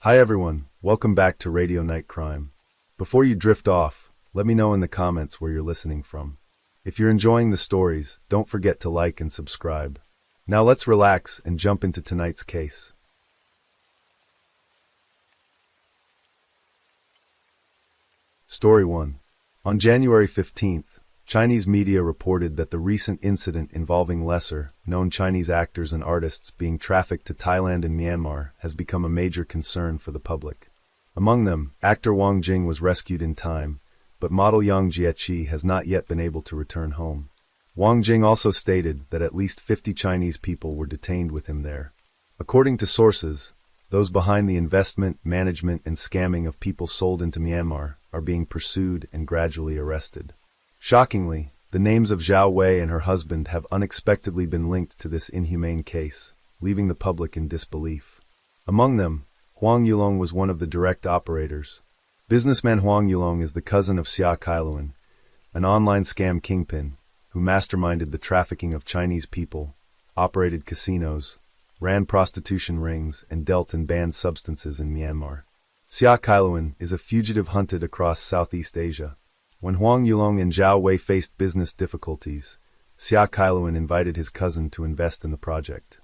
Hi everyone, welcome back to Radio Night Crime. Before you drift off, let me know in the comments where you're listening from. If you're enjoying the stories, don't forget to like and subscribe. Now let's relax and jump into tonight's case. Story 1. On January 15th, Chinese media reported that the recent incident involving lesser-known Chinese actors and artists being trafficked to Thailand and Myanmar has become a major concern for the public. Among them, actor Wang Jing was rescued in time, but model Yang Jiechi has not yet been able to return home. Wang Jing also stated that at least 50 Chinese people were detained with him there. According to sources, those behind the investment, management, and scamming of people sold into Myanmar are being pursued and gradually arrested. Shockingly, the names of Zhao Wei and her husband have unexpectedly been linked to this inhumane case, leaving the public in disbelief. Among them, Huang Yulong was one of the direct operators. Businessman Huang Yulong is the cousin of Xia Kailuan, an online scam kingpin who masterminded the trafficking of Chinese people, operated casinos, ran prostitution rings, and dealt in banned substances in Myanmar. Xia Kailuan is a fugitive hunted across Southeast Asia. When Huang Yulong and Zhao Wei faced business difficulties, Xia Kailuan invited his cousin to invest in the project.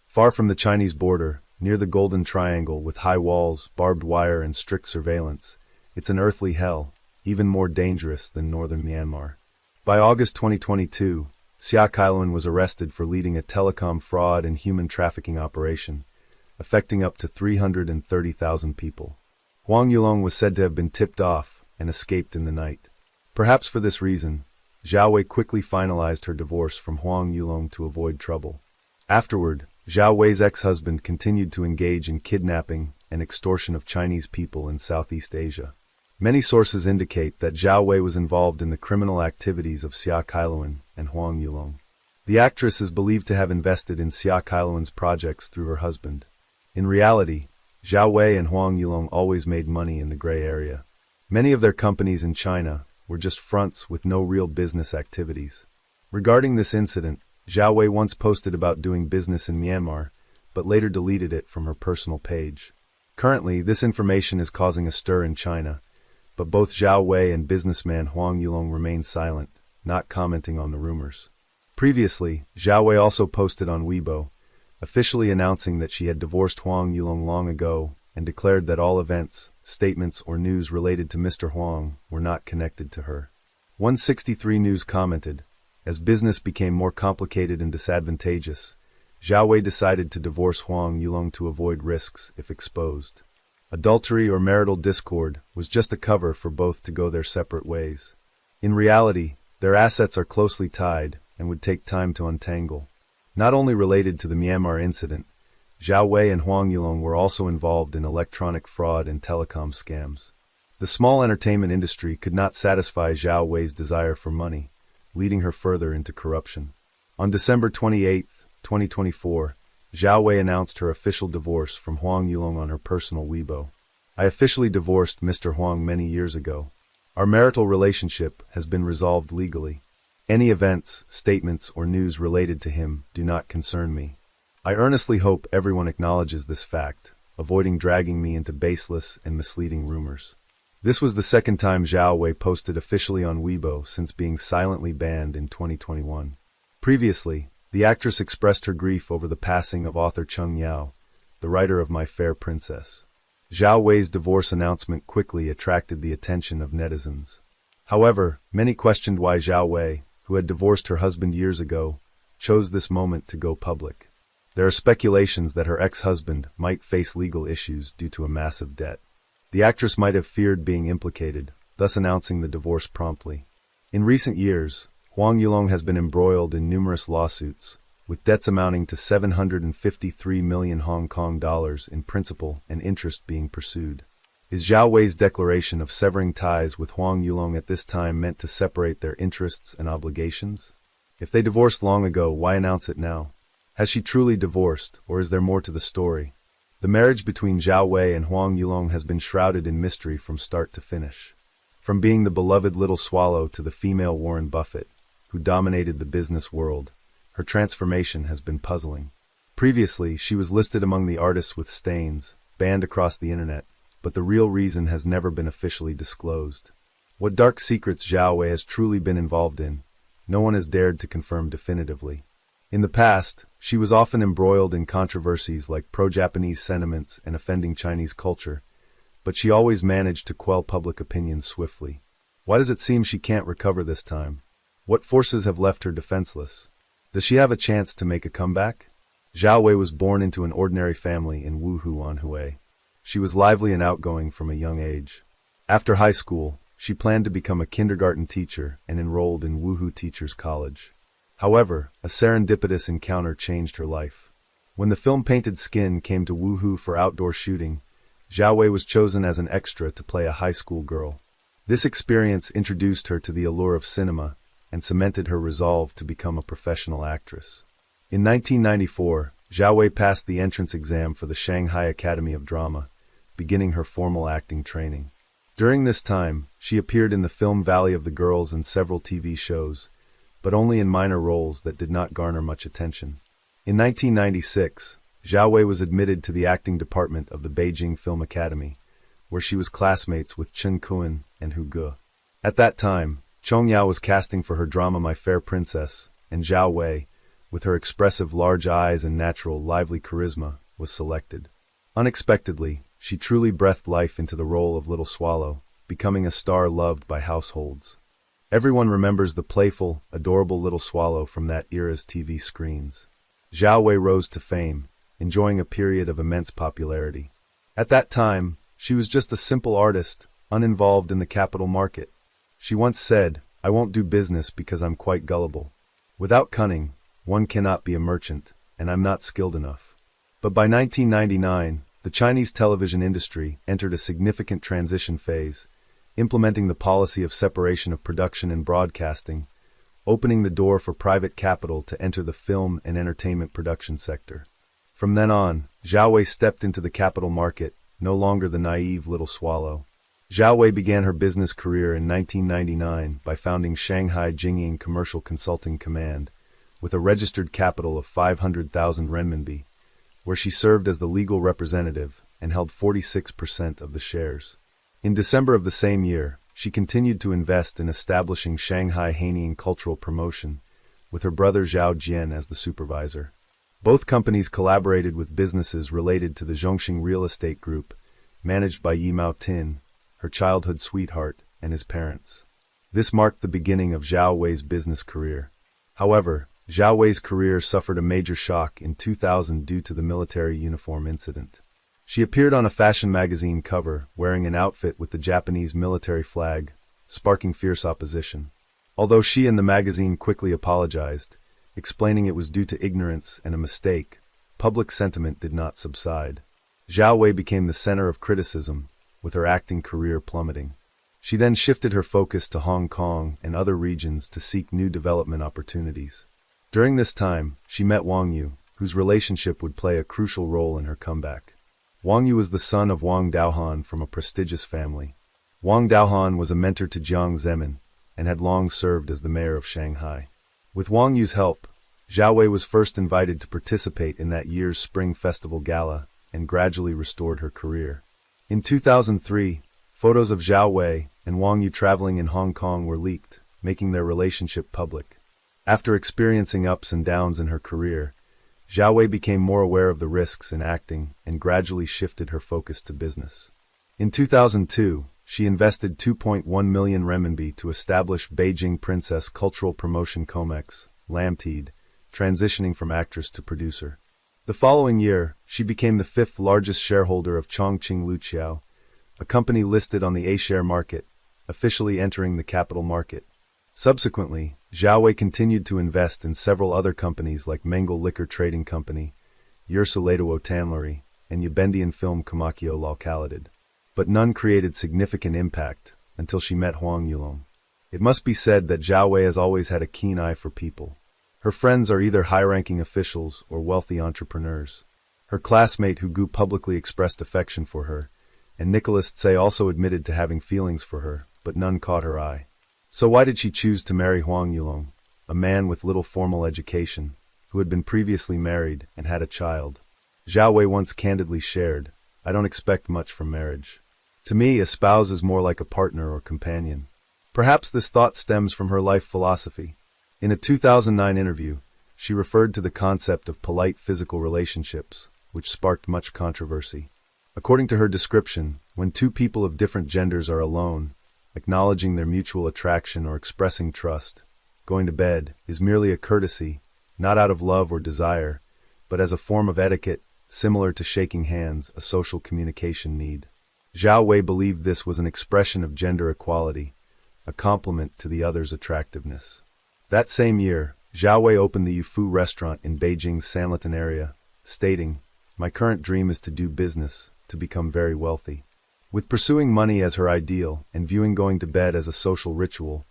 Far from the Chinese border, near the Golden Triangle with high walls, barbed wire, and strict surveillance, it's an earthly hell, even more dangerous than northern Myanmar. By August 2022, Xia Kailuan was arrested for leading a telecom fraud and human trafficking operation, affecting up to 330,000 people. Huang Yulong was said to have been tipped off and escaped in the night. Perhaps for this reason, Zhao Wei quickly finalized her divorce from Huang Yulong to avoid trouble. Afterward, Zhao Wei's ex-husband continued to engage in kidnapping and extortion of Chinese people in Southeast Asia. Many sources indicate that Zhao Wei was involved in the criminal activities of Xia Kailuan and Huang Yulong. The actress is believed to have invested in Xia Kailuan's projects through her husband. In reality, Zhao Wei and Huang Yulong always made money in the gray area. Many of their companies in China were just fronts with no real business activities. Regarding this incident, Zhao Wei once posted about doing business in Myanmar, but later deleted it from her personal page. Currently, this information is causing a stir in China, but both Zhao Wei and businessman Huang Yulong remain silent, not commenting on the rumors. Previously, Zhao Wei also posted on Weibo, officially announcing that she had divorced Huang Yulong long ago and declared that all events, statements, or news related to Mr. Huang were not connected to her. 163 News commented, as business became more complicated and disadvantageous, Zhao Wei decided to divorce Huang Yulong to avoid risks if exposed. Adultery or marital discord was just a cover for both to go their separate ways. In reality, their assets are closely tied and would take time to untangle. Not only related to the Myanmar incident, Zhao Wei and Huang Yulong were also involved in electronic fraud and telecom scams. The small entertainment industry could not satisfy Zhao Wei's desire for money, leading her further into corruption. On December 28, 2024, Zhao Wei announced her official divorce from Huang Yulong on her personal Weibo. I officially divorced Mr. Huang many years ago. Our marital relationship has been resolved legally. Any events, statements, or news related to him do not concern me. I earnestly hope everyone acknowledges this fact, avoiding dragging me into baseless and misleading rumors. This was the second time Zhao Wei posted officially on Weibo since being silently banned in 2021. Previously, the actress expressed her grief over the passing of author Cheng Yao, the writer of My Fair Princess. Zhao Wei's divorce announcement quickly attracted the attention of netizens. However, many questioned why Zhao Wei, who had divorced her husband years ago, chose this moment to go public. There are speculations that her ex-husband might face legal issues due to a massive debt. The actress might have feared being implicated, thus announcing the divorce promptly. In recent years, Huang Yulong has been embroiled in numerous lawsuits, with debts amounting to 753 million Hong Kong dollars in principal and interest being pursued. Is Zhao Wei's declaration of severing ties with Huang Yulong at this time meant to separate their interests and obligations? If they divorced long ago, why announce it now? Has she truly divorced, or is there more to the story? The marriage between Zhao Wei and Huang Yulong has been shrouded in mystery from start to finish. From being the beloved little swallow to the female Warren Buffett, who dominated the business world, her transformation has been puzzling. Previously, she was listed among the artists with stains, banned across the internet, but the real reason has never been officially disclosed. What dark secrets Zhao Wei has truly been involved in, no one has dared to confirm definitively. In the past, she was often embroiled in controversies like pro-Japanese sentiments and offending Chinese culture, but she always managed to quell public opinion swiftly. Why does it seem she can't recover this time? What forces have left her defenseless? Does she have a chance to make a comeback? Zhao Wei was born into an ordinary family in Wuhu on Hubei. She was lively and outgoing from a young age. After high school, she planned to become a kindergarten teacher and enrolled in Wuhu Teachers College. However, a serendipitous encounter changed her life. When the film Painted Skin came to Wuhu for outdoor shooting, Zhao Wei was chosen as an extra to play a high school girl. This experience introduced her to the allure of cinema and cemented her resolve to become a professional actress. In 1994, Zhao Wei passed the entrance exam for the Shanghai Academy of Drama, beginning her formal acting training. During this time, she appeared in the film Valley of the Girls and several TV shows, but only in minor roles that did not garner much attention. In 1996, Zhao Wei was admitted to the acting department of the Beijing Film Academy, where she was classmates with Chen Kuan and Hu Ge. At that time, Chong Yao was casting for her drama My Fair Princess, and Zhao Wei, with her expressive large eyes and natural lively charisma, was selected. Unexpectedly, she truly breathed life into the role of Little Swallow, becoming a star loved by households. Everyone remembers the playful, adorable Little Swallow from that era's TV screens. Zhao Wei rose to fame, enjoying a period of immense popularity. At that time, she was just a simple artist, uninvolved in the capital market. She once said, "I won't do business because I'm quite gullible. Without cunning, one cannot be a merchant, and I'm not skilled enough." But by 1999, the Chinese television industry entered a significant transition phase, implementing the policy of separation of production and broadcasting, opening the door for private capital to enter the film and entertainment production sector. From then on, Zhao Wei stepped into the capital market, no longer the naive Little Swallow. Zhao Wei began her business career in 1999 by founding Shanghai Jingying Commercial Consulting Command, with a registered capital of 500,000 renminbi, where she served as the legal representative and held 46% of the shares. In December of the same year, she continued to invest in establishing Shanghai Haining Cultural Promotion, with her brother Zhao Jian as the supervisor. Both companies collaborated with businesses related to the Zhongxing Real Estate Group, managed by Yi Mao Tin, her childhood sweetheart, and his parents. This marked the beginning of Zhao Wei's business career. However, Zhao Wei's career suffered a major shock in 2000 due to the military uniform incident. She appeared on a fashion magazine cover wearing an outfit with the Japanese military flag, sparking fierce opposition. Although she and the magazine quickly apologized, explaining it was due to ignorance and a mistake, public sentiment did not subside. Zhao Wei became the center of criticism, with her acting career plummeting. She then shifted her focus to Hong Kong and other regions to seek new development opportunities. During this time, she met Wang Yu, whose relationship would play a crucial role in her comeback. Wang Yu was the son of Wang Daohan from a prestigious family. Wang Daohan was a mentor to Jiang Zemin and had long served as the mayor of Shanghai. With Wang Yu's help, Zhao Wei was first invited to participate in that year's Spring Festival Gala and gradually restored her career. In 2003, photos of Zhao Wei and Wang Yu traveling in Hong Kong were leaked, making their relationship public. After experiencing ups and downs in her career, Zhao Wei became more aware of the risks in acting and gradually shifted her focus to business. In 2002, she invested 2.1 million renminbi to establish Beijing Princess Cultural Promotion Comex, Lamteed, transitioning from actress to producer. The following year, she became the fifth largest shareholder of Chongqing Luqiao, a company listed on the A-share market, officially entering the capital market. Subsequently, Zhao Wei continued to invest in several other companies like Mengel Liquor Trading Company, Yersuletuo Tanlery, and Yabendian Film Kamakyo Localidad. But none created significant impact until she met Huang Yulong. It must be said that Zhao Wei has always had a keen eye for people. Her friends are either high-ranking officials or wealthy entrepreneurs. Her classmate Hu Gu publicly expressed affection for her, and Nicholas Tse also admitted to having feelings for her, but none caught her eye. So why did she choose to marry Huang Yulong, a man with little formal education, who had been previously married and had a child? Zhao Wei once candidly shared, I don't expect much from marriage. To me, a spouse is more like a partner or companion. Perhaps this thought stems from her life philosophy. In a 2009 interview, she referred to the concept of polite physical relationships, which sparked much controversy. According to her description, when two people of different genders are alone, acknowledging their mutual attraction or expressing trust, going to bed is merely a courtesy, not out of love or desire, but as a form of etiquette, similar to shaking hands, a social communication need. Zhao Wei believed this was an expression of gender equality, a compliment to the other's attractiveness. That same year, Zhao Wei opened the Yufu restaurant in Beijing's Sanlitun area, stating, "My current dream is to do business, to become very wealthy." With pursuing money as her ideal and viewing going to bed as a social ritual,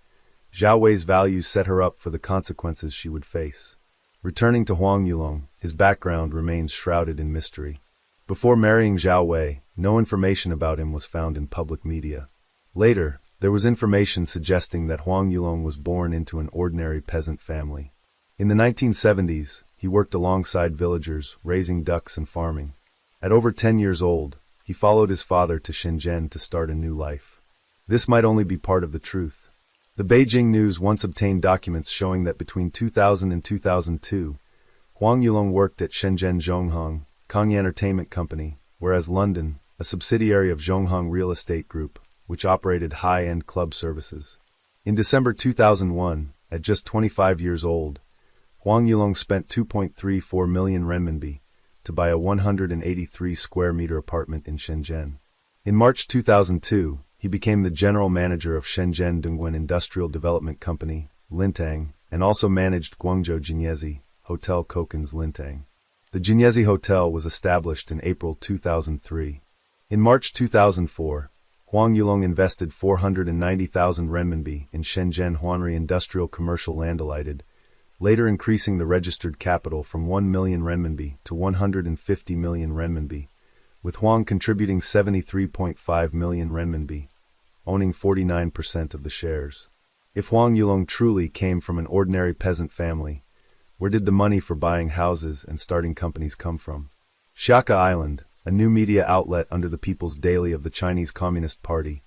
Zhao Wei's values set her up for the consequences she would face. Returning to Huang Yulong, his background remains shrouded in mystery. Before marrying Zhao Wei, no information about him was found in public media. Later, there was information suggesting that Huang Yulong was born into an ordinary peasant family. In the 1970s, he worked alongside villagers, raising ducks and farming. At over 10 years old, he followed his father to Shenzhen to start a new life. This might only be part of the truth. The Beijing News once obtained documents showing that between 2000 and 2002, Huang Yulong worked at Shenzhen Zhonghong Kong Entertainment Company, whereas London, a subsidiary of Zhonghong Real Estate Group, which operated high-end club services. In December 2001, at just 25 years old, Huang Yulong spent 2.34 million renminbi to buy a 183 square meter apartment in Shenzhen. In March 2002, he became the general manager of Shenzhen Dongguan Industrial Development Company, Lintang, and also managed Guangzhou Jinyezi Hotel Kokens Lintang. The Jinyezi Hotel was established in April 2003. In March 2004, Huang Yulong invested 490,000 renminbi in Shenzhen Huanri Industrial Commercial Landalighted, later increasing the registered capital from 1 million renminbi to 150 million renminbi, with Huang contributing 73.5 million renminbi, owning 49% of the shares. If Huang Yulong truly came from an ordinary peasant family, where did the money for buying houses and starting companies come from? Shaka Island, a new media outlet under the People's Daily of the Chinese Communist Party,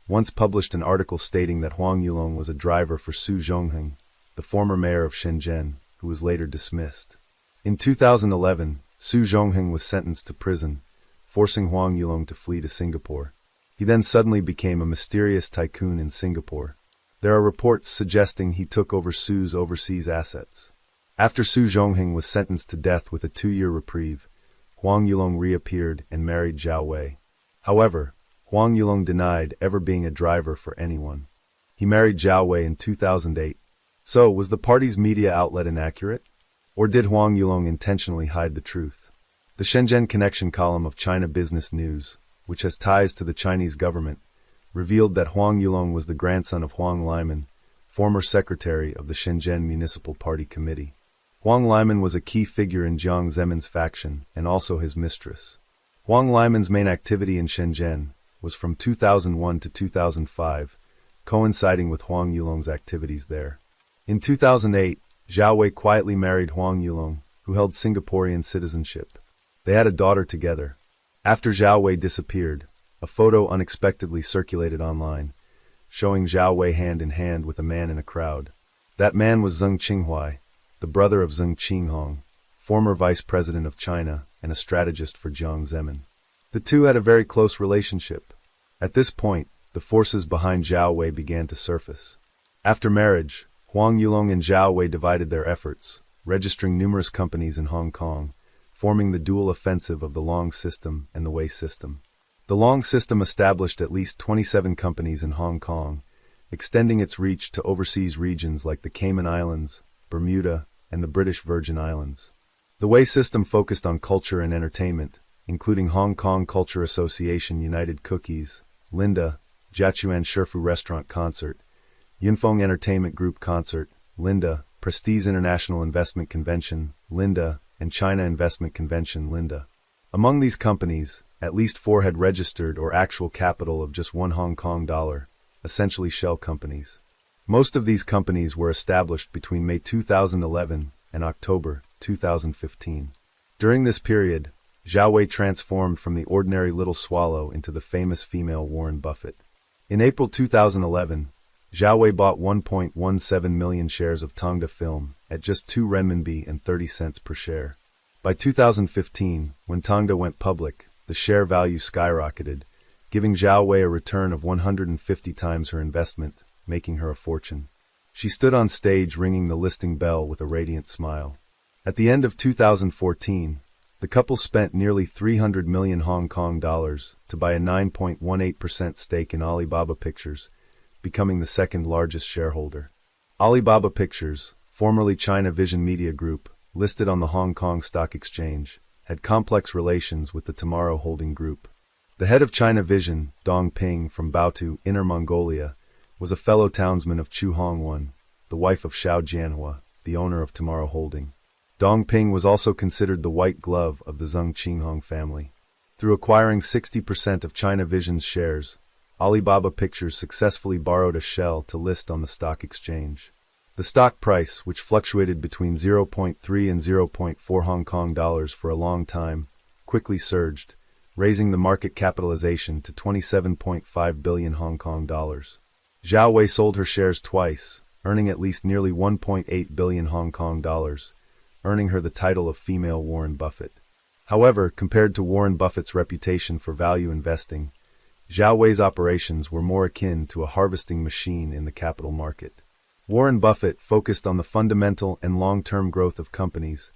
once published an article stating that Huang Yulong was a driver for Su Zhongheng, the former mayor of Shenzhen, who was later dismissed. In 2011, Su Zhongheng was sentenced to prison, forcing Huang Yulong to flee to Singapore. He then suddenly became a mysterious tycoon in Singapore. There are reports suggesting he took over Su's overseas assets. After Su Zhongheng was sentenced to death with a 2-year reprieve, Huang Yulong reappeared and married Zhao Wei. However, Huang Yulong denied ever being a driver for anyone. He married Zhao Wei in 2008. So, was the party's media outlet inaccurate? Or did Huang Yulong intentionally hide the truth? The Shenzhen Connection column of China Business News, which has ties to the Chinese government, revealed that Huang Yulong was the grandson of Huang Liman, former secretary of the Shenzhen Municipal Party Committee. Huang Liman was a key figure in Jiang Zemin's faction and also his mistress. Huang Liman's main activity in Shenzhen was from 2001 to 2005, coinciding with Huang Yulong's activities there. In 2008, Zhao Wei quietly married Huang Yulong, who held Singaporean citizenship. They had a daughter together. After Zhao Wei disappeared, a photo unexpectedly circulated online, showing Zhao Wei hand in hand with a man in a crowd. That man was Zheng Qinghuai, the brother of Zheng Qinghong, former vice president of China and a strategist for Jiang Zemin. The two had a very close relationship. At this point, the forces behind Zhao Wei began to surface. After marriage, Huang Yulong and Zhao Wei divided their efforts, registering numerous companies in Hong Kong, forming the dual offensive of the Long System and the Wei System. The Long System established at least 27 companies in Hong Kong, extending its reach to overseas regions like the Cayman Islands, Bermuda, and the British Virgin Islands. The Wei System focused on culture and entertainment, including Hong Kong Culture Association United Cookies, Linda, Jiachuan Shifu Restaurant Concert, Yunfeng Entertainment Group Concert, Linda, Prestige International Investment Convention, Linda, and China Investment Convention, Linda. Among these companies, at least 4 had registered or actual capital of just $1 Hong Kong dollar, essentially shell companies. Most of these companies were established between May 2011 and October 2015. During this period, Zhao Wei transformed from the ordinary little swallow into the famous female Warren Buffett. In April 2011, Zhao Wei bought 1.17 million shares of Tongda Film at just 2 renminbi and 30 cents per share. By 2015, when Tongda went public, the share value skyrocketed, giving Zhao Wei a return of 150 times her investment, making her a fortune. She stood on stage ringing the listing bell with a radiant smile. At the end of 2014, the couple spent nearly 300 million Hong Kong dollars to buy a 9.18% stake in Alibaba Pictures, becoming the second largest shareholder. Alibaba Pictures, formerly China Vision Media Group, listed on the Hong Kong Stock Exchange, had complex relations with the Tomorrow Holding Group. The head of China Vision, Dong Ping from Baotou, Inner Mongolia, was a fellow townsman of Chu Hongwen, the wife of Xiao Jianhua, the owner of Tomorrow Holding. Dong Ping was also considered the white glove of the Zheng Qinghong family. Through acquiring 60% of China Vision's shares, Alibaba Pictures successfully borrowed a shell to list on the stock exchange. The stock price, which fluctuated between 0.3 and 0.4 Hong Kong dollars for a long time, quickly surged, raising the market capitalization to 27.5 billion Hong Kong dollars. Zhao Wei sold her shares twice, earning at least nearly 1.8 billion Hong Kong dollars, earning her the title of female Warren Buffett. However, compared to Warren Buffett's reputation for value investing, Zhao Wei's operations were more akin to a harvesting machine in the capital market. Warren Buffett focused on the fundamental and long-term growth of companies,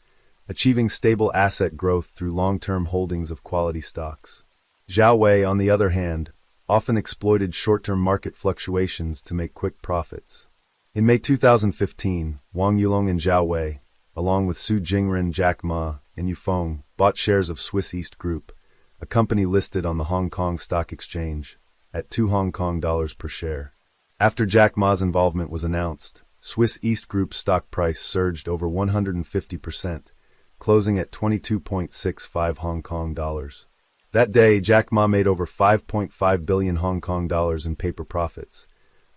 achieving stable asset growth through long-term holdings of quality stocks. Zhao Wei, on the other hand, often exploited short-term market fluctuations to make quick profits. In May 2015, Wang Yulong and Zhao Wei, along with Su Jingren, Jack Ma, and Yufeng, bought shares of Swiss East Group, a company listed on the Hong Kong Stock Exchange, at 2 Hong Kong dollars per share. After Jack Ma's involvement was announced, Swiss East Group's stock price surged over 150%, closing at 22.65 Hong Kong dollars. That day, Jack Ma made over 5.5 billion Hong Kong dollars in paper profits,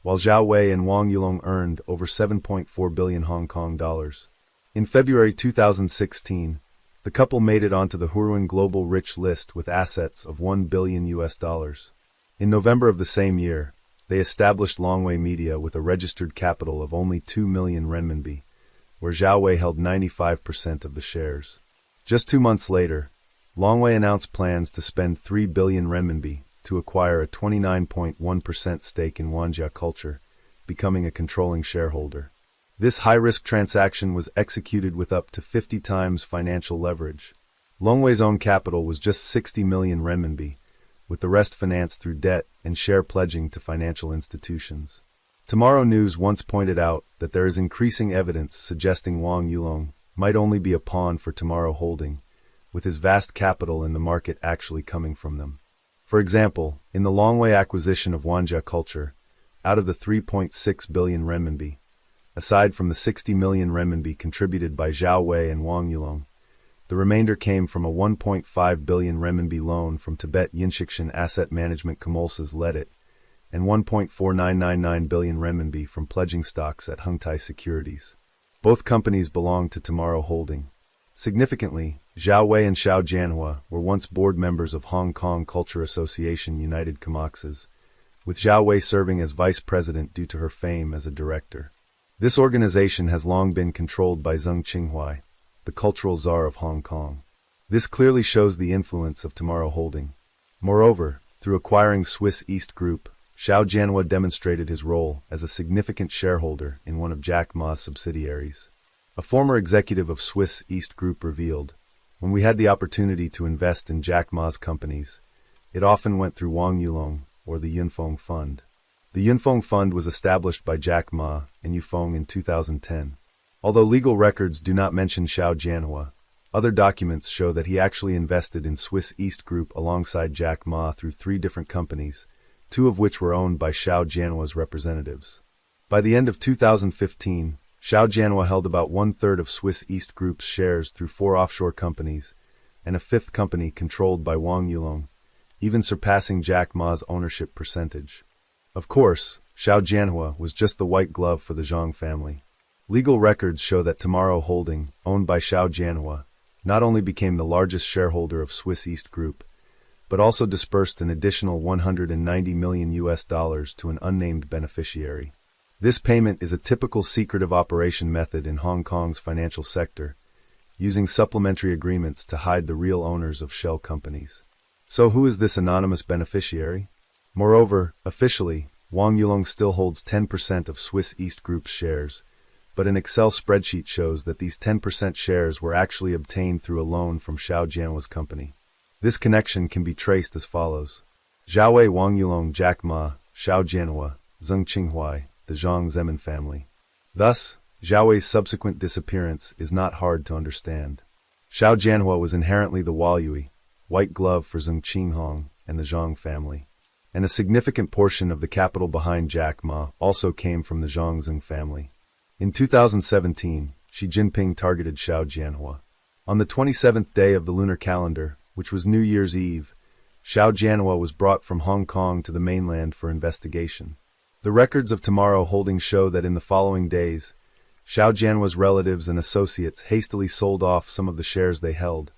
while Zhao Wei and Wang Yulong earned over 7.4 billion Hong Kong dollars. In February 2016, the couple made it onto the Hurun Global Rich list with assets of $1 billion. In November of the same year, they established Longwei Media with a registered capital of only 2 million renminbi, where Zhao Wei held 95% of the shares. Just 2 months later, Longwei announced plans to spend 3 billion renminbi to acquire a 29.1% stake in Wanjia Culture, becoming a controlling shareholder. This high-risk transaction was executed with up to 50 times financial leverage. Longwei's own capital was just 60 million renminbi, with the rest financed through debt and share pledging to financial institutions. Tomorrow News once pointed out that there is increasing evidence suggesting Wang Yulong might only be a pawn for Tomorrow Holding, with his vast capital in the market actually coming from them. For example, in the Longwei acquisition of Wanjia Culture, out of the 3.6 billion renminbi, aside from the 60 million renminbi contributed by Zhao Wei and Wang Yulong, the remainder came from a 1.5 billion renminbi loan from Tibet Yinshikshan Asset Management Comolses led it, and 1.4999 billion renminbi from pledging stocks at Hengtai Securities. Both companies belong to Tomorrow Holding. Significantly, Zhao Wei and Xiao Jianhua were once board members of Hong Kong Culture Association United Comoxes, with Zhao Wei serving as vice president due to her fame as a director. This organization has long been controlled by Zheng Qinghua, the cultural czar of Hong Kong. This clearly shows the influence of Tomorrow Holding. Moreover, through acquiring Swiss East Group, Xiao Jianhua demonstrated his role as a significant shareholder in one of Jack Ma's subsidiaries. A former executive of Swiss East Group revealed, "When we had the opportunity to invest in Jack Ma's companies, it often went through Wang Yulong or the Yunfeng Fund." The Yunfeng Fund was established by Jack Ma and Yufeng in 2010. Although legal records do not mention Xiao Jianhua, other documents show that he actually invested in Swiss East Group alongside Jack Ma through 3 different companies, 2 of which were owned by Xiao Jianhua's representatives. By the end of 2015, Xiao Jianhua held about 1/3 of Swiss East Group's shares through 4 offshore companies, and a 5th company controlled by Wang Yulong, even surpassing Jack Ma's ownership percentage. Of course, Xiao Jianhua was just the white glove for the Zhang family. Legal records show that Tomorrow Holding, owned by Xiao Jianhua, not only became the largest shareholder of Swiss East Group, but also dispersed an additional $190 million to an unnamed beneficiary. This payment is a typical secretive operation method in Hong Kong's financial sector, using supplementary agreements to hide the real owners of shell companies. So who is this anonymous beneficiary? Moreover, officially, Wang Yulong still holds 10% of Swiss East Group's shares, but an Excel spreadsheet shows that these 10% shares were actually obtained through a loan from Xiao Jianhua's company. This connection can be traced as follows. Zhao Wang Yulong, Jack Ma, Xiao Jianhua, Zheng Qinghuai, the Zhang Zemin family. Thus, Zhao subsequent disappearance is not hard to understand. Xiao Jianhua was inherently the Walyui, white glove for Zheng Qinghong and the Zhang family, and a significant portion of the capital behind Jack Ma also came from the Zhang Zeng family. In 2017, Xi Jinping targeted Xiao Jianhua. On the 27th day of the lunar calendar, which was New Year's Eve, Xiao Jianhua was brought from Hong Kong to the mainland for investigation. The records of Tomorrow Holding show that in the following days, Xiao Jianhua's relatives and associates hastily sold off some of the shares they held,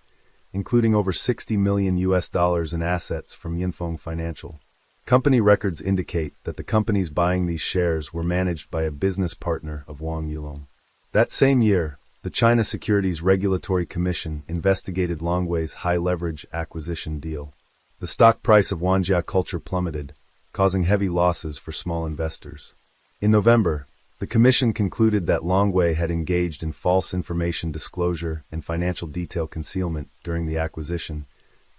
including over $60 million in assets from Yinfeng Financial. Company records indicate that the companies buying these shares were managed by a business partner of Wang Yulong. That same year, the China Securities Regulatory Commission investigated Longwei's high-leverage acquisition deal. The stock price of Wanjia Culture plummeted, causing heavy losses for small investors. In November, the commission concluded that Longwei had engaged in false information disclosure and financial detail concealment during the acquisition,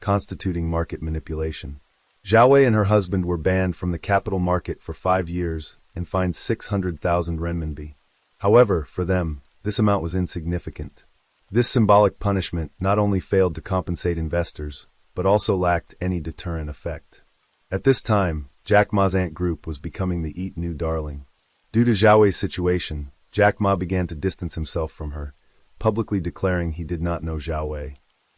constituting market manipulation. Zhao and her husband were banned from the capital market for 5 years and fined 600,000 renminbi. However, for them, this amount was insignificant. This symbolic punishment not only failed to compensate investors, but also lacked any deterrent effect. At this time, Jack Ma's Ant Group was becoming the Eat New darling. Due to Zhao situation, Jack Ma began to distance himself from her, publicly declaring he did not know Zhao.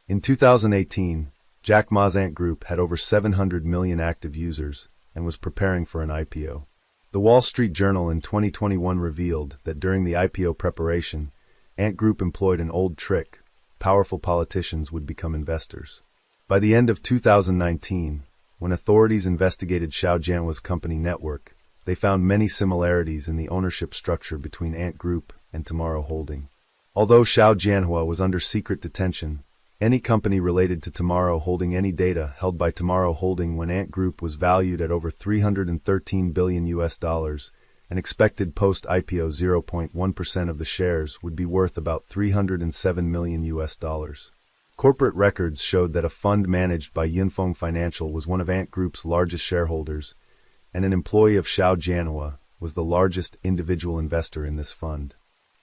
In 2018, Jack Ma's Ant Group had over 700 million active users and was preparing for an IPO. The Wall Street Journal in 2021 revealed that during the IPO preparation, Ant Group employed an old trick: powerful politicians would become investors. By the end of 2019, when authorities investigated Xiao Jianhua's company network, they found many similarities in the ownership structure between Ant Group and Tomorrow Holding. Although Xiao Jianhua was under secret detention, any company related to Tomorrow Holding any data held by Tomorrow Holding when Ant Group was valued at over $313 billion and expected post-IPO 0.1% of the shares would be worth about $307 million. Corporate records showed that a fund managed by Yinfeng Financial was one of Ant Group's largest shareholders, and an employee of Xiao Jianhua was the largest individual investor in this fund.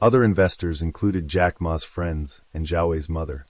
Other investors included Jack Ma's friends and Zhao's mother.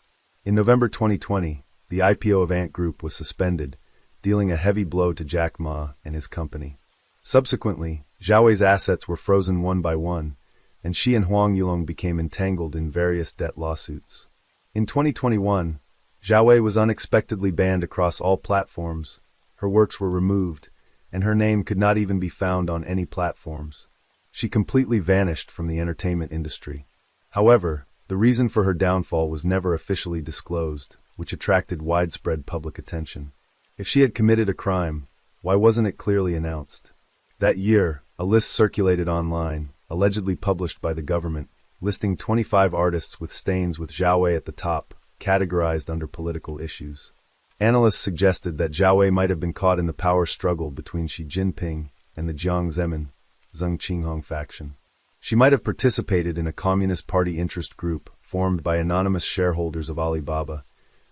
In November 2020, the IPO of Ant Group was suspended, dealing a heavy blow to Jack Ma and his company. Subsequently, Zhao's assets were frozen one by one, and she and Huang Yulong became entangled in various debt lawsuits. In 2021, Zhao was unexpectedly banned across all platforms, her works were removed, and her name could not even be found on any platforms. She completely vanished from the entertainment industry. However, the reason for her downfall was never officially disclosed, which attracted widespread public attention. If she had committed a crime, why wasn't it clearly announced? That year, a list circulated online, allegedly published by the government, listing 25 artists with stains with Zhao at the top, categorized under political issues. Analysts suggested that Zhao might have been caught in the power struggle between Xi Jinping and the Jiang Zemin, Zheng Qinghong faction. She might have participated in a Communist Party interest group formed by anonymous shareholders of Alibaba,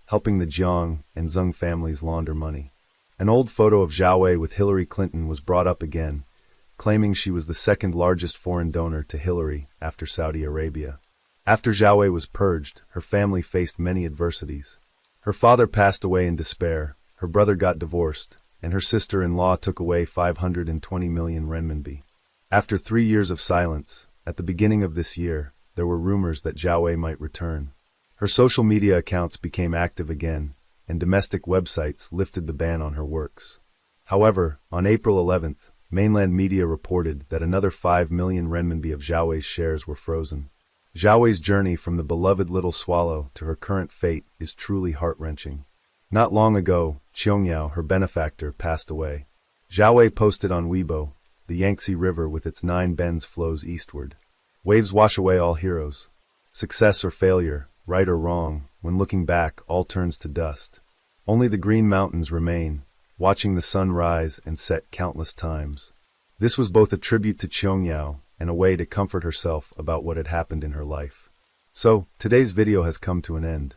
helping the Jiang and Zheng families launder money. An old photo of Zhao with Hillary Clinton was brought up again, claiming she was the second largest foreign donor to Hillary after Saudi Arabia. After Zhao was purged, her family faced many adversities. Her father passed away in despair, her brother got divorced, and her sister-in-law took away 520 million renminbi. After 3 years of silence, at the beginning of this year, there were rumors that Zhao might return. Her social media accounts became active again, and domestic websites lifted the ban on her works. However, on April 11th, mainland media reported that another 5 million renminbi of Zhao's shares were frozen. Zhao Wei's journey from the beloved little swallow to her current fate is truly heart-wrenching. Not long ago, Qiangyao, her benefactor, passed away. Zhao Wei posted on Weibo, "The Yangtze River with its 9 bends flows eastward. Waves wash away all heroes. Success or failure, right or wrong, when looking back, all turns to dust. Only the green mountains remain, watching the sun rise and set countless times." This was both a tribute to Qiangyao and a way to comfort herself about what had happened in her life. So, today's video has come to an end.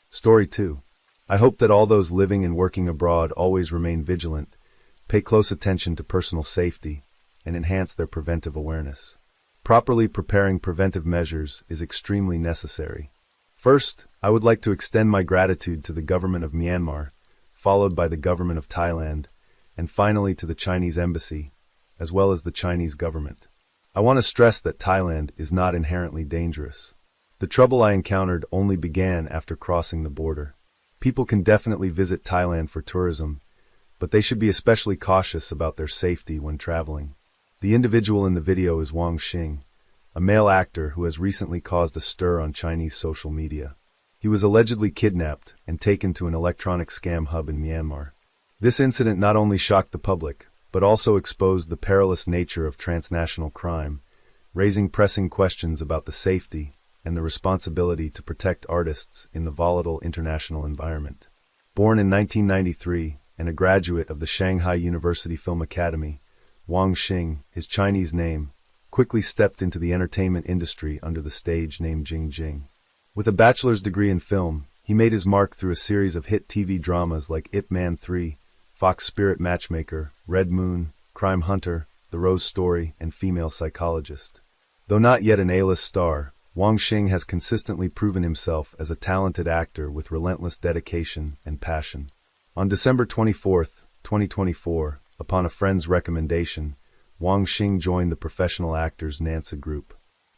Story 2. I hope that all those living and working abroad always remain vigilant, pay close attention to personal safety, and enhance their preventive awareness. Properly preparing preventive measures is extremely necessary. First, I would like to extend my gratitude to the government of Myanmar, followed by the government of Thailand, and finally to the Chinese embassy, as well as the Chinese government. I want to stress that Thailand is not inherently dangerous. The trouble I encountered only began after crossing the border. People can definitely visit Thailand for tourism, but they should be especially cautious about their safety when traveling. The individual in the video is Wang Xing, a male actor who has recently caused a stir on Chinese social media. He was allegedly kidnapped and taken to an electronic scam hub in Myanmar. This incident not only shocked the public, but also exposed the perilous nature of transnational crime, raising pressing questions about the safety and the responsibility to protect artists in the volatile international environment. Born in 1993 and a graduate of the Shanghai University Film Academy, Wang Xing, his Chinese name, quickly stepped into the entertainment industry under the stage name Jing Jing. With a bachelor's degree in film, he made his mark through a series of hit TV dramas like Ip Man 3, Fox Spirit Matchmaker, Red Moon, Crime Hunter, The Rose Story, and Female Psychologist. Though not yet an A-list star, Wang Xing has consistently proven himself as a talented actor with relentless dedication and passion. On December 24, 2024, upon a friend's recommendation, Wang Xing joined the Professional Actors Nansa Group.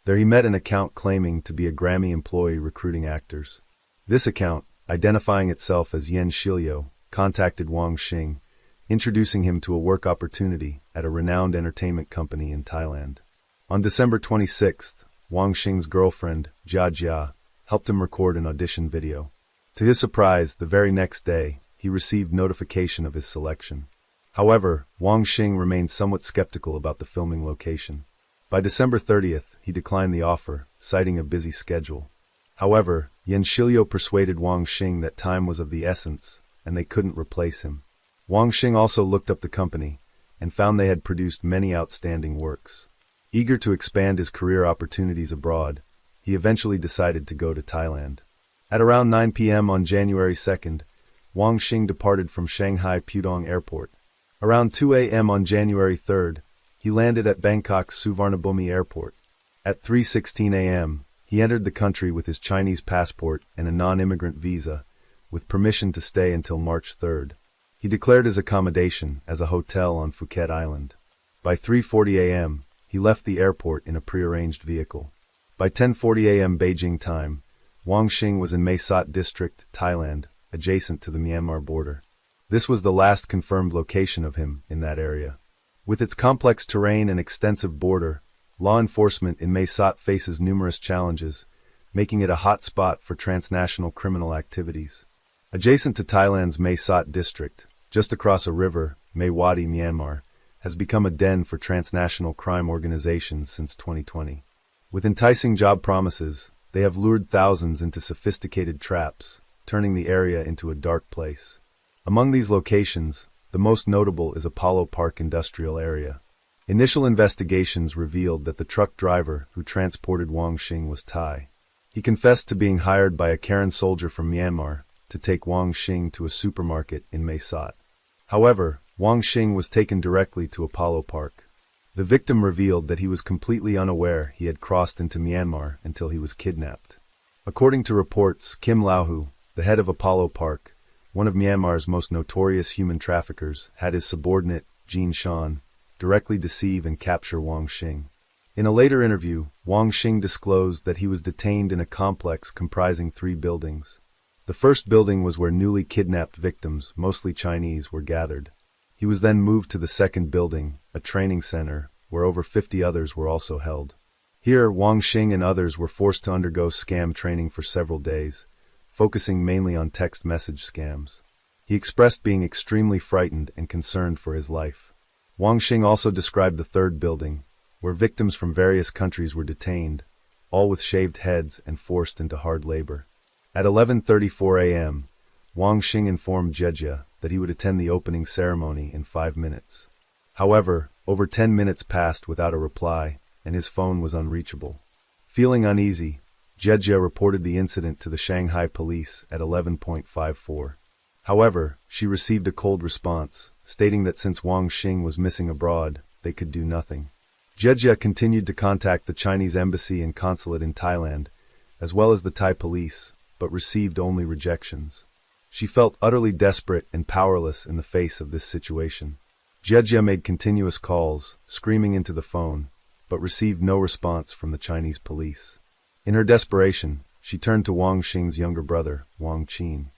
There he met an account claiming to be a Grammy employee recruiting actors. This account, identifying itself as Yen Shilio, contacted Wang Xing, introducing him to a work opportunity at a renowned entertainment company in Thailand. On December 26th, Wang Xing's girlfriend, Jia Jia, helped him record an audition video. To his surprise, the very next day, he received notification of his selection. However, Wang Xing remained somewhat skeptical about the filming location. By December 30th, he declined the offer, citing a busy schedule. However, Yen Shilio persuaded Wang Xing that time was of the essence, and they couldn't replace him. Wang Xing also looked up the company, and found they had produced many outstanding works. Eager to expand his career opportunities abroad, he eventually decided to go to Thailand. At around 9 p.m. on January 2nd, Wang Xing departed from Shanghai Pudong Airport. Around 2 a.m. on January 3rd, he landed at Bangkok's Suvarnabhumi Airport. At 3:16 a.m., he entered the country with his Chinese passport and a non-immigrant visa, with permission to stay until March 3rd. He declared his accommodation as a hotel on Phuket Island. By 3:40 a.m., he left the airport in a prearranged vehicle. By 10:40 a.m. Beijing time, Wang Xing was in Mae Sot District, Thailand, adjacent to the Myanmar border. This was the last confirmed location of him in that area. With its complex terrain and extensive border, law enforcement in Mae Sot faces numerous challenges, making it a hot spot for transnational criminal activities. Adjacent to Thailand's Mae Sot district, just across a river, Mae Wadi, Myanmar, has become a den for transnational crime organizations since 2020. With enticing job promises, they have lured thousands into sophisticated traps, turning the area into a dark place. Among these locations, the most notable is Apollo Park Industrial Area. Initial investigations revealed that the truck driver who transported Wang Xing was Thai. He confessed to being hired by a Karen soldier from Myanmar to take Wang Xing to a supermarket in Mae Sot. However, Wang Xing was taken directly to Apollo Park. The victim revealed that he was completely unaware he had crossed into Myanmar until he was kidnapped. According to reports, Kim Lau-hu, the head of Apollo Park, one of Myanmar's most notorious human traffickers, had his subordinate, Jean Shan, directly deceive and capture Wang Xing. In a later interview, Wang Xing disclosed that he was detained in a complex comprising 3 buildings. The first building was where newly kidnapped victims, mostly Chinese, were gathered. He was then moved to the second building, a training center, where over 50 others were also held. Here, Wang Xing and others were forced to undergo scam training for several days, focusing mainly on text message scams. He expressed being extremely frightened and concerned for his life. Wang Xing also described the third building, where victims from various countries were detained, all with shaved heads and forced into hard labor. At 11:34 a.m., Wang Xing informed Jejia that he would attend the opening ceremony in 5 minutes. However, over 10 minutes passed without a reply, and his phone was unreachable. Feeling uneasy, Jejia reported the incident to the Shanghai police at 11:54. However, she received a cold response, stating that since Wang Xing was missing abroad, they could do nothing. Jejia continued to contact the Chinese embassy and consulate in Thailand, as well as the Thai police, but received only rejections. She felt utterly desperate and powerless in the face of this situation. Jejia made continuous calls, screaming into the phone, but received no response from the Chinese police. In her desperation, she turned to Wang Xing's younger brother, Wang Qin.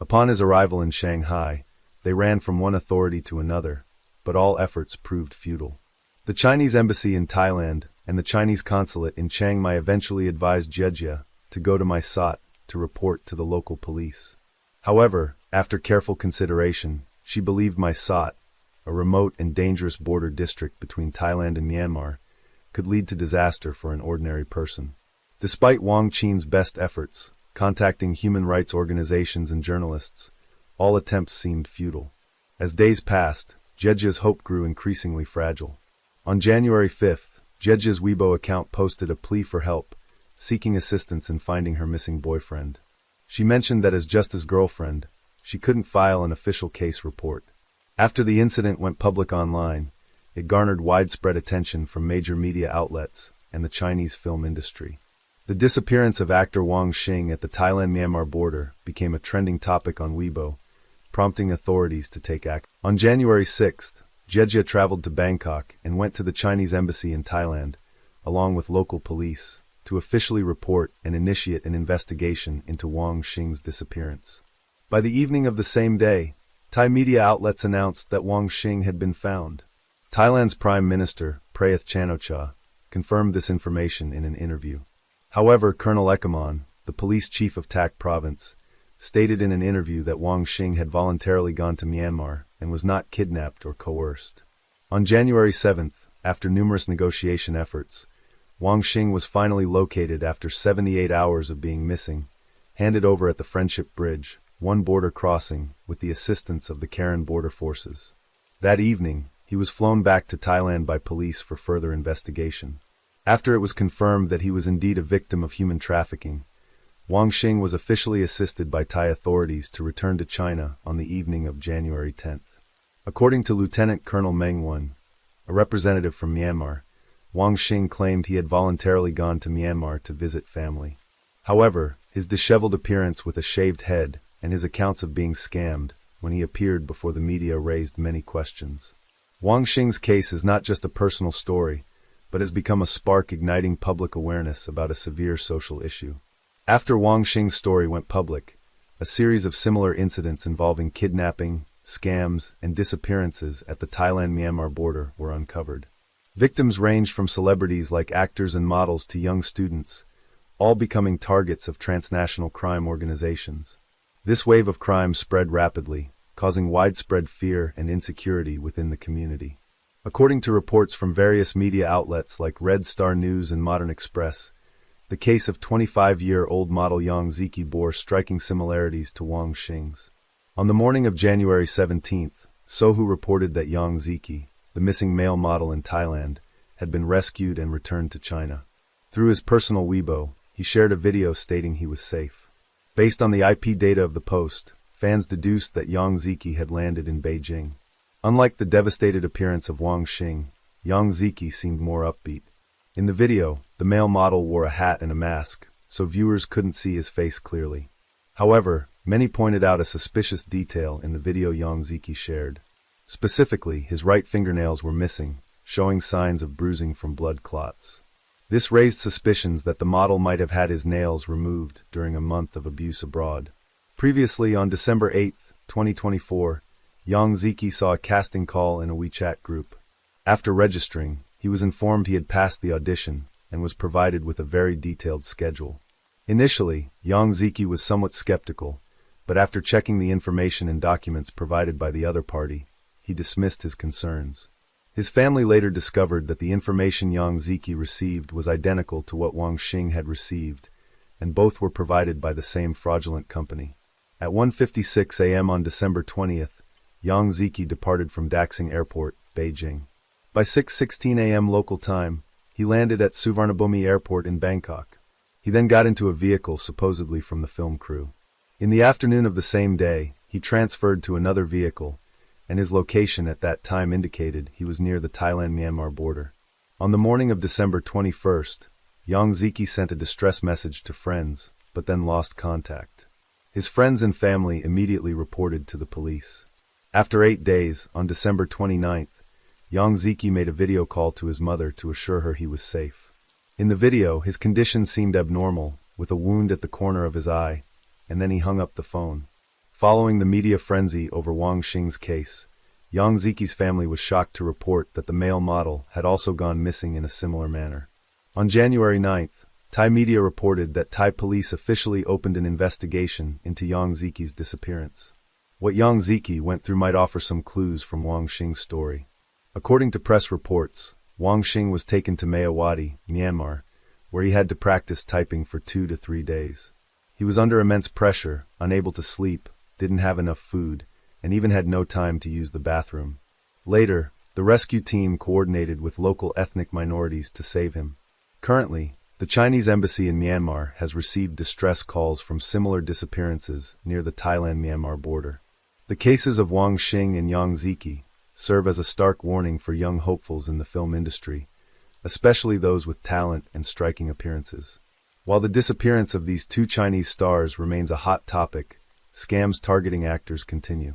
Upon his arrival in Shanghai, they ran from one authority to another, but all efforts proved futile. The Chinese embassy in Thailand and the Chinese consulate in Chiang Mai eventually advised Jejia to go to Mae Sot to report to the local police. However, after careful consideration, she believed Mae Sot, a remote and dangerous border district between Thailand and Myanmar, could lead to disaster for an ordinary person. Despite Wang Qin's best efforts, contacting human rights organizations and journalists, all attempts seemed futile. As days passed, Jejia's hope grew increasingly fragile. On January 5th, Jejia's Weibo account posted a plea for help, seeking assistance in finding her missing boyfriend. She mentioned that as just his girlfriend, she couldn't file an official case report. After the incident went public online, it garnered widespread attention from major media outlets and the Chinese film industry. The disappearance of actor Wang Xing at the Thailand-Myanmar border became a trending topic on Weibo, prompting authorities to take action. On January 6th, Jejia traveled to Bangkok and went to the Chinese embassy in Thailand, along with local police, to officially report and initiate an investigation into Wang Xing's disappearance. By the evening of the same day, Thai media outlets announced that Wang Xing had been found. Thailand's Prime Minister, Prayuth Chan-o-cha, confirmed this information in an interview. However, Colonel Ekamon, the police chief of Tak province, stated in an interview that Wang Xing had voluntarily gone to Myanmar and was not kidnapped or coerced. On January 7th, after numerous negotiation efforts, Wang Xing was finally located after 78 hours of being missing, handed over at the Friendship Bridge, one border crossing, with the assistance of the Karen border forces. That evening, he was flown back to Thailand by police for further investigation. After it was confirmed that he was indeed a victim of human trafficking, Wang Xing was officially assisted by Thai authorities to return to China on the evening of January 10th. According to Lieutenant Colonel Meng Wan, a representative from Myanmar, Wang Xing claimed he had voluntarily gone to Myanmar to visit family. However, his disheveled appearance with a shaved head and his accounts of being scammed when he appeared before the media raised many questions. Wang Xing's case is not just a personal story, but has become a spark igniting public awareness about a severe social issue. After Wang Xing's story went public, a series of similar incidents involving kidnapping, scams, and disappearances at the Thailand-Myanmar border were uncovered. Victims ranged from celebrities like actors and models to young students, all becoming targets of transnational crime organizations. This wave of crime spread rapidly, causing widespread fear and insecurity within the community. According to reports from various media outlets like Red Star News and Modern Express, the case of 25-year-old model Yang Ziki bore striking similarities to Wang Xing's. On the morning of January 17th, Sohu reported that Yang Ziki, the missing male model in Thailand, had been rescued and returned to China. Through his personal Weibo, he shared a video stating he was safe. Based on the IP data of the post, fans deduced that Yang Ziki had landed in Beijing. Unlike the devastated appearance of Wang Xing, Yang Ziki seemed more upbeat. In the video, the male model wore a hat and a mask, so viewers couldn't see his face clearly. However, many pointed out a suspicious detail in the video Yang Ziki shared. Specifically, his right fingernails were missing, showing signs of bruising from blood clots. This raised suspicions that the model might have had his nails removed during a month of abuse abroad. Previously, on December 8, 2024, Yang Ziki saw a casting call in a WeChat group. After registering, he was informed he had passed the audition and was provided with a very detailed schedule. Initially, Yang Ziki was somewhat skeptical, but after checking the information and documents provided by the other party, he dismissed his concerns. His family later discovered that the information Yang Ziki received was identical to what Wang Xing had received, and both were provided by the same fraudulent company. At 1:56 a.m. on December 20th, Yang Ziki departed from Daxing Airport, Beijing. By 6:16 a.m. local time, he landed at Suvarnabhumi Airport in Bangkok. He then got into a vehicle supposedly from the film crew. In the afternoon of the same day, he transferred to another vehicle, and his location at that time indicated he was near the Thailand-Myanmar border. On the morning of December 21st, Yang Ziki sent a distress message to friends, but then lost contact. His friends and family immediately reported to the police. After 8 days, on December 29th, Yang Ziki made a video call to his mother to assure her he was safe. In the video, his condition seemed abnormal, with a wound at the corner of his eye, and then he hung up the phone. Following the media frenzy over Wang Xing's case, Yang Ziki's family was shocked to report that the male model had also gone missing in a similar manner. On January 9th, Thai media reported that Thai police officially opened an investigation into Yang Ziki's disappearance. What Yang Ziki went through might offer some clues from Wang Xing's story. According to press reports, Wang Xing was taken to Mayawati, Myanmar, where he had to practice typing for 2 to 3 days. He was under immense pressure, unable to sleep, didn't have enough food, and even had no time to use the bathroom. Later, the rescue team coordinated with local ethnic minorities to save him. Currently, the Chinese embassy in Myanmar has received distress calls from similar disappearances near the Thailand-Myanmar border. The cases of Wang Xing and Yang Ziki serve as a stark warning for young hopefuls in the film industry, especially those with talent and striking appearances. While the disappearance of these two Chinese stars remains a hot topic, scams targeting actors continue.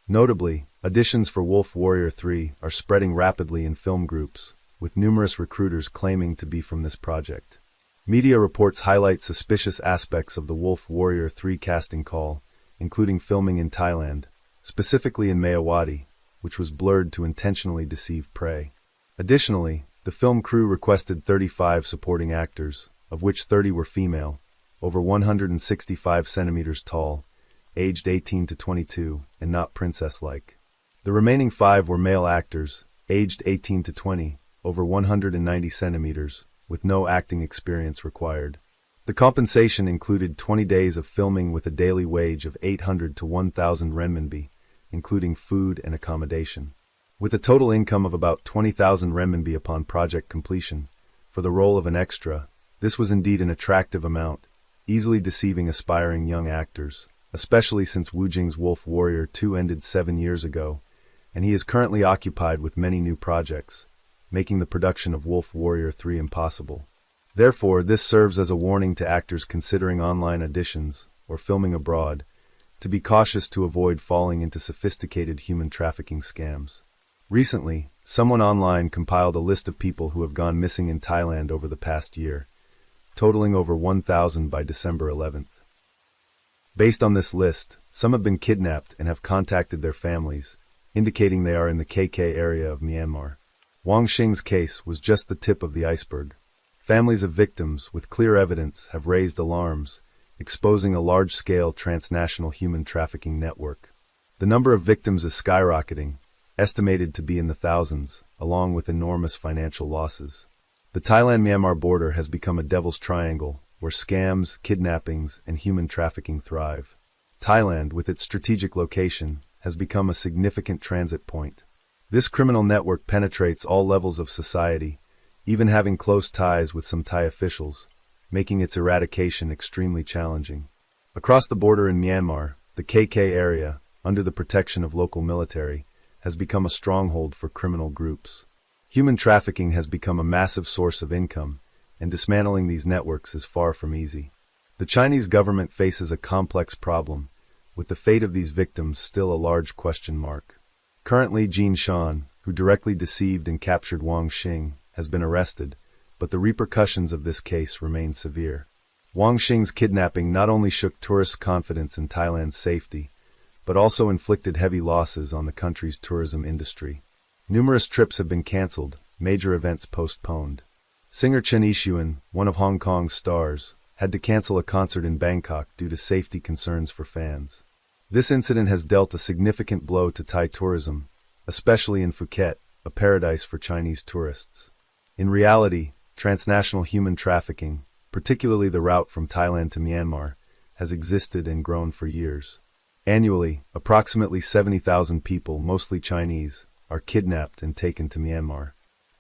Notably, auditions for Wolf Warrior 3 are spreading rapidly in film groups, with numerous recruiters claiming to be from this project. Media reports highlight suspicious aspects of the Wolf Warrior 3 casting call, including filming in Thailand, specifically in Mayawati, which was blurred to intentionally deceive prey. Additionally, the film crew requested 35 supporting actors, of which 30 were female, over 165 centimeters tall, aged 18 to 22, and not princess-like. The remaining 5 were male actors, aged 18 to 20, over 190 centimeters, with no acting experience required. The compensation included 20 days of filming with a daily wage of 800 to 1,000 renminbi, including food and accommodation. With a total income of about 20,000 renminbi upon project completion, for the role of an extra, this was indeed an attractive amount, easily deceiving aspiring young actors, especially since Wu Jing's Wolf Warrior 2 ended 7 years ago, and he is currently occupied with many new projects, making the production of Wolf Warrior 3 impossible. Therefore, this serves as a warning to actors considering online auditions or filming abroad to be cautious to avoid falling into sophisticated human trafficking scams. Recently, someone online compiled a list of people who have gone missing in Thailand over the past year, totaling over 1,000 by December 11th. Based on this list, some have been kidnapped and have contacted their families, indicating they are in the KK area of Myanmar. Wang Xing's case was just the tip of the iceberg. Families of victims with clear evidence have raised alarms, exposing a large-scale transnational human trafficking network. The number of victims is skyrocketing, estimated to be in the thousands, along with enormous financial losses. The Thailand-Myanmar border has become a devil's triangle, where scams, kidnappings, and human trafficking thrive. Thailand, with its strategic location, has become a significant transit point. This criminal network penetrates all levels of society, even having close ties with some Thai officials, making its eradication extremely challenging. Across the border in Myanmar, the KK area, under the protection of local military, has become a stronghold for criminal groups. Human trafficking has become a massive source of income, and dismantling these networks is far from easy. The Chinese government faces a complex problem, with the fate of these victims still a large question mark. Currently, Jin Shan, who directly deceived and captured Wang Xing, has been arrested, but the repercussions of this case remain severe. Wang Xing's kidnapping not only shook tourists' confidence in Thailand's safety, but also inflicted heavy losses on the country's tourism industry. Numerous trips have been cancelled, major events postponed. Singer Chen Yixuan, one of Hong Kong's stars, had to cancel a concert in Bangkok due to safety concerns for fans. This incident has dealt a significant blow to Thai tourism, especially in Phuket, a paradise for Chinese tourists. In reality, transnational human trafficking, particularly the route from Thailand to Myanmar, has existed and grown for years. Annually, approximately 70,000 people, mostly Chinese, are kidnapped and taken to Myanmar.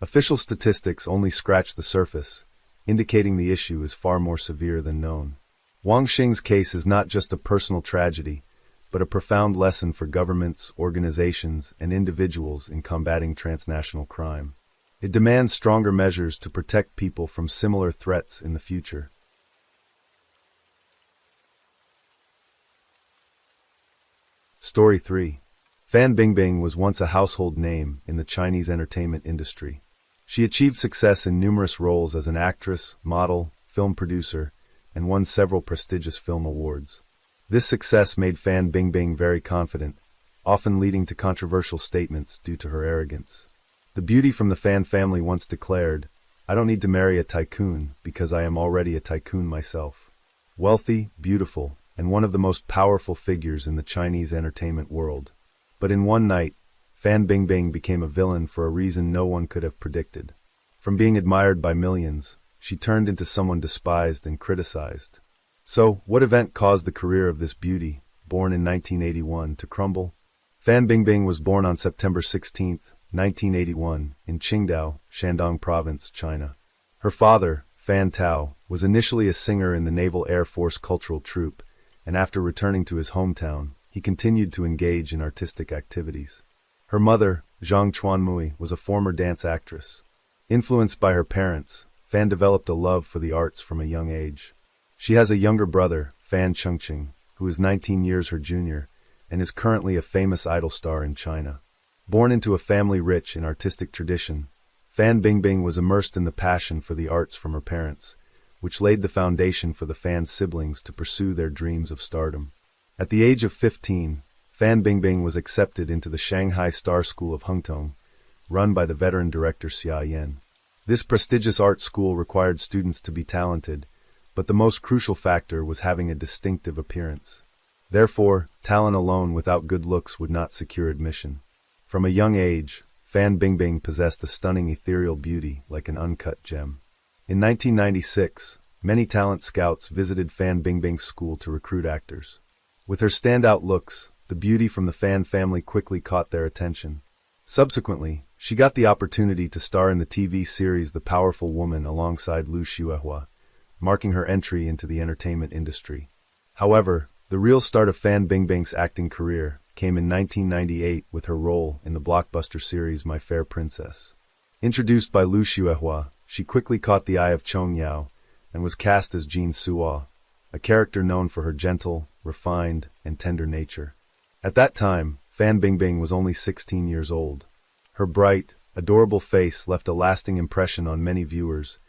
Official statistics only scratch the surface, indicating the issue is far more severe than known. Wang Xing's case is not just a personal tragedy, but a profound lesson for governments, organizations, and individuals in combating transnational crime. It demands stronger measures to protect people from similar threats in the future. Story 3. Fan Bingbing was once a household name in the Chinese entertainment industry. She achieved success in numerous roles as an actress, model, film producer, and won several prestigious film awards. This success made Fan Bingbing very confident, often leading to controversial statements due to her arrogance. The beauty from the Fan family once declared, "I don't need to marry a tycoon because I am already a tycoon myself." Wealthy, beautiful, and one of the most powerful figures in the Chinese entertainment world. But in one night, Fan Bingbing became a villain for a reason no one could have predicted. From being admired by millions, she turned into someone despised and criticized. So, what event caused the career of this beauty, born in 1981, to crumble? Fan Bingbing was born on September 16, 1981, in Qingdao, Shandong Province, China. Her father, Fan Tao, was initially a singer in the Naval Air Force Cultural Troupe, and after returning to his hometown, he continued to engage in artistic activities. Her mother, Zhang Chuanmui, was a former dance actress. Influenced by her parents, Fan developed a love for the arts from a young age. She has a younger brother, Fan Chengqing, who is 19 years her junior, and is currently a famous idol star in China. Born into a family rich in artistic tradition, Fan Bingbing was immersed in the passion for the arts from her parents, which laid the foundation for the Fan siblings to pursue their dreams of stardom. At the age of 15, Fan Bingbing was accepted into the Shanghai Star School of Hungtong, run by the veteran director Xia Yan. This prestigious art school required students to be talented, but the most crucial factor was having a distinctive appearance. Therefore, talent alone without good looks would not secure admission. From a young age, Fan Bingbing possessed a stunning ethereal beauty like an uncut gem. In 1996, many talent scouts visited Fan Bingbing's school to recruit actors. With her standout looks, the beauty from the Fan family quickly caught their attention. Subsequently, she got the opportunity to star in the TV series The Powerful Woman alongside Lu Xuehua, marking her entry into the entertainment industry. However, the real start of Fan Bingbing's acting career came in 1998 with her role in the blockbuster series My Fair Princess. Introduced by Lu Xuehua, she quickly caught the eye of Chong Yao and was cast as Jean Suo, a character known for her gentle, refined, and tender nature. At that time, Fan Bingbing was only 16 years old. Her bright, adorable face left a lasting impression on many viewers,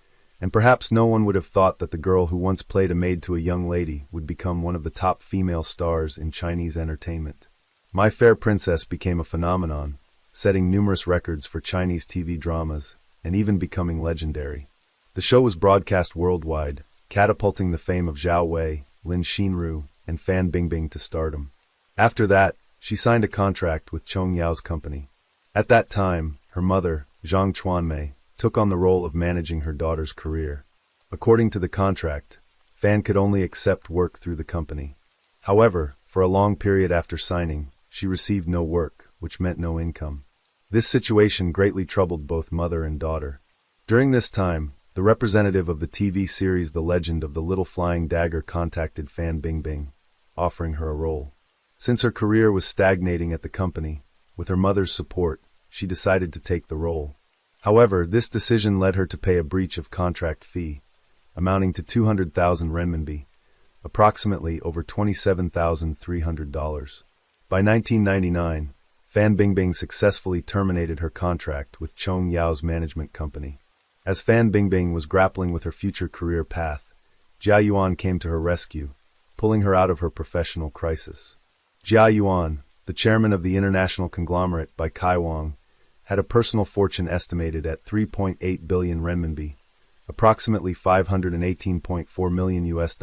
and perhaps no one would have thought that the girl who once played a maid to a young lady would become one of the top female stars in Chinese entertainment. My Fair Princess became a phenomenon, setting numerous records for Chinese TV dramas, and even becoming legendary. The show was broadcast worldwide, catapulting the fame of Zhao Wei, Lin Xinru, and Fan Bingbing to stardom. After that, she signed a contract with Chong Yao's company. At that time, her mother, Zhang Chuanmei, took on the role of managing her daughter's career. According to the contract, Fan could only accept work through the company. However, for a long period after signing, she received no work, which meant no income. This situation greatly troubled both mother and daughter. During this time, the representative of the TV series The Legend of the Little Flying Dagger contacted Fan Bingbing, offering her a role. Since her career was stagnating at the company, with her mother's support, she decided to take the role. However, this decision led her to pay a breach of contract fee, amounting to 200,000 renminbi, approximately over $27,300. By 1999, Fan Bingbing successfully terminated her contract with Chong Yao's management company. As Fan Bingbing was grappling with her future career path, Jia Yuan came to her rescue, pulling her out of her professional crisis. Jia Yuan, the chairman of the international conglomerate by Kai Wang, had a personal fortune estimated at 3.8 billion renminbi, approximately $518.4 million US,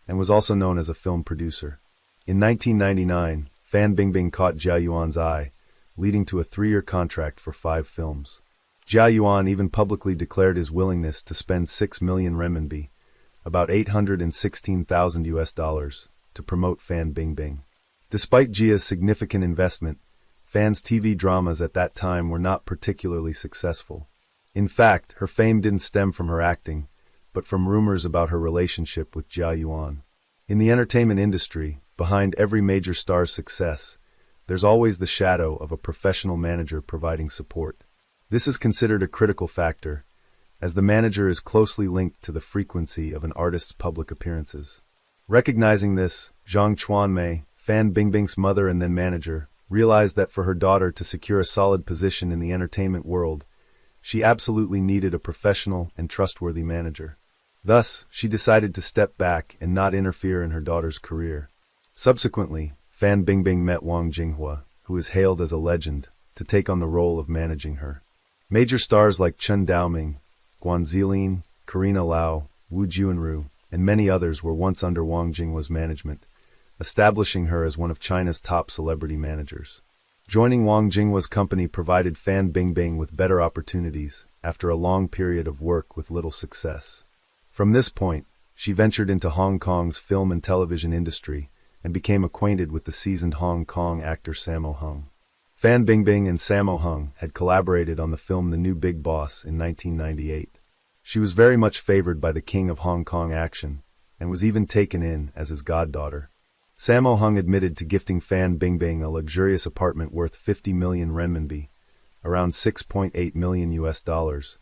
and was also known as a film producer. In 1999, Fan Bingbing caught Jia Yuan's eye, leading to a 3-year contract for 5 films. Jia Yuan even publicly declared his willingness to spend 6 million renminbi, about $816,000 US, to promote Fan Bingbing. Despite Jia's significant investment, Fan's TV dramas at that time were not particularly successful. In fact, her fame didn't stem from her acting, but from rumors about her relationship with Jia Yuan. In the entertainment industry, behind every major star's success, there's always the shadow of a professional manager providing support. This is considered a critical factor, as the manager is closely linked to the frequency of an artist's public appearances. Recognizing this, Zhang Chuanmei, Fan Bingbing's mother and then manager, realized that for her daughter to secure a solid position in the entertainment world, she absolutely needed a professional and trustworthy manager. Thus, she decided to step back and not interfere in her daughter's career. Subsequently, Fan Bingbing met Wang Jinghua, who is hailed as a legend, to take on the role of managing her. Major stars like Chen Daoming, Guan Zilin, Karina Lau, Wu Juanru, and many others were once under Wang Jinghua's management, establishing her as one of China's top celebrity managers. Joining Wang Jinghua's company provided Fan Bingbing with better opportunities after a long period of work with little success. From this point, she ventured into Hong Kong's film and television industry and became acquainted with the seasoned Hong Kong actor Sammo Hung. Fan Bingbing and Sammo Hung had collaborated on the film The New Big Boss in 1998. She was very much favored by the king of Hong Kong action, and was even taken in as his goddaughter. Sammo Hung admitted to gifting Fan Bingbing a luxurious apartment worth 50 million renminbi, around 6.8 million US dollars,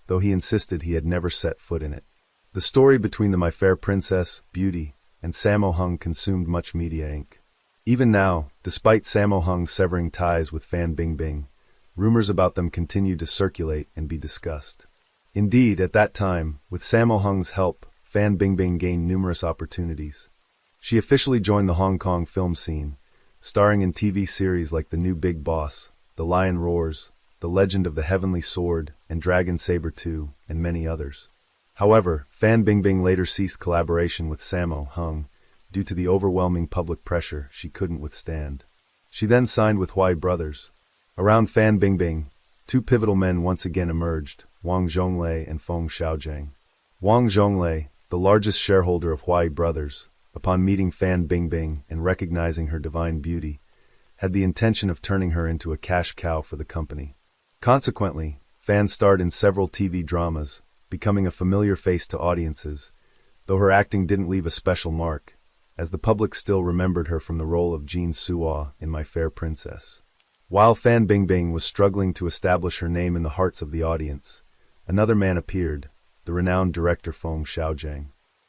though he insisted he had never set foot in it. The story between the My Fair Princess, Beauty, and Sammo Hung consumed much media ink. Even now, despite Sammo Hung severing ties with Fan Bingbing, rumors about them continue to circulate and be discussed. Indeed, at that time, with Sammo Hung's help, Fan Bingbing gained numerous opportunities. She officially joined the Hong Kong film scene, starring in TV series like The New Big Boss, The Lion Roars, The Legend of the Heavenly Sword, and Dragon Saber 2, and many others. However, Fan Bingbing later ceased collaboration with Sammo Hung due to the overwhelming public pressure she couldn't withstand. She then signed with Huai Brothers. Around Fan Bingbing, 2 pivotal men once again emerged, Wang Zhonglei and Feng Xiaojiang. Wang Zhonglei, the largest shareholder of Huai Brothers, upon meeting Fan Bingbing and recognizing her divine beauty, had the intention of turning her into a cash cow for the company. Consequently, Fan starred in several TV dramas, becoming a familiar face to audiences, though her acting didn't leave a special mark, as the public still remembered her from the role of Jean Suo in My Fair Princess. While Fan Bingbing was struggling to establish her name in the hearts of the audience, another man appeared, the renowned director Feng Xiaojiang.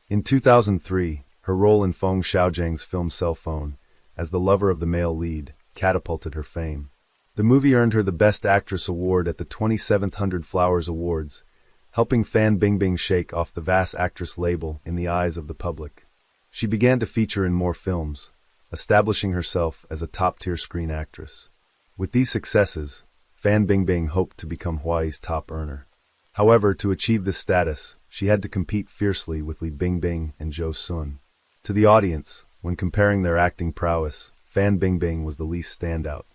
In 2003, her role in Feng Xiaojiang's film Cell Phone, as the lover of the male lead, catapulted her fame. The movie earned her the Best Actress award at the 27th Hundred Flowers Awards, helping Fan Bingbing shake off the vast actress label in the eyes of the public. She began to feature in more films, establishing herself as a top-tier screen actress. With these successes, Fan Bingbing hoped to become Huai's top earner. However, to achieve this status, she had to compete fiercely with Li Bingbing and Zhou Sun. To the audience, when comparing their acting prowess, Fan Bingbing was the least standout.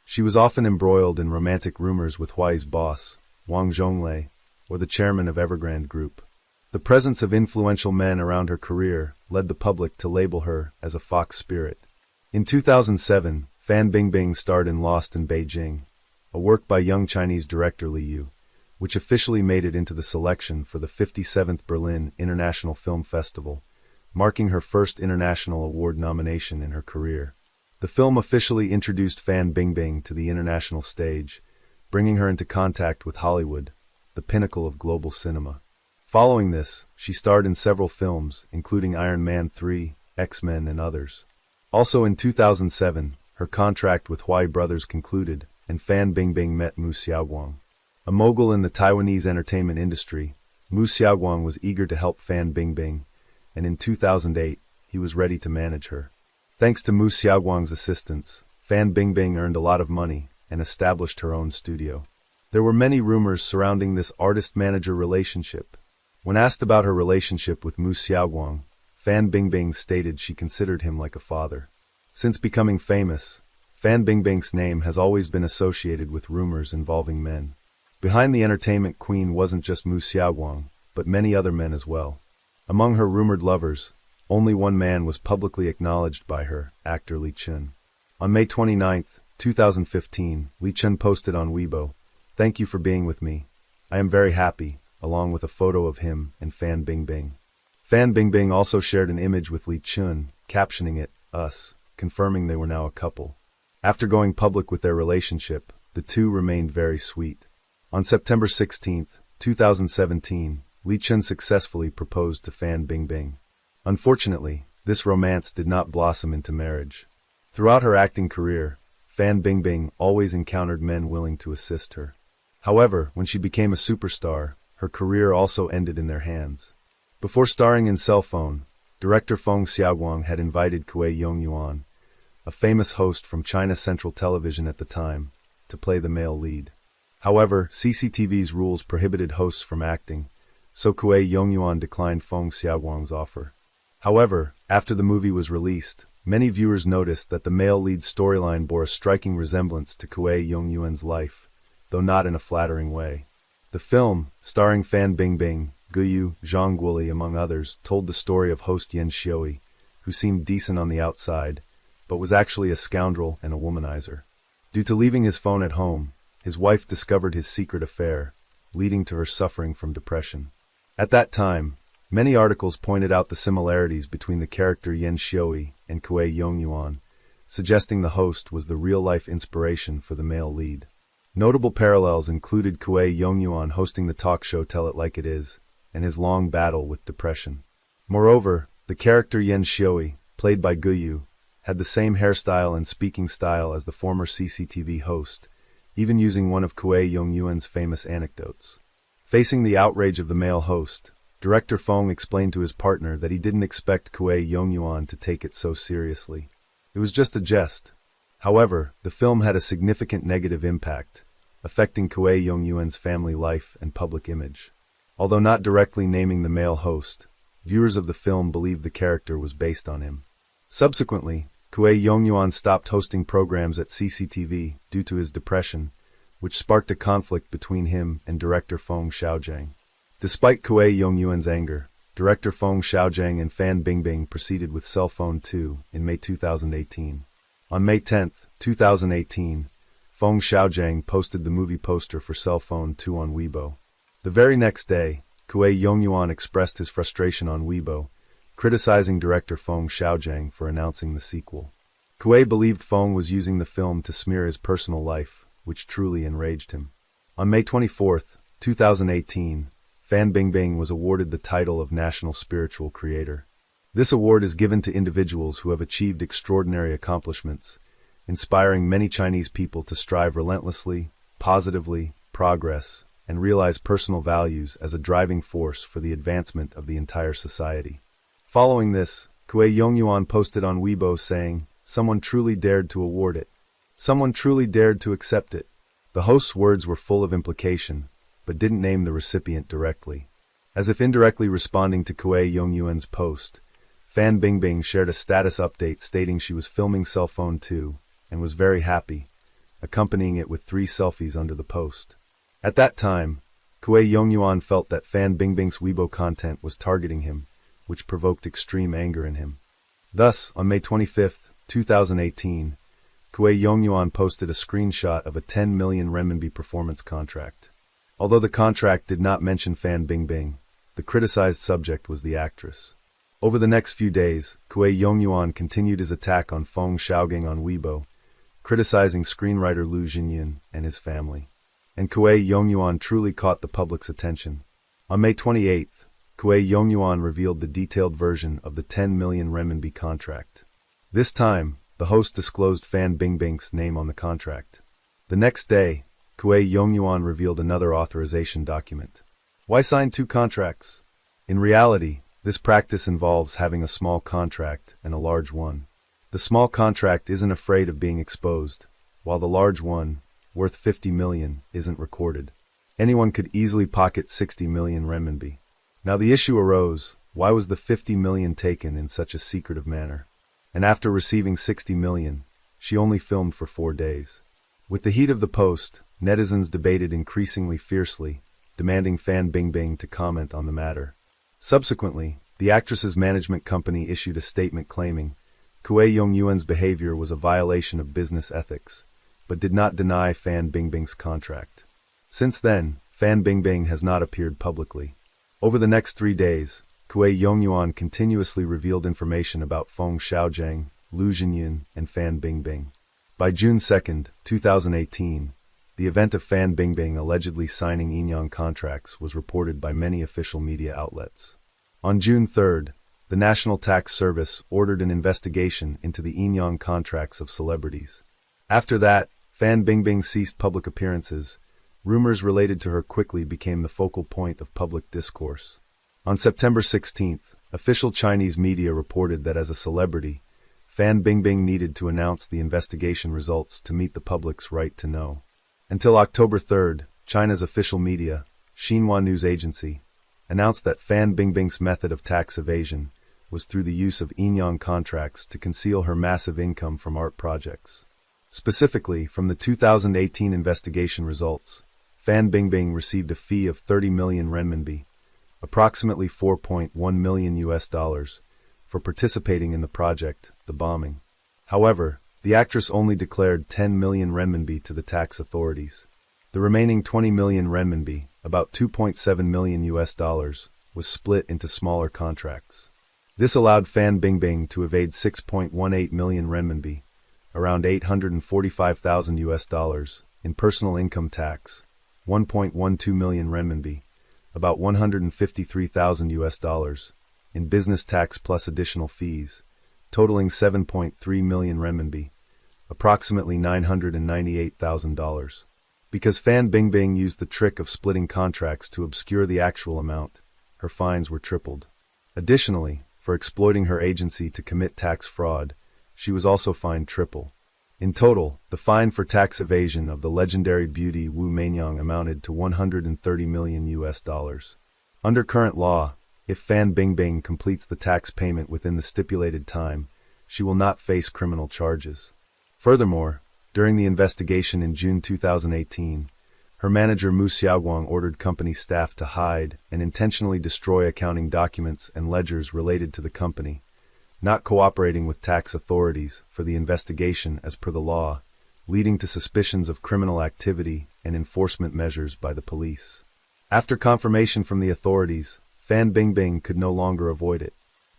She was often embroiled in romantic rumors with Huai's boss, Wang Zhonglei, or the chairman of Evergrande Group. The presence of influential men around her career led the public to label her as a fox spirit. In 2007, Fan Bingbing starred in Lost in Beijing, a work by young Chinese director Li Yu, which officially made it into the selection for the 57th Berlin International Film Festival, marking her first international award nomination in her career. The film officially introduced Fan Bingbing to the international stage, bringing her into contact with Hollywood, the pinnacle of global cinema. Following this, she starred in several films, including Iron Man 3, X-Men, and others. Also in 2007, her contract with Huai Brothers concluded, and Fan Bingbing met Mu Xiaoguang. A mogul in the Taiwanese entertainment industry, Mu Xiaoguang was eager to help Fan Bingbing, and in 2008, he was ready to manage her. Thanks to Mu Xiaoguang's assistance, Fan Bingbing earned a lot of money and established her own studio. There were many rumors surrounding this artist-manager relationship. When asked about her relationship with Mu Xiaoguang, Fan Bingbing stated she considered him like a father. Since becoming famous, Fan Bingbing's name has always been associated with rumors involving men. Behind the entertainment queen wasn't just Mu Xiaoguang, but many other men as well. Among her rumored lovers, only one man was publicly acknowledged by her, actor Li Chun. On May 29, 2015, Li Chun posted on Weibo, "Thank you for being with me. I am very happy," along with a photo of him and Fan Bingbing. Fan Bingbing also shared an image with Li Chun, captioning it, "Us," confirming they were now a couple. After going public with their relationship, the two remained very sweet. On September 16, 2017, Li Chun successfully proposed to Fan Bingbing. Unfortunately, this romance did not blossom into marriage. Throughout her acting career, Fan Bingbing always encountered men willing to assist her. However, when she became a superstar, her career also ended in their hands. Before starring in Cell Phone, director Feng Xiaoguang had invited Kuei Yongyuan, a famous host from China Central Television at the time, to play the male lead. However, CCTV's rules prohibited hosts from acting, so Kuei Yongyuan declined Feng Xiaoguang's offer. However, after the movie was released, many viewers noticed that the male lead storyline bore a striking resemblance to Kuei Yongyuan's life, though not in a flattering way. The film, starring Fan Bingbing, Guyu, Zhang Guoli among others, told the story of host Yan Xioi, who seemed decent on the outside, but was actually a scoundrel and a womanizer. Due to leaving his phone at home, his wife discovered his secret affair, leading to her suffering from depression. At that time, many articles pointed out the similarities between the character Yan Xioi and Kuei Yongyuan, suggesting the host was the real-life inspiration for the male lead. Notable parallels included Kuei Yongyuan hosting the talk show Tell It Like It Is, and his long battle with depression. Moreover, the character Yan Xioi, played by Guyu, had the same hairstyle and speaking style as the former CCTV host, even using one of Kuei Yongyuan's famous anecdotes. Facing the outrage of the male host, director Feng explained to his partner that he didn't expect Kuei Yongyuan to take it so seriously. It was just a jest. However, the film had a significant negative impact, affecting Kuei Yongyuan's family life and public image. Although not directly naming the male host, viewers of the film believed the character was based on him. Subsequently, Kuei Yongyuan stopped hosting programs at CCTV due to his depression, which sparked a conflict between him and director Feng Xiaojiang. Despite Kuei Yongyuan's anger, director Feng Xiaojiang and Fan Bingbing proceeded with Cell Phone 2 in May 2018. On May 10, 2018, Feng Xiaojiang posted the movie poster for Cell Phone 2 on Weibo. The very next day, Kuei Yongyuan expressed his frustration on Weibo, criticizing director Feng Xiaojiang for announcing the sequel. Kuei believed Feng was using the film to smear his personal life, which truly enraged him. On May 24, 2018, Fan Bingbing was awarded the title of National Spiritual Creator. This award is given to individuals who have achieved extraordinary accomplishments, inspiring many Chinese people to strive relentlessly, positively, progress, and realize personal values as a driving force for the advancement of the entire society. Following this, Kuei Yongyuan posted on Weibo saying, "Someone truly dared to award it. Someone truly dared to accept it." The host's words were full of implication, but didn't name the recipient directly. As if indirectly responding to Kuei Yongyuan's post, Fan Bingbing shared a status update stating she was filming Cell Phone 2 and was very happy, accompanying it with 3 selfies under the post. At that time, Kuei Yongyuan felt that Fan Bingbing's Weibo content was targeting him, which provoked extreme anger in him. Thus, on May 25, 2018, Kuei Yongyuan posted a screenshot of a 10 million renminbi performance contract. Although the contract did not mention Fan Bingbing, the criticized subject was the actress. Over the next few days, Kuei Yongyuan continued his attack on Feng Xiaojiang on Weibo, criticizing screenwriter Lu Jinyan and his family. And Kuei Yongyuan truly caught the public's attention. On May 28th, Kuei Yongyuan revealed the detailed version of the 10 million renminbi contract. This time, the host disclosed Fan Bingbing's name on the contract. The next day, Kuei Yongyuan revealed another authorization document. Why sign 2 contracts? In reality, this practice involves having a small contract and a large one. The small contract isn't afraid of being exposed, while the large one, worth 50 million, isn't recorded. Anyone could easily pocket 60 million renminbi. Now the issue arose, why was the 50 million taken in such a secretive manner? And after receiving 60 million, she only filmed for 4 days. With the heat of the post, netizens debated increasingly fiercely, demanding Fan Bingbing to comment on the matter. Subsequently, the actress's management company issued a statement claiming Kuei Yongyuan's behavior was a violation of business ethics, but did not deny Fan Bingbing's contract. Since then, Fan Bingbing has not appeared publicly. Over the next 3 days, Kuei Yongyuan continuously revealed information about Feng Xiaojiang, Lu Jinyun, and Fan Bingbing. By June 2, 2018, the event of Fan Bingbing allegedly signing Inyang contracts was reported by many official media outlets. On June 3, the National Tax Service ordered an investigation into the Inyang contracts of celebrities. After that, Fan Bingbing ceased public appearances. Rumors related to her quickly became the focal point of public discourse. On September 16, official Chinese media reported that as a celebrity, Fan Bingbing needed to announce the investigation results to meet the public's right to know. Until October 3, China's official media, Xinhua News Agency, announced that Fan Bingbing's method of tax evasion was through the use of Inyang contracts to conceal her massive income from art projects. Specifically, from the 2018 investigation results, Fan Bingbing received a fee of 30 million renminbi, approximately $4.1 million, for participating in the project, The Bombing. However, the actress only declared 10 million renminbi to the tax authorities. The remaining 20 million renminbi, about $2.7 million, was split into smaller contracts. This allowed Fan Bingbing to evade 6.18 million renminbi, around $845,000, in personal income tax, 1.12 million renminbi, about $153,000, in business tax plus additional fees, totaling 7.3 million renminbi, approximately $998,000. Because Fan Bingbing used the trick of splitting contracts to obscure the actual amount, her fines were tripled. Additionally, for exploiting her agency to commit tax fraud, she was also fined triple. In total, the fine for tax evasion of the legendary beauty Wu Meinyang amounted to $130 million. Under current law, if Fan Bingbing completes the tax payment within the stipulated time, she will not face criminal charges. Furthermore, during the investigation in June 2018, her manager Mu Xiaoguang ordered company staff to hide and intentionally destroy accounting documents and ledgers related to the company, not cooperating with tax authorities for the investigation as per the law, leading to suspicions of criminal activity and enforcement measures by the police. After confirmation from the authorities, Fan Bingbing could no longer avoid it.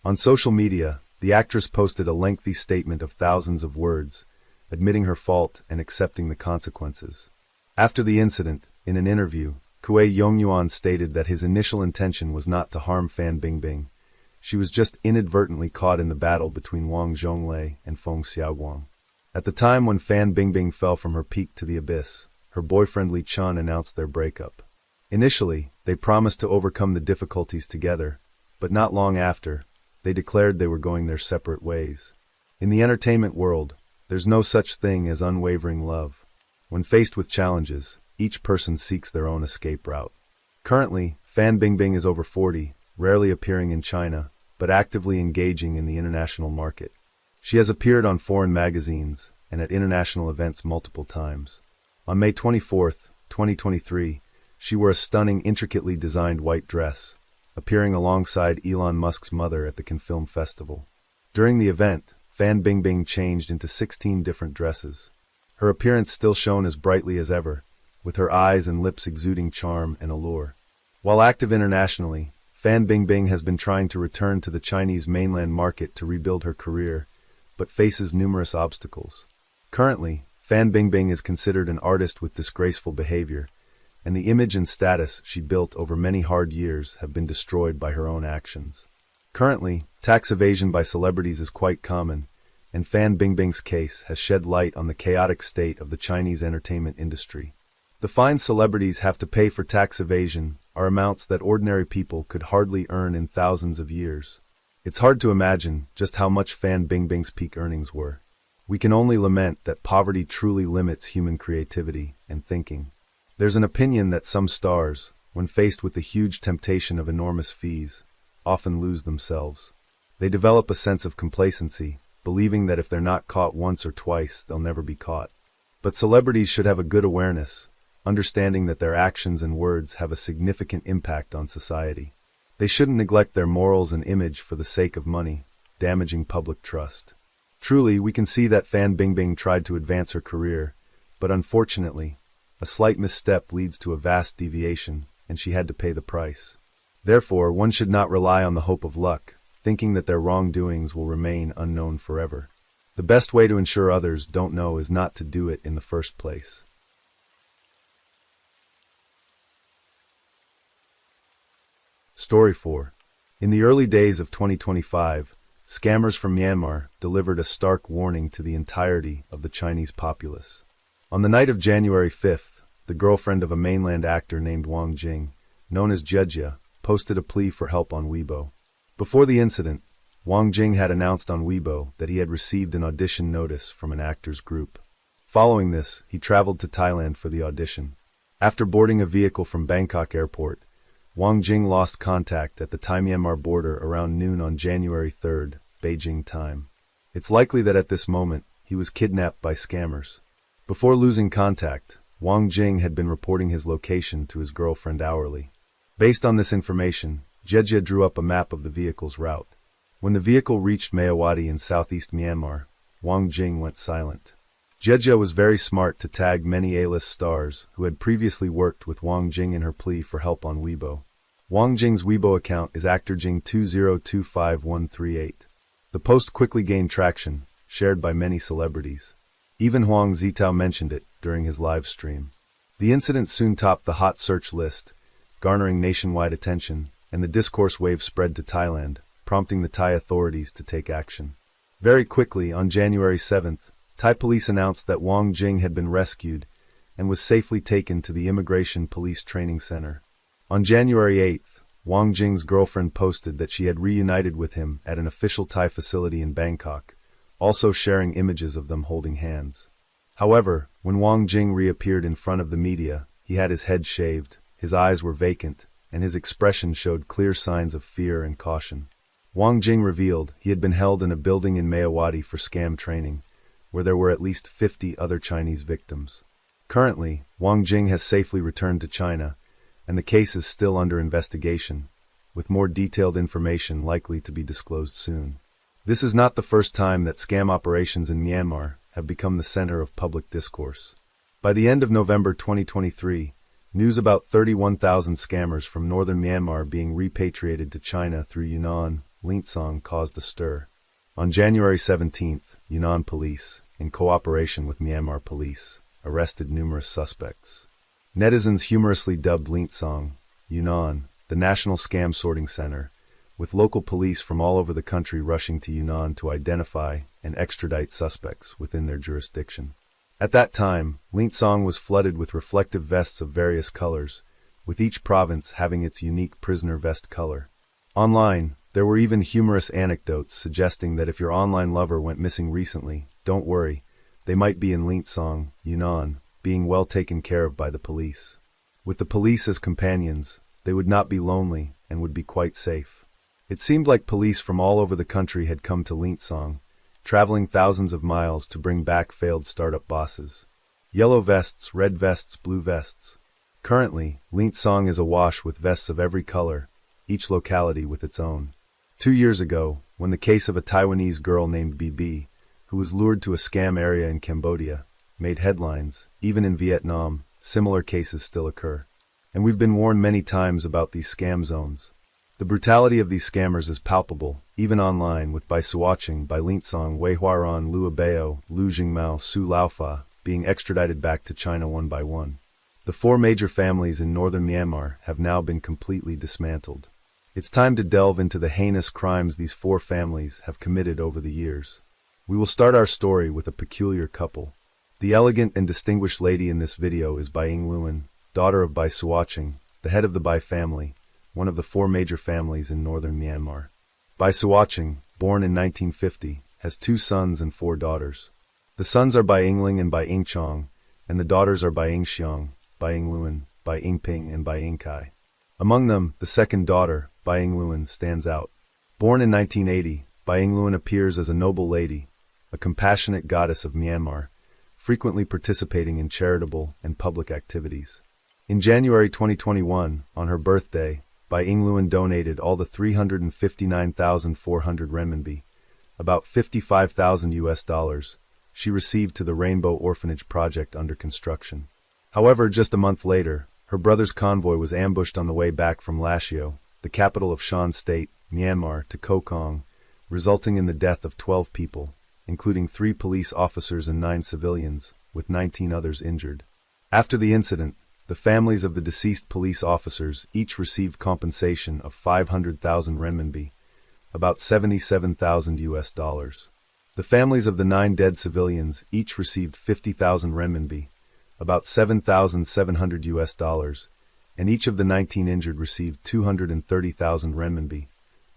On social media, the actress posted a lengthy statement of thousands of words, admitting her fault and accepting the consequences. After the incident, in an interview, Kuei Yongyuan stated that his initial intention was not to harm Fan Bingbing. She was just inadvertently caught in the battle between Wang Zhonglei and Feng Xiaoguang. At the time when Fan Bingbing fell from her peak to the abyss, her boyfriend Li Chun announced their breakup. Initially, they promised to overcome the difficulties together, but not long after, they declared they were going their separate ways. In the entertainment world, there's no such thing as unwavering love. When faced with challenges, each person seeks their own escape route. Currently, Fan Bingbing is over 40, rarely appearing in China, but actively engaging in the international market. She has appeared on foreign magazines and at international events multiple times. On May 24, 2023, she wore a stunning, intricately designed white dress, appearing alongside Elon Musk's mother at the Cannes Film Festival. During the event, Fan Bingbing changed into 16 different dresses. Her appearance still shone as brightly as ever, with her eyes and lips exuding charm and allure. While active internationally, Fan Bingbing has been trying to return to the Chinese mainland market to rebuild her career, but faces numerous obstacles. Currently, Fan Bingbing is considered an artist with disgraceful behavior, and the image and status she built over many hard years have been destroyed by her own actions. Currently, tax evasion by celebrities is quite common, and Fan Bingbing's case has shed light on the chaotic state of the Chinese entertainment industry. The fines celebrities have to pay for tax evasion are amounts that ordinary people could hardly earn in thousands of years. It's hard to imagine just how much Fan Bingbing's peak earnings were. We can only lament that poverty truly limits human creativity and thinking. There's an opinion that some stars, when faced with the huge temptation of enormous fees, often lose themselves. They develop a sense of complacency, believing that if they're not caught once or twice, they'll never be caught. But celebrities should have a good awareness, understanding that their actions and words have a significant impact on society. They shouldn't neglect their morals and image for the sake of money, damaging public trust. Truly, we can see that Fan Bingbing tried to advance her career, but unfortunately, a slight misstep leads to a vast deviation, and she had to pay the price. Therefore, one should not rely on the hope of luck, thinking that their wrongdoings will remain unknown forever. The best way to ensure others don't know is not to do it in the first place. Story 4. In the early days of 2025, scammers from Myanmar delivered a stark warning to the entirety of the Chinese populace. On the night of January 5th, the girlfriend of a mainland actor named Wang Jing, known as Jejia, posted a plea for help on Weibo. Before the incident, Wang Jing had announced on Weibo that he had received an audition notice from an actors group. Following this, he traveled to Thailand for the audition. After boarding a vehicle from Bangkok airport, Wang Jing lost contact at the Thai-Myanmar border around noon on January 3rd, Beijing time. It's likely that at this moment, he was kidnapped by scammers. Before losing contact, Wang Jing had been reporting his location to his girlfriend hourly. Based on this information, Jejia drew up a map of the vehicle's route. When the vehicle reached Mayawati in southeast Myanmar, Wang Jing went silent. Jejia was very smart to tag many A-list stars who had previously worked with Wang Jing in her plea for help on Weibo. Wang Jing's Weibo account is actorjing2025138. The post quickly gained traction, shared by many celebrities. Even Huang Zitao mentioned it during his live stream. The incident soon topped the hot search list, garnering nationwide attention, and the discourse wave spread to Thailand, prompting the Thai authorities to take action. Very quickly, on January 7th, Thai police announced that Wang Jing had been rescued and was safely taken to the Immigration Police Training Center. On January 8th, Wang Jing's girlfriend posted that she had reunited with him at an official Thai facility in Bangkok, also sharing images of them holding hands. However, when Wang Jing reappeared in front of the media, he had his head shaved, his eyes were vacant, and his expression showed clear signs of fear and caution. Wang Jing revealed he had been held in a building in Mayawati for scam training, where there were at least 50 other Chinese victims. Currently, Wang Jing has safely returned to China, and the case is still under investigation, with more detailed information likely to be disclosed soon. This is not the first time that scam operations in Myanmar have become the center of public discourse. By the end of November 2023, news about 31,000 scammers from northern Myanmar being repatriated to China through Yunnan, Linsong caused a stir. On January 17th, Yunnan police, in cooperation with Myanmar police, arrested numerous suspects. Netizens humorously dubbed Linsong, Yunnan, the National Scam Sorting Center, with local police from all over the country rushing to Yunnan to identify and extradite suspects within their jurisdiction. At that time, Linsong was flooded with reflective vests of various colors, with each province having its unique prisoner vest color. Online, there were even humorous anecdotes suggesting that if your online lover went missing recently, don't worry, they might be in Linsong, Yunnan, being well taken care of by the police. With the police as companions, they would not be lonely and would be quite safe. It seemed like police from all over the country had come to Linsong, traveling thousands of miles to bring back failed startup bosses. Yellow vests, red vests, blue vests. Currently, Linsong is awash with vests of every color, each locality with its own. 2 years ago, when the case of a Taiwanese girl named BB, who was lured to a scam area in Cambodia, made headlines, even in Vietnam, similar cases still occur. And we've been warned many times about these scam zones. The brutality of these scammers is palpable, even online, with Bai Suaching, Bai Linsong, Wei Huaran, Lu Abeo, Lu Jingmao, Su Laofa being extradited back to China one by one. The 4 major families in northern Myanmar have now been completely dismantled. It's time to delve into the heinous crimes these 4 families have committed over the years. We will start our story with a peculiar couple. The elegant and distinguished lady in this video is Bai Yingluan, daughter of Bai Suaching, the head of the Bai family, one of the 4 major families in northern Myanmar. Bai Suocheng, born in 1950, has 2 sons and 4 daughters. The sons are Bai Yingling and Bai Yingchong, and the daughters are Bai Yingxiang, Bai Yingluan, Bai Yingping, and Bai Yingkai. Among them, the second daughter, Bai Yingluan, stands out. Born in 1980, Bai Yingluan appears as a noble lady, a compassionate goddess of Myanmar, frequently participating in charitable and public activities. In January 2021, on her birthday, Bai Yingluan donated all the 359,400 renminbi, about $55,000, she received to the Rainbow Orphanage project under construction. However, just a month later, her brother's convoy was ambushed on the way back from Lashio, the capital of Shan State, Myanmar, to Kokong, resulting in the death of 12 people, including 3 police officers and 9 civilians, with 19 others injured. After the incident, the families of the deceased police officers each received compensation of 500,000 renminbi, about $77,000. The families of the 9 dead civilians each received 50,000 renminbi, about $7,700, and each of the 19 injured received 230,000 renminbi,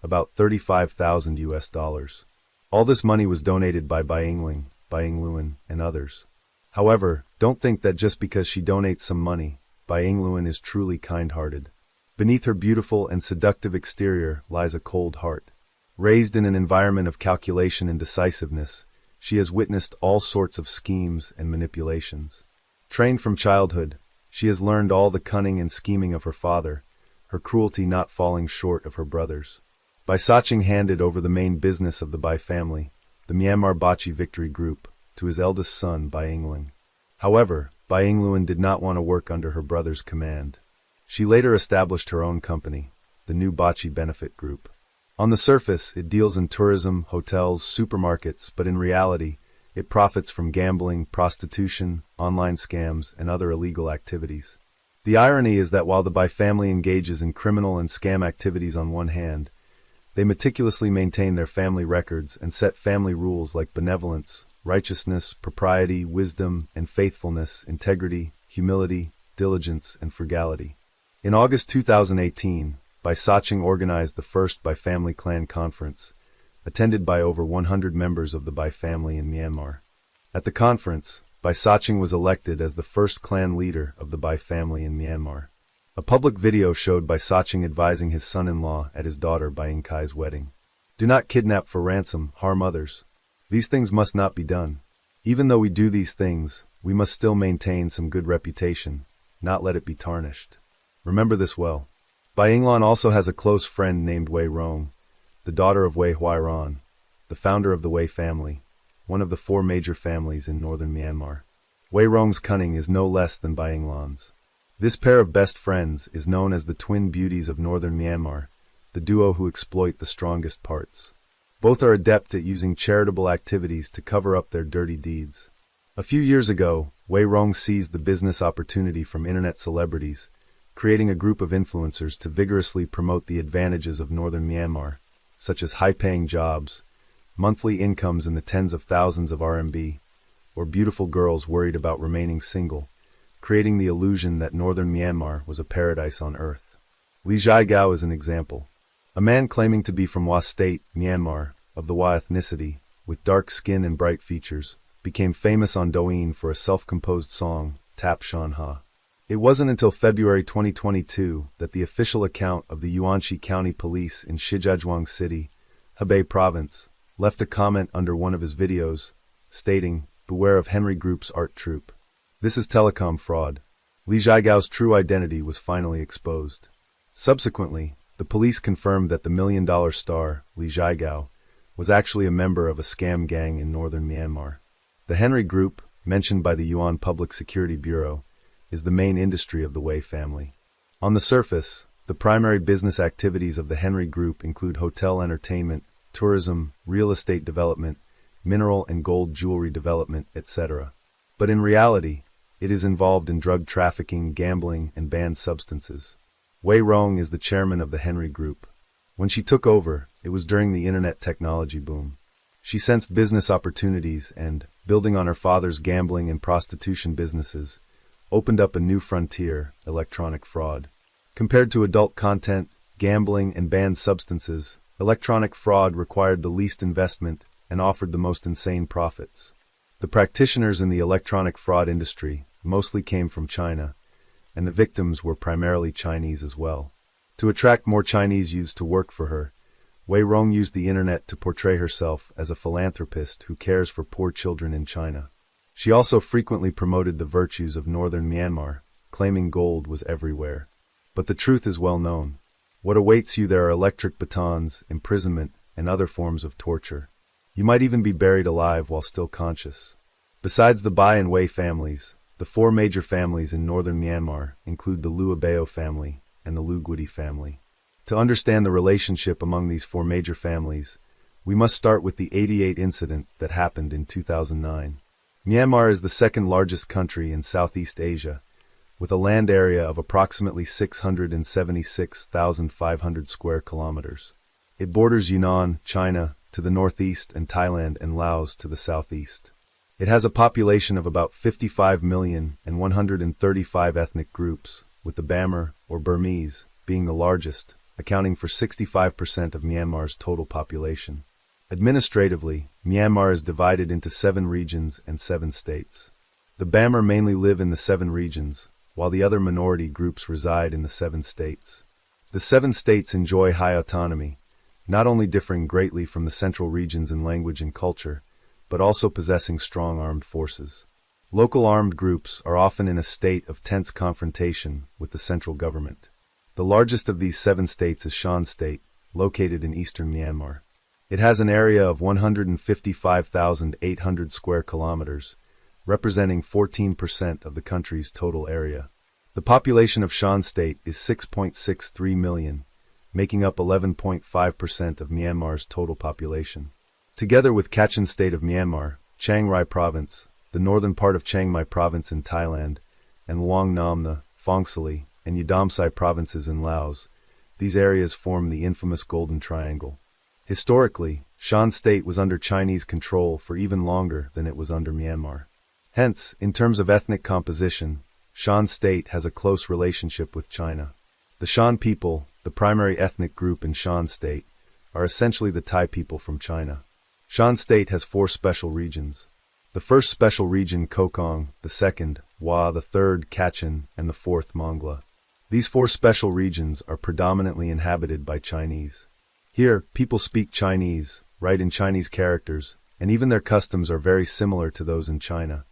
about $35,000. All this money was donated by Bai Yingling, Bai Yingluan, and others. However, don't think that just because she donates some money, Bai Yingluan is truly kind-hearted. Beneath her beautiful and seductive exterior lies a cold heart. Raised in an environment of calculation and decisiveness, she has witnessed all sorts of schemes and manipulations. Trained from childhood, she has learned all the cunning and scheming of her father, her cruelty not falling short of her brothers. Bai Suocheng handed over the main business of the Bai family, the Myanmar Bachi Victory Group, to his eldest son, Bai Yingling. However, Bai Yingluan did not want to work under her brother's command. She later established her own company, the New Bachi Benefit Group. On the surface, it deals in tourism, hotels, supermarkets, but in reality, it profits from gambling, prostitution, online scams, and other illegal activities. The irony is that while the Bai family engages in criminal and scam activities on one hand, they meticulously maintain their family records and set family rules like benevolence, righteousness, propriety, wisdom, and faithfulness, integrity, humility, diligence, and frugality. In August 2018, Bai Suocheng organized the first Bai Family Clan Conference, attended by over 100 members of the Bai family in Myanmar. At the conference, Bai Suocheng was elected as the first clan leader of the Bai family in Myanmar. A public video showed Bai Suocheng advising his son-in-law at his daughter Bai Yingkai's wedding. Do not kidnap for ransom, harm others. These things must not be done. Even though we do these things, we must still maintain some good reputation, not let it be tarnished. Remember this well. Bai Yinglan also has a close friend named Wei Rong, the daughter of Wei Huairan, the founder of the Wei family, one of the 4 major families in northern Myanmar. Wei Rong's cunning is no less than Bai Yinglan's. This pair of best friends is known as the twin beauties of northern Myanmar, the duo who exploit the strongest parts. Both are adept at using charitable activities to cover up their dirty deeds. A few years ago, Wei Rong seized the business opportunity from internet celebrities, creating a group of influencers to vigorously promote the advantages of northern Myanmar, such as high-paying jobs, monthly incomes in the tens of thousands of RMB, or beautiful girls worried about remaining single, creating the illusion that northern Myanmar was a paradise on earth. Li Zhaigao is an example. A man claiming to be from Wa State, Myanmar, of the Wa ethnicity, with dark skin and bright features, became famous on Douyin for a self-composed song, Tap Shan Ha. It wasn't until February 2022 that the official account of the Yuanshi County Police in Shijiazhuang City, Hebei Province, left a comment under one of his videos, stating, "Beware of Henry Group's art troupe. This is telecom fraud." Li Zhaigao's true identity was finally exposed. Subsequently, the police confirmed that the million-dollar star, Li Zhaigao, was actually a member of a scam gang in northern Myanmar. The Henry Group, mentioned by the Yuan Public Security Bureau, is the main industry of the Wei family. On the surface, the primary business activities of the Henry Group include hotel entertainment, tourism, real estate development, mineral and gold jewelry development, etc. But in reality, it is involved in drug trafficking, gambling, and banned substances. Wei Rong is the chairman of the Henry Group. When she took over, it was during the internet technology boom. She sensed business opportunities and, building on her father's gambling and prostitution businesses, opened up a new frontier, electronic fraud. Compared to adult content, gambling, and banned substances, Electronic fraud required the least investment and offered the most insane profits. The practitioners in the electronic fraud industry mostly came from China, and the victims were primarily Chinese as well. To attract more Chinese youths to work for her, Wei Rong used the internet to portray herself as a philanthropist who cares for poor children in China. She also frequently promoted the virtues of northern Myanmar, claiming gold was everywhere. But the truth is well known. What awaits you there are electric batons, imprisonment, and other forms of torture. You might even be buried alive while still conscious. Besides the Bai and Wei families, the four major families in northern Myanmar include the Lu Abeo family and the Lu Guidi family. To understand the relationship among these four major families, we must start with the 88 incident that happened in 2009. Myanmar is the second largest country in Southeast Asia, with a land area of approximately 676,500 square kilometers. It borders Yunnan, China, to the northeast and Thailand and Laos to the southeast. It has a population of about 55 million and 135 ethnic groups, with the Bamar, or Burmese, being the largest, accounting for 65% of Myanmar's total population. Administratively, Myanmar is divided into 7 regions and 7 states. The Bamar mainly live in the 7 regions, while the other minority groups reside in the 7 states. The 7 states enjoy high autonomy, not only differing greatly from the central regions in language and culture, but also possessing strong armed forces. Local armed groups are often in a state of tense confrontation with the central government. The largest of these 7 states is Shan State, located in eastern Myanmar. It has an area of 155,800 square kilometers, representing 14% of the country's total area. The population of Shan State is 6.63 million, making up 11.5% of Myanmar's total population. Together with Kachin State of Myanmar, Chiang Rai Province, the northern part of Chiang Mai Province in Thailand, and Luang Namna, Phongsali, and Udamsai provinces in Laos, these areas form the infamous Golden Triangle. Historically, Shan State was under Chinese control for even longer than it was under Myanmar. Hence, in terms of ethnic composition, Shan State has a close relationship with China. The Shan people, the primary ethnic group in Shan State, are essentially the Thai people from China. Shan State has 4 special regions. The first special region, Kokong, the second, Wa, the third, Kachin, and the fourth, Mongla. These 4 special regions are predominantly inhabited by Chinese. Here, people speak Chinese, write in Chinese characters, and even their customs are very similar to those in China,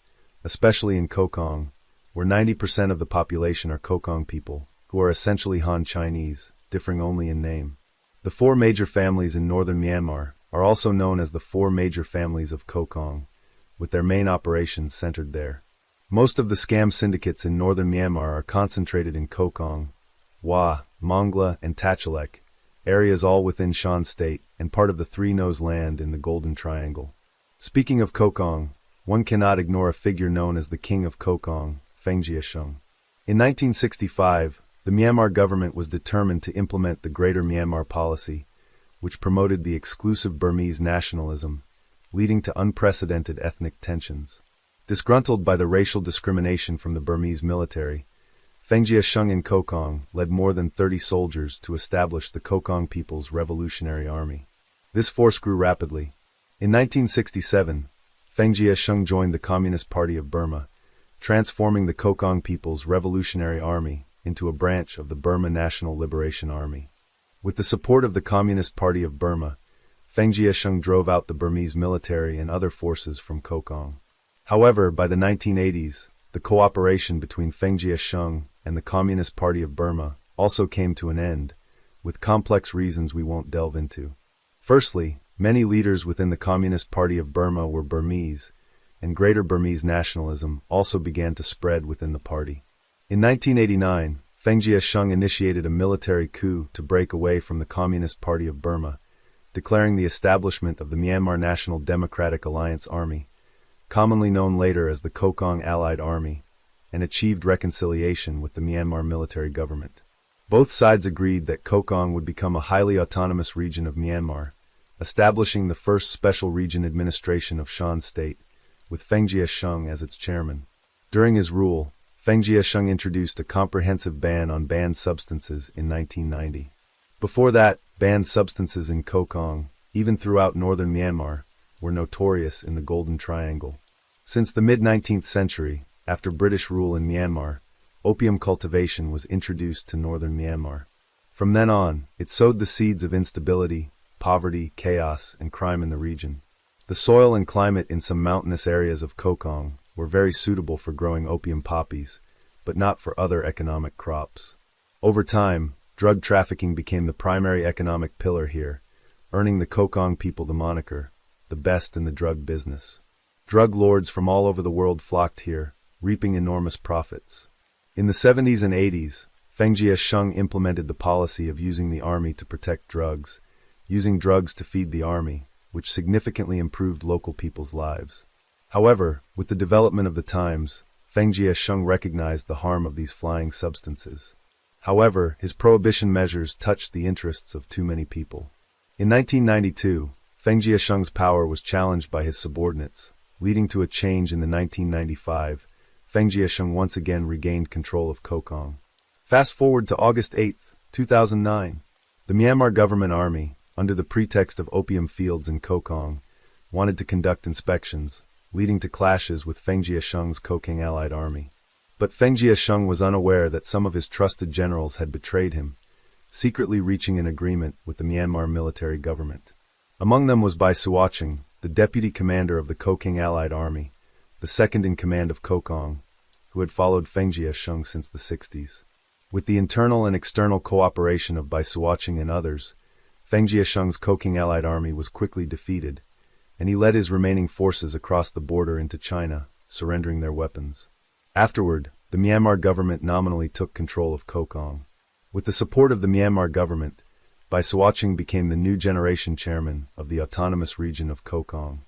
especially in Kokong, where 90% of the population are Kokong people, who are essentially Han Chinese, differing only in name. The 4 major families in northern Myanmar are also known as the 4 major families of Kokong, with their main operations centered there. Most of the scam syndicates in northern Myanmar are concentrated in Kokong, Wa, Mongla, and Tachalek, areas all within Shan State and part of the Three-Nose Land in the Golden Triangle. Speaking of Kokong, one cannot ignore a figure known as the King of Kokong, Feng Jiasheng. In 1965, the Myanmar government was determined to implement the Greater Myanmar Policy, which promoted the exclusive Burmese nationalism, leading to unprecedented ethnic tensions. Disgruntled by the racial discrimination from the Burmese military, Feng Jiasheng in Kokong led more than 30 soldiers to establish the Kokong People's Revolutionary Army. This force grew rapidly. In 1967, Feng Jiasheng joined the Communist Party of Burma, transforming the Kokong People's Revolutionary Army into a branch of the Burma National Liberation Army. With the support of the Communist Party of Burma, Feng Jiasheng drove out the Burmese military and other forces from Kokong. However, by the 1980s, the cooperation between Feng Jiasheng and the Communist Party of Burma also came to an end, with complex reasons we won't delve into. Firstly, many leaders within the Communist Party of Burma were Burmese, and Greater Burmese nationalism also began to spread within the party. In 1989, Feng Jiasheng initiated a military coup to break away from the Communist Party of Burma, declaring the establishment of the Myanmar National Democratic Alliance Army, commonly known later as the Kokong Allied Army, and achieved reconciliation with the Myanmar military government. Both sides agreed that Kokong would become a highly autonomous region of Myanmar, establishing the first special region administration of Shan State, with Feng Jiasheng as its chairman. During his rule, Feng Jiasheng introduced a comprehensive ban on banned substances in 1990. Before that, banned substances in Kokong, even throughout northern Myanmar, were notorious in the Golden Triangle. Since the mid-19th century, after British rule in Myanmar, opium cultivation was introduced to northern Myanmar. From then on, it sowed the seeds of instability, poverty, chaos, and crime in the region. The soil and climate in some mountainous areas of Kokong were very suitable for growing opium poppies, but not for other economic crops. Over time, drug trafficking became the primary economic pillar here, earning the Kokong people the moniker, the best in the drug business. Drug lords from all over the world flocked here, reaping enormous profits. In the 70s and 80s, Feng Jiasheng implemented the policy of using the army to protect drugs, using drugs to feed the army, which significantly improved local people's lives. However, with the development of the times, Feng Jiasheng recognized the harm of these flying substances. However, his prohibition measures touched the interests of too many people. In 1992, Feng Jiasheng's power was challenged by his subordinates, leading to a change in the 1995. Feng Jiasheng once again regained control of Kokong. Fast forward to August 8, 2009. The Myanmar government army, under the pretext of opium fields in Kokong, wanted to conduct inspections, leading to clashes with Feng Jiasheng's Kokang allied army. But Feng Jiasheng was unaware that some of his trusted generals had betrayed him, secretly reaching an agreement with the Myanmar military government. Among them was Bai Suacheng, the deputy commander of the Kokang allied army, the second in command of Kokong, who had followed Feng Jiasheng since the 60s. With the internal and external cooperation of Bai Suacheng and others, Feng Jiasheng's Kokang allied army was quickly defeated, and he led his remaining forces across the border into China, surrendering their weapons. Afterward, the Myanmar government nominally took control of Kokong. With the support of the Myanmar government, Bai Suacheng became the new generation chairman of the autonomous region of Kokong.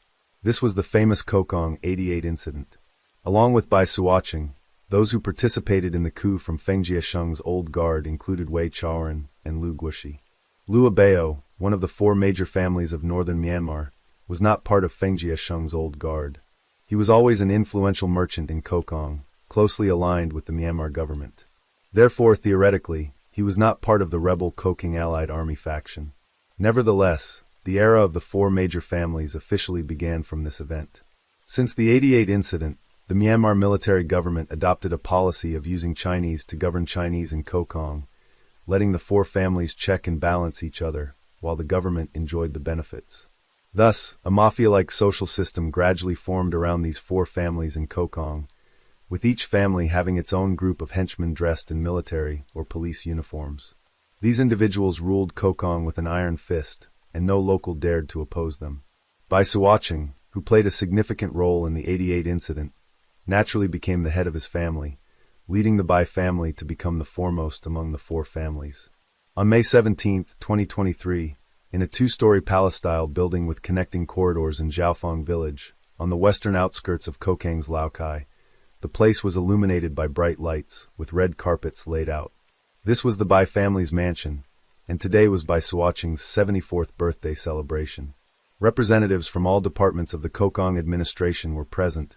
This was the famous Kokong 88 incident. Along with Bai Suacheng, those who participated in the coup from Feng Jiasheng's old guard included Wei Chaoren and Lu Guoshi. Lu Abeo, one of the four major families of northern Myanmar, was not part of Feng Jiasheng's old guard. He was always an influential merchant in Kokong, closely aligned with the Myanmar government. Therefore, theoretically, he was not part of the rebel Kokang allied army faction. Nevertheless, the era of the four major families officially began from this event. Since the 88 incident, the Myanmar military government adopted a policy of using Chinese to govern Chinese in Kokong, letting the four families check and balance each other, while the government enjoyed the benefits. Thus, a mafia-like social system gradually formed around these four families in Kokong, with each family having its own group of henchmen dressed in military or police uniforms. These individuals ruled Kokong with an iron fist, and no local dared to oppose them. Bai Suacheng, who played a significant role in the 88 incident, naturally became the head of his family, leading the Bai family to become the foremost among the four families. On May 17, 2023, in a two-story palace-style building with connecting corridors in Jiaofeng village, on the western outskirts of Kokang's Laokai, the place was illuminated by bright lights, with red carpets laid out. This was the Bai family's mansion, and today was Bai Suacheng's 74th birthday celebration. Representatives from all departments of the Kokong administration were present,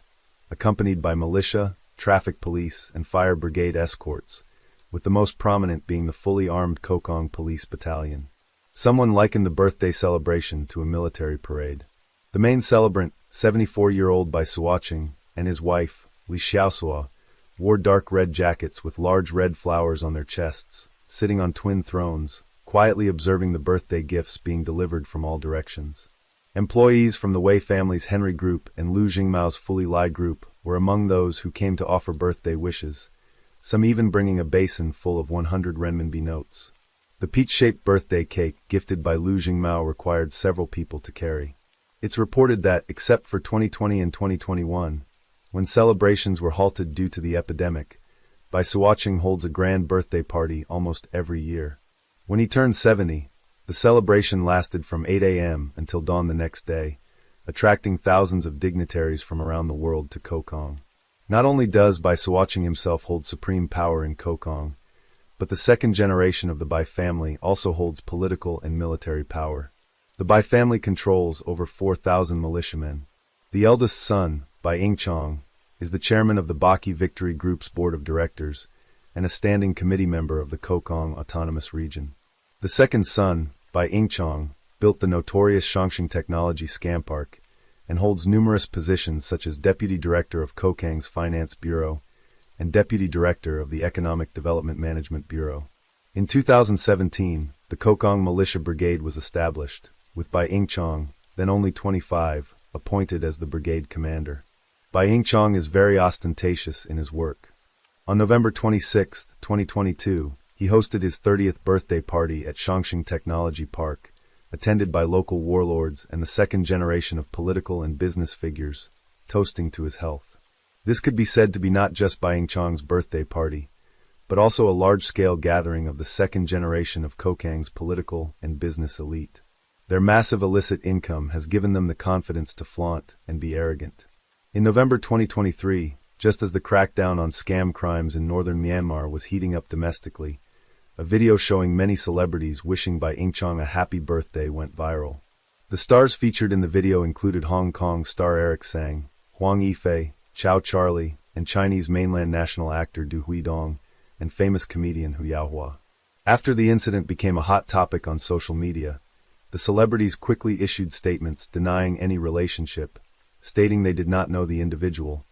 accompanied by militia, traffic police, and fire brigade escorts, with the most prominent being the fully armed Kokong police battalion. Someone likened the birthday celebration to a military parade. The main celebrant, 74-year-old Bai Suacheng, and his wife, Li Xiaosua, wore dark red jackets with large red flowers on their chests, sitting on twin thrones, quietly observing the birthday gifts being delivered from all directions. Employees from the Wei family's Henry Group and Lu Jingmao's Fully Lai Group were among those who came to offer birthday wishes, some even bringing a basin full of 100 renminbi notes. The peach-shaped birthday cake gifted by Lu Jingmao required several people to carry. It's reported that, except for 2020 and 2021, when celebrations were halted due to the epidemic, Bai Suacheng holds a grand birthday party almost every year. When he turned 70, the celebration lasted from 8 a.m. until dawn the next day, attracting thousands of dignitaries from around the world to Kokong. Not only does Bai Suacheng himself hold supreme power in Kokong, but the second generation of the Bai family also holds political and military power. The Bai family controls over 4,000 militiamen. The eldest son, Bai Yingchong, is the chairman of the Baki Victory Group's board of directors and a standing committee member of the Kokong Autonomous Region. The second son, by Ingchong, built the notorious Shangxing Technology Scam Park, and holds numerous positions such as Deputy Director of Kokang's Finance Bureau and Deputy Director of the Economic Development Management Bureau. In 2017, the Kokang Militia Brigade was established, with Bai Ingchong, then only 25, appointed as the brigade commander. Bai Ingchong is very ostentatious in his work. On November 26, 2022, he hosted his 30th birthday party at Shangxing Technology Park, attended by local warlords and the second generation of political and business figures, toasting to his health. This could be said to be not just Bai Ingchong's birthday party, but also a large-scale gathering of the second generation of Kokang's political and business elite. Their massive illicit income has given them the confidence to flaunt and be arrogant. In November 2023, just as the crackdown on scam crimes in northern Myanmar was heating up domestically, a video showing many celebrities wishing Bai Ingchong a happy birthday went viral. The stars featured in the video included Hong Kong star Eric Tsang, Huang Yifei, Chow Charlie, and Chinese mainland national actor Du Huidong, and famous comedian Hu Yaohua. After the incident became a hot topic on social media, the celebrities quickly issued statements denying any relationship, stating they did not know the individual,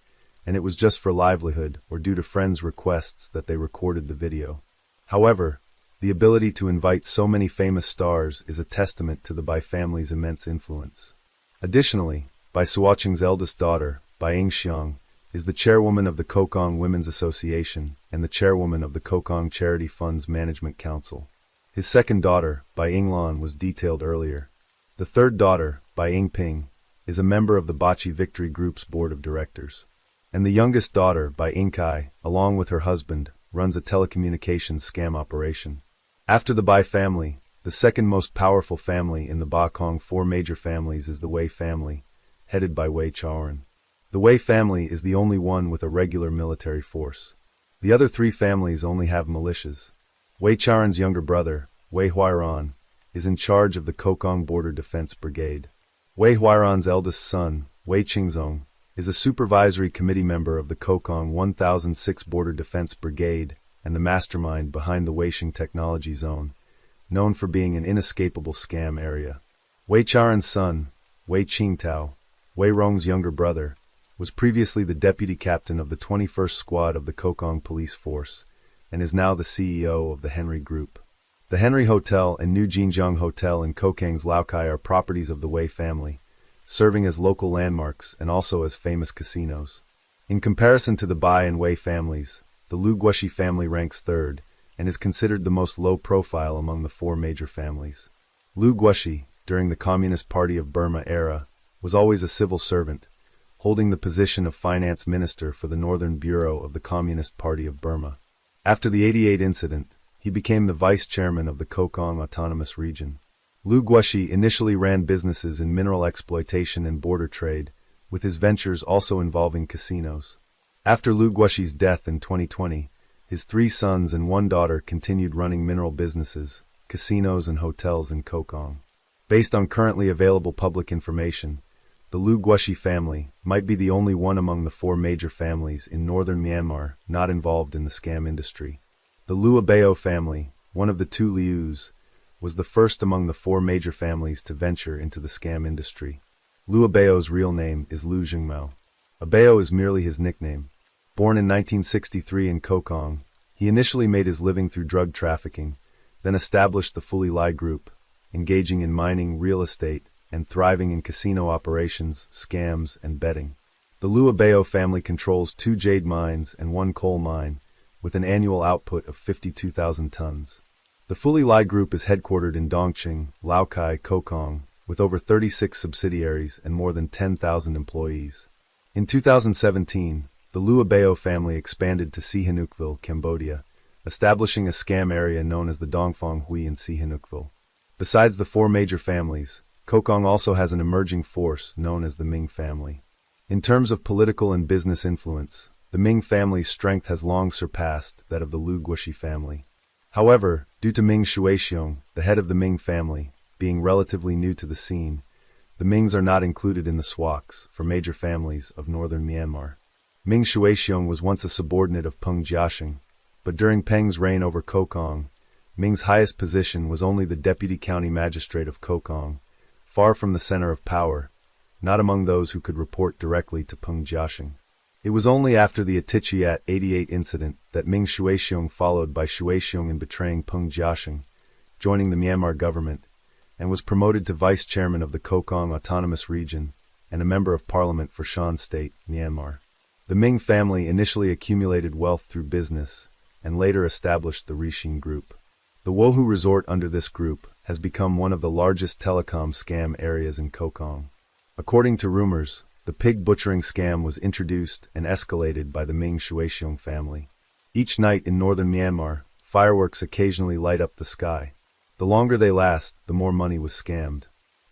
and it was just for livelihood or due to friends' requests that they recorded the video. However, the ability to invite so many famous stars is a testament to the Bai family's immense influence. Additionally, Bai Suocheng's eldest daughter, Bai Ingxiang, is the chairwoman of the Kokang Women's Association and the chairwoman of the Kokang Charity Funds Management Council. His second daughter, Bai Inglan, was detailed earlier. The third daughter, Bai Ingping, is a member of the Bachi Victory Group's board of directors. And the youngest daughter, Bai Ingkai, along with her husband, runs a telecommunications scam operation. After the Bai family, the second most powerful family in the Bakong four major families is the Wei family, headed by Wei Chaoren. The Wei family is the only one with a regular military force. The other three families only have militias. Wei Chaoren's younger brother, Wei Huairan, is in charge of the Kokang Border Defense Brigade. Wei Huairan's eldest son, Wei Qingzong, is a supervisory committee member of the Kokang 1006 Border Defense Brigade and the mastermind behind the Weixing Technology Zone, known for being an inescapable scam area. Wei Chaoren's son, Wei Qingtao, Wei Rong's younger brother, was previously the deputy captain of the 21st Squad of the Kokang Police Force and is now the CEO of the Henry Group. The Henry Hotel and New Jinjiang Hotel in Kokang's Laokai are properties of the Wei family, serving as local landmarks and also as famous casinos. In comparison to the Bai and Wei families, the Lu Guoxi family ranks third and is considered the most low-profile among the four major families. Lu Guoxi, during the Communist Party of Burma era, was always a civil servant, holding the position of finance minister for the Northern Bureau of the Communist Party of Burma. After the 88 incident, he became the vice chairman of the Kokang Autonomous Region. Lu Guoxi initially ran businesses in mineral exploitation and border trade, with his ventures also involving casinos. After Lu Guoxi's death in 2020, his three sons and one daughter continued running mineral businesses, casinos and hotels in Kokang. Based on currently available public information, the Lu Guoxi family might be the only one among the four major families in northern Myanmar not involved in the scam industry. The Lu Abeo family, one of the two Lius, was the first among the four major families to venture into the scam industry. Lu Abeo's real name is Lu Jingmao. Abeo is merely his nickname. Born in 1963 in Kokang, he initially made his living through drug trafficking, then established the Fully Lai Group, engaging in mining, real estate, and thriving in casino operations, scams, and betting. The Lu Abeo family controls 2 jade mines and 1 coal mine, with an annual output of 52,000 tons. The Fully Lai Group is headquartered in Dongqing, Laokai, Kokang, with over 36 subsidiaries and more than 10,000 employees. In 2017, the Lu Abeo family expanded to Sihanoukville, Cambodia, establishing a scam area known as the Dongfang Hui in Sihanoukville. Besides the four major families, Kokang also has an emerging force known as the Ming family. In terms of political and business influence, the Ming family's strength has long surpassed that of the Lu Guoxi family. However, due to Ming Shuixiong, the head of the Ming family, being relatively new to the scene, the Mings are not included in the SWACs for major families of northern Myanmar. Ming Shuixiong was once a subordinate of Peng Jiaxing, but during Peng's reign over Kokang, Ming's highest position was only the deputy county magistrate of Kokong, far from the center of power, not among those who could report directly to Peng Jiaxing. It was only after the Atichiat 88 incident that Ming Shuixiong followed by Shuixiong in betraying Peng Jiaxing, joining the Myanmar government, and was promoted to vice chairman of the Kokong Autonomous Region and a member of parliament for Shan State, Myanmar. The Ming family initially accumulated wealth through business and later established the Rixin Group. The Wohu resort under this group has become one of the largest telecom scam areas in Kokong. According to rumors, the pig butchering scam was introduced and escalated by the Ming Shuixiong family. Each night in northern Myanmar, fireworks occasionally light up the sky. The longer they last, the more money was scammed.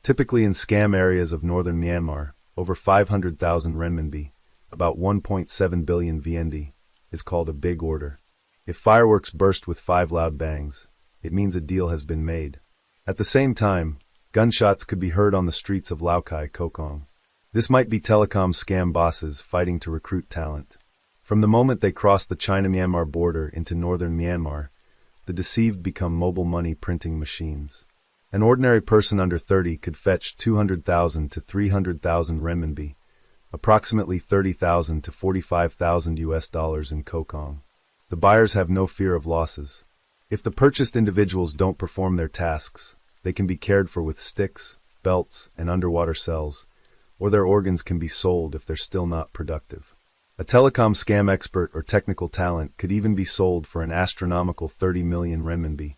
Typically in scam areas of northern Myanmar, over 500,000 renminbi, about 1.7 billion VND, is called a big order. If fireworks burst with 5 loud bangs, it means a deal has been made. At the same time, gunshots could be heard on the streets of Laokai, Kokong. This might be telecom scam bosses fighting to recruit talent. From the moment they cross the China-Myanmar border into northern Myanmar, the deceived become mobile money printing machines. An ordinary person under 30 could fetch 200,000 to 300,000 renminbi, approximately 30,000 to 45,000 US dollars in Kokong. The buyers have no fear of losses. If the purchased individuals don't perform their tasks, they can be cared for with sticks, belts, and underwater cells, or their organs can be sold if they're still not productive. A telecom scam expert or technical talent could even be sold for an astronomical 30 million renminbi,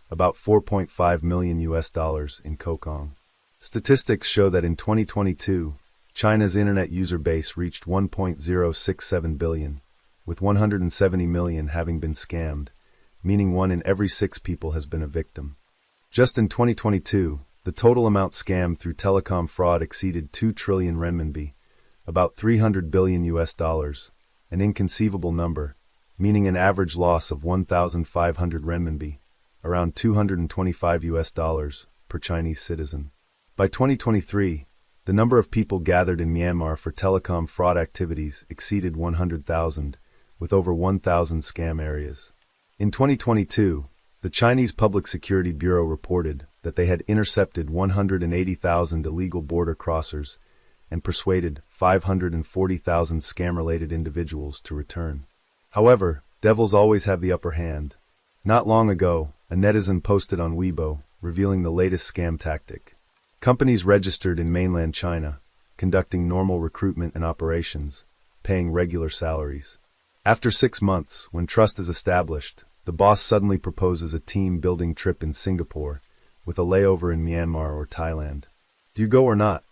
about 4.5 million US dollars in Kokong. Statistics show that in 2022, China's internet user base reached 1.067 billion, with 170 million having been scammed, meaning 1 in every 6 people has been a victim. Just in 2022, the total amount scammed through telecom fraud exceeded 2 trillion renminbi, about 300 billion US dollars, an inconceivable number, meaning an average loss of 1,500 renminbi, around 225 US dollars, per Chinese citizen. By 2023, the number of people gathered in Myanmar for telecom fraud activities exceeded 100,000, with over 1,000 scam areas. In 2022, the Chinese Public Security Bureau reported that they had intercepted 180,000 illegal border crossers and persuaded 540,000 scam-related individuals to return. However, devils always have the upper hand. Not long ago, a netizen posted on Weibo, revealing the latest scam tactic. Companies registered in mainland China, conducting normal recruitment and operations, paying regular salaries. After 6 months, when trust is established, the boss suddenly proposes a team-building trip in Singapore, with a layover in Myanmar or Thailand. Do you go or not?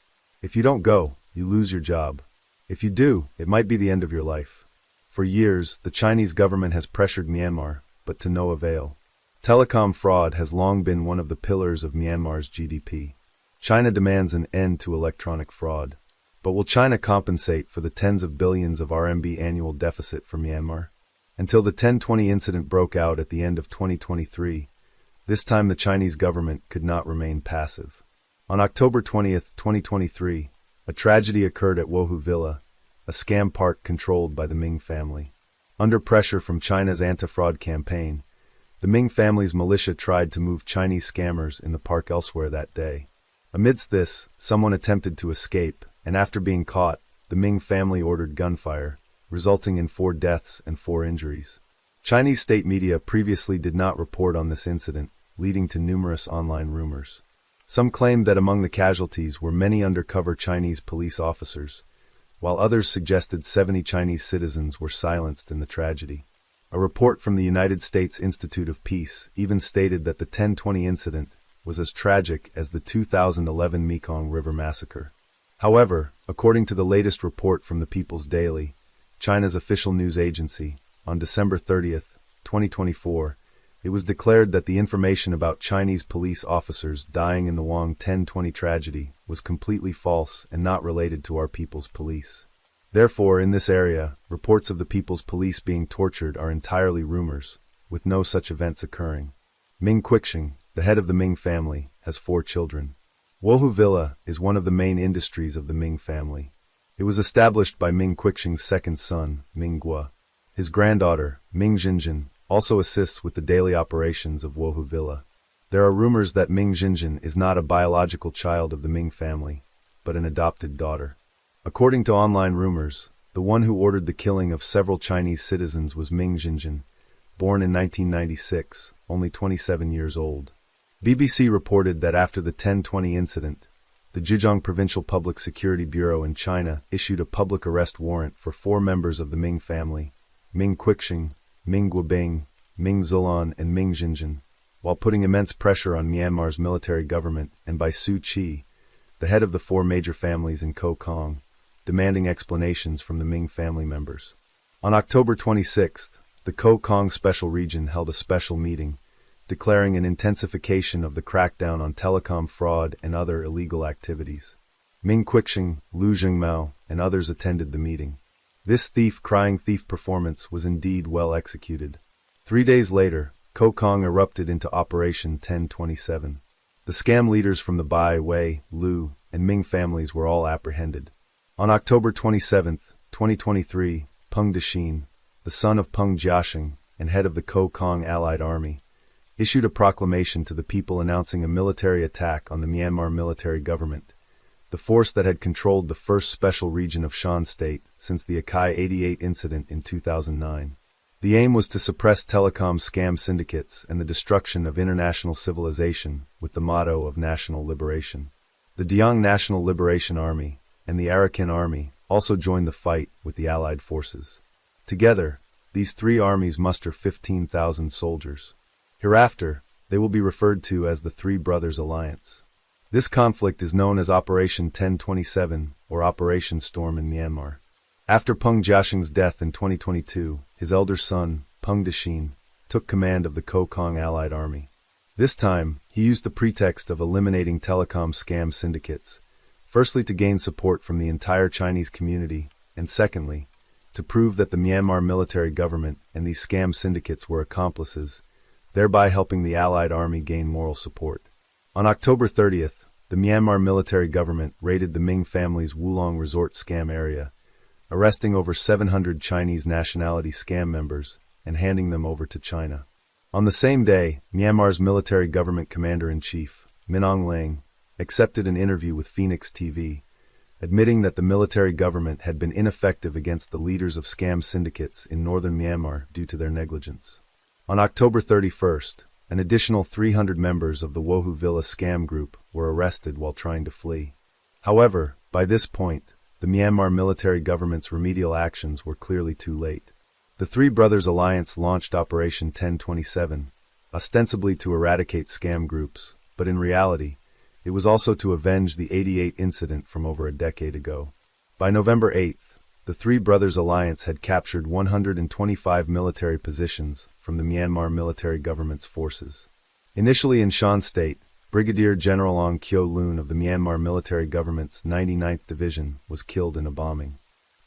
If you don't go, you lose your job. If you do, it might be the end of your life. For years, the Chinese government has pressured Myanmar, but to no avail. Telecom fraud has long been one of the pillars of Myanmar's GDP. China demands an end to electronic fraud. But will China compensate for the tens of billions of RMB annual deficit for Myanmar? Until the 1020 incident broke out at the end of 2023, this time the Chinese government could not remain passive. On October 20, 2023, a tragedy occurred at Wohu Villa, a scam park controlled by the Ming family. Under pressure from China's anti-fraud campaign, the Ming family's militia tried to move Chinese scammers in the park elsewhere that day. Amidst this, someone attempted to escape, and after being caught, the Ming family ordered gunfire, resulting in 4 deaths and 4 injuries. Chinese state media previously did not report on this incident, leading to numerous online rumors. Some claimed that among the casualties were many undercover Chinese police officers, while others suggested 70 Chinese citizens were silenced in the tragedy. A report from the United States Institute of Peace even stated that the 1020 incident was as tragic as the 2011 Mekong River massacre. However, according to the latest report from the People's Daily, China's official news agency, on December 30, 2024, it was declared that the information about Chinese police officers dying in the Wang 1020 tragedy was completely false and not related to our people's police. Therefore, in this area, reports of the people's police being tortured are entirely rumors, with no such events occurring. Ming Quiqing, the head of the Ming family, has 4 children. Wohu Villa is one of the main industries of the Ming family. It was established by Ming Quiqing's second son, Ming Guo. His granddaughter, Ming Jinjin, also assists with the daily operations of Wohu Villa. There are rumors that Ming Jinjin is not a biological child of the Ming family, but an adopted daughter. According to online rumors, the one who ordered the killing of several Chinese citizens was Ming Jinjin, born in 1996, only 27 years old. BBC reported that after the 10/20 incident, the Zhejiang Provincial Public Security Bureau in China issued a public arrest warrant for 4 members of the Ming family, Ming Qixing, Ming Guobing, Ming Zulan, and Ming Jinjin, while putting immense pressure on Myanmar's military government and by Suu Kyi, the head of the 4 major families in Kokong, demanding explanations from the Ming family members. On October 26th, the Kokong Special Region held a special meeting, declaring an intensification of the crackdown on telecom fraud and other illegal activities. Ming Qixing, Lu Jingmao, and others attended the meeting. This thief-crying thief performance was indeed well executed. 3 days later, Kokong erupted into Operation 1027. The scam leaders from the Bai, Wei, Lu, and Ming families were all apprehended. On October 27, 2023, Peng Dexin, the son of Peng Jiaxing and head of the Kokong Allied Army, issued a proclamation to the people announcing a military attack on the Myanmar military government, the force that had controlled the first special region of Shan State since the Akai 88 incident in 2009. The aim was to suppress telecom scam syndicates and the destruction of international civilization with the motto of national liberation. The Diang National Liberation Army and the Arakan Army also joined the fight with the Allied forces. Together, these 3 armies muster 15,000 soldiers. Hereafter, they will be referred to as the Three Brothers Alliance. This conflict is known as Operation 1027 or Operation Storm in Myanmar. After Peng Jiaxing's death in 2022, his elder son, Peng Dexin, took command of the Kokong Allied Army. This time, he used the pretext of eliminating telecom scam syndicates, firstly to gain support from the entire Chinese community, and secondly, to prove that the Myanmar military government and these scam syndicates were accomplices, thereby helping the Allied Army gain moral support. On October 30th, the Myanmar military government raided the Ming family's Wulong Resort scam area, arresting over 700 Chinese nationality scam members and handing them over to China. On the same day, Myanmar's military government commander-in-chief, Min Aung Hlaing, accepted an interview with Phoenix TV, admitting that the military government had been ineffective against the leaders of scam syndicates in northern Myanmar due to their negligence. On October 31st, an additional 300 members of the Wohu Villa scam group were arrested while trying to flee. However, by this point, the Myanmar military government's remedial actions were clearly too late. The Three Brothers Alliance launched Operation 1027, ostensibly to eradicate scam groups, but in reality, it was also to avenge the 88 incident from over a decade ago. By November 8th, the Three Brothers Alliance had captured 125 military positions from the Myanmar military government's forces. Initially in Shan State, Brigadier General Aung Kyo Loon of the Myanmar military government's 99th Division was killed in a bombing.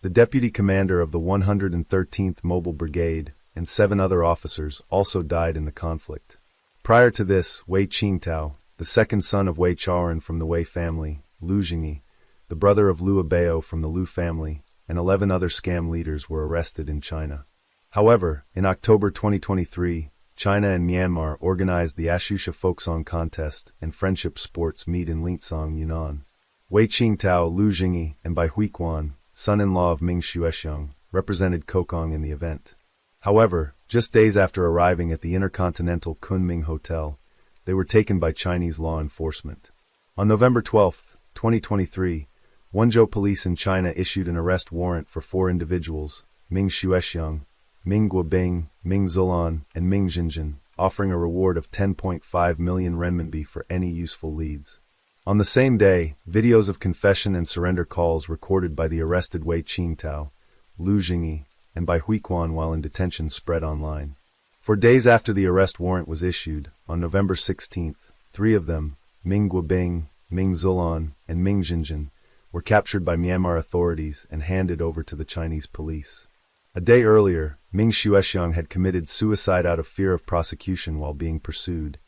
The deputy commander of the 113th Mobile Brigade and 7 other officers also died in the conflict. Prior to this, Wei Qingtao, the second son of Wei Chaoran from the Wei family, Lu Jingyi, the brother of Lu Abeo from the Lu family, and 11 other scam leaders were arrested in China. However, in October 2023, China and Myanmar organized the Ashusha Folk Song Contest and Friendship Sports meet in Linsong, Yunnan. Wei Qingtao, Lu Jingyi, and Bai Huiquan, son-in-law of Ming Xuexiang, represented Kokong in the event. However, just days after arriving at the Intercontinental Kunming Hotel, they were taken by Chinese law enforcement. On November 12, 2023, Wenzhou police in China issued an arrest warrant for 4 individuals, Ming Xuexiang, Ming Guobing, Ming Zulan, and Ming Jinjin, offering a reward of 10.5 million renminbi for any useful leads. On the same day, videos of confession and surrender calls recorded by the arrested Wei Qingtao, Lu Jingyi, and Bai Huiquan while in detention spread online. For days after the arrest warrant was issued, on November 16th, 3 of them, Ming Guobing, Ming Zulan, and Ming Jinjin, were captured by Myanmar authorities and handed over to the Chinese police. A day earlier, Ming Xuexiang had committed suicide out of fear of prosecution while being pursued,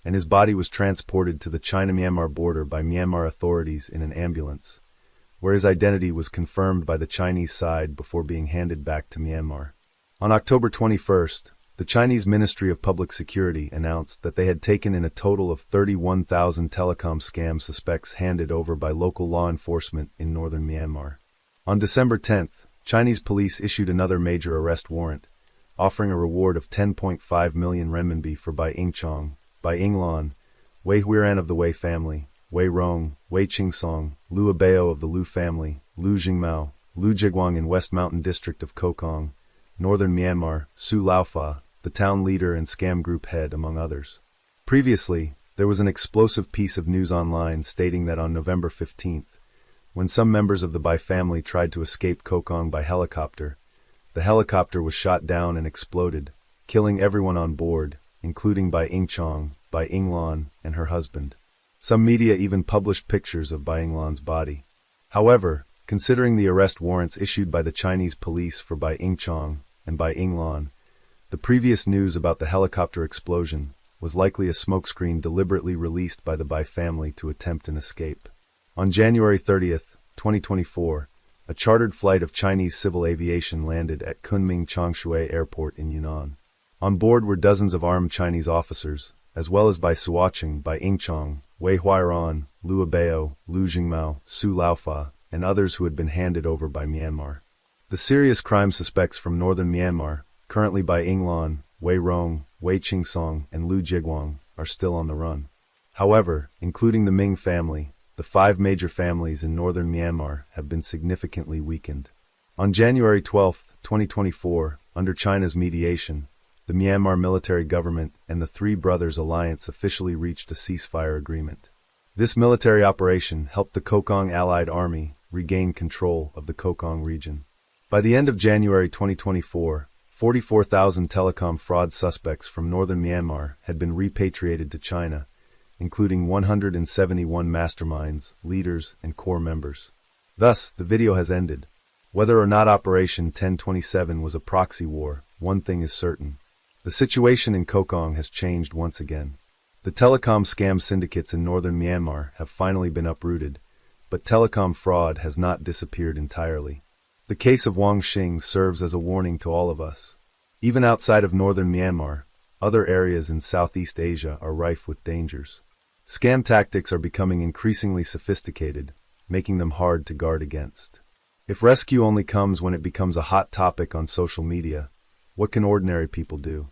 and his body was transported to the China-Myanmar border by Myanmar authorities in an ambulance, where his identity was confirmed by the Chinese side before being handed back to Myanmar. On October 21st, The Chinese Ministry of Public Security announced that they had taken in a total of 31,000 telecom scam suspects handed over by local law enforcement in northern Myanmar. On December 10th, Chinese police issued another major arrest warrant, offering a reward of 10.5 million renminbi for Bai Ingchong, Bai Inglan, Wei Huiran of the Wei family, Wei Rong, Wei Qingsong, Lu Abeo of the Lu family, Lu Jingmao, Lu Jigwang in West Mountain District of Kokong, northern Myanmar, Su Laufa, the town leader and scam group head, among others. Previously, there was an explosive piece of news online stating that on November 15th, when some members of the Bai family tried to escape Kokong by helicopter, the helicopter was shot down and exploded, killing everyone on board, including Bai Ingchong, Bai Inglan, and her husband. Some media even published pictures of Bai Inglan's body. However, considering the arrest warrants issued by the Chinese police for Bai Ingchong and Bai Inglan, the previous news about the helicopter explosion was likely a smokescreen deliberately released by the Bai family to attempt an escape. On January 30th, 2024, a chartered flight of Chinese civil aviation landed at Kunming Changshui Airport in Yunnan. On board were dozens of armed Chinese officers, as well as Bai Suocheng, Bai Ingchong, Wei Huiran, Lu Abeo, Lu Jingmao, Su Laufa, and others who had been handed over by Myanmar. The serious crime suspects from northern Myanmar, currently Bai Inglan, Wei Rong, Wei Qingsong, and Lu Jigwang, are still on the run. However, including the Ming family, the 5 major families in northern Myanmar have been significantly weakened. On January 12, 2024, under China's mediation, the Myanmar military government and the Three Brothers Alliance officially reached a ceasefire agreement. This military operation helped the Kokong Allied Army regain control of the Kokong region. By the end of January 2024, 44,000 telecom fraud suspects from northern Myanmar had been repatriated to China, including 171 masterminds, leaders, and core members. Thus, the video has ended. Whether or not Operation 1027 was a proxy war, one thing is certain. The situation in Kokong has changed once again. The telecom scam syndicates in northern Myanmar have finally been uprooted, but telecom fraud has not disappeared entirely. The case of Wang Xing serves as a warning to all of us. Even outside of northern Myanmar, other areas in Southeast Asia are rife with dangers. Scam tactics are becoming increasingly sophisticated, making them hard to guard against. If rescue only comes when it becomes a hot topic on social media, what can ordinary people do?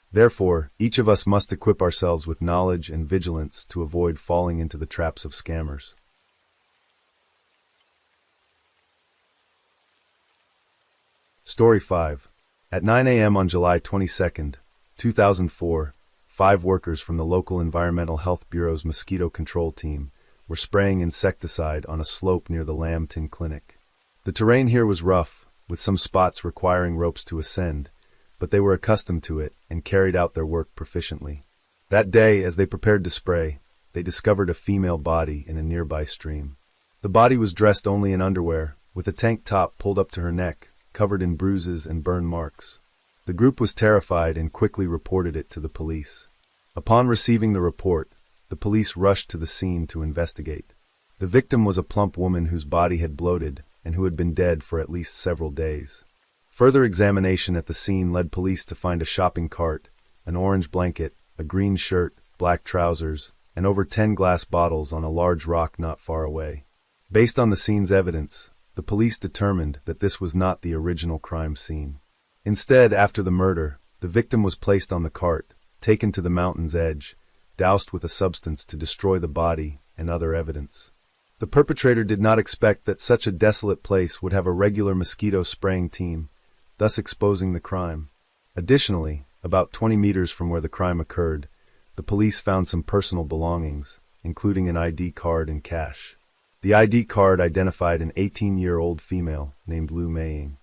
Therefore, each of us must equip ourselves with knowledge and vigilance to avoid falling into the traps of scammers. Story 5. At 9 a.m. on July 22, 2004, 5 workers from the local Environmental Health Bureau's mosquito control team were spraying insecticide on a slope near the Lam Tin Clinic. The terrain here was rough, with some spots requiring ropes to ascend, but they were accustomed to it and carried out their work proficiently. That day, as they prepared to spray, they discovered a female body in a nearby stream. The body was dressed only in underwear, with a tank top pulled up to her neck, covered in bruises and burn marks. The group was terrified and quickly reported it to the police. Upon receiving the report, the police rushed to the scene to investigate. The victim was a plump woman whose body had bloated and who had been dead for at least several days. Further examination at the scene led police to find a shopping cart, an orange blanket, a green shirt, black trousers, and over 10 glass bottles on a large rock not far away. Based on the scene's evidence, the police determined that this was not the original crime scene. Instead, after the murder, the victim was placed on the cart, taken to the mountain's edge, doused with a substance to destroy the body and other evidence. The perpetrator did not expect that such a desolate place would have a regular mosquito spraying team, thus exposing the crime. Additionally, about 20 meters from where the crime occurred, the police found some personal belongings, including an ID card and cash. The ID card identified an 18-year-old female named Lu Meiying.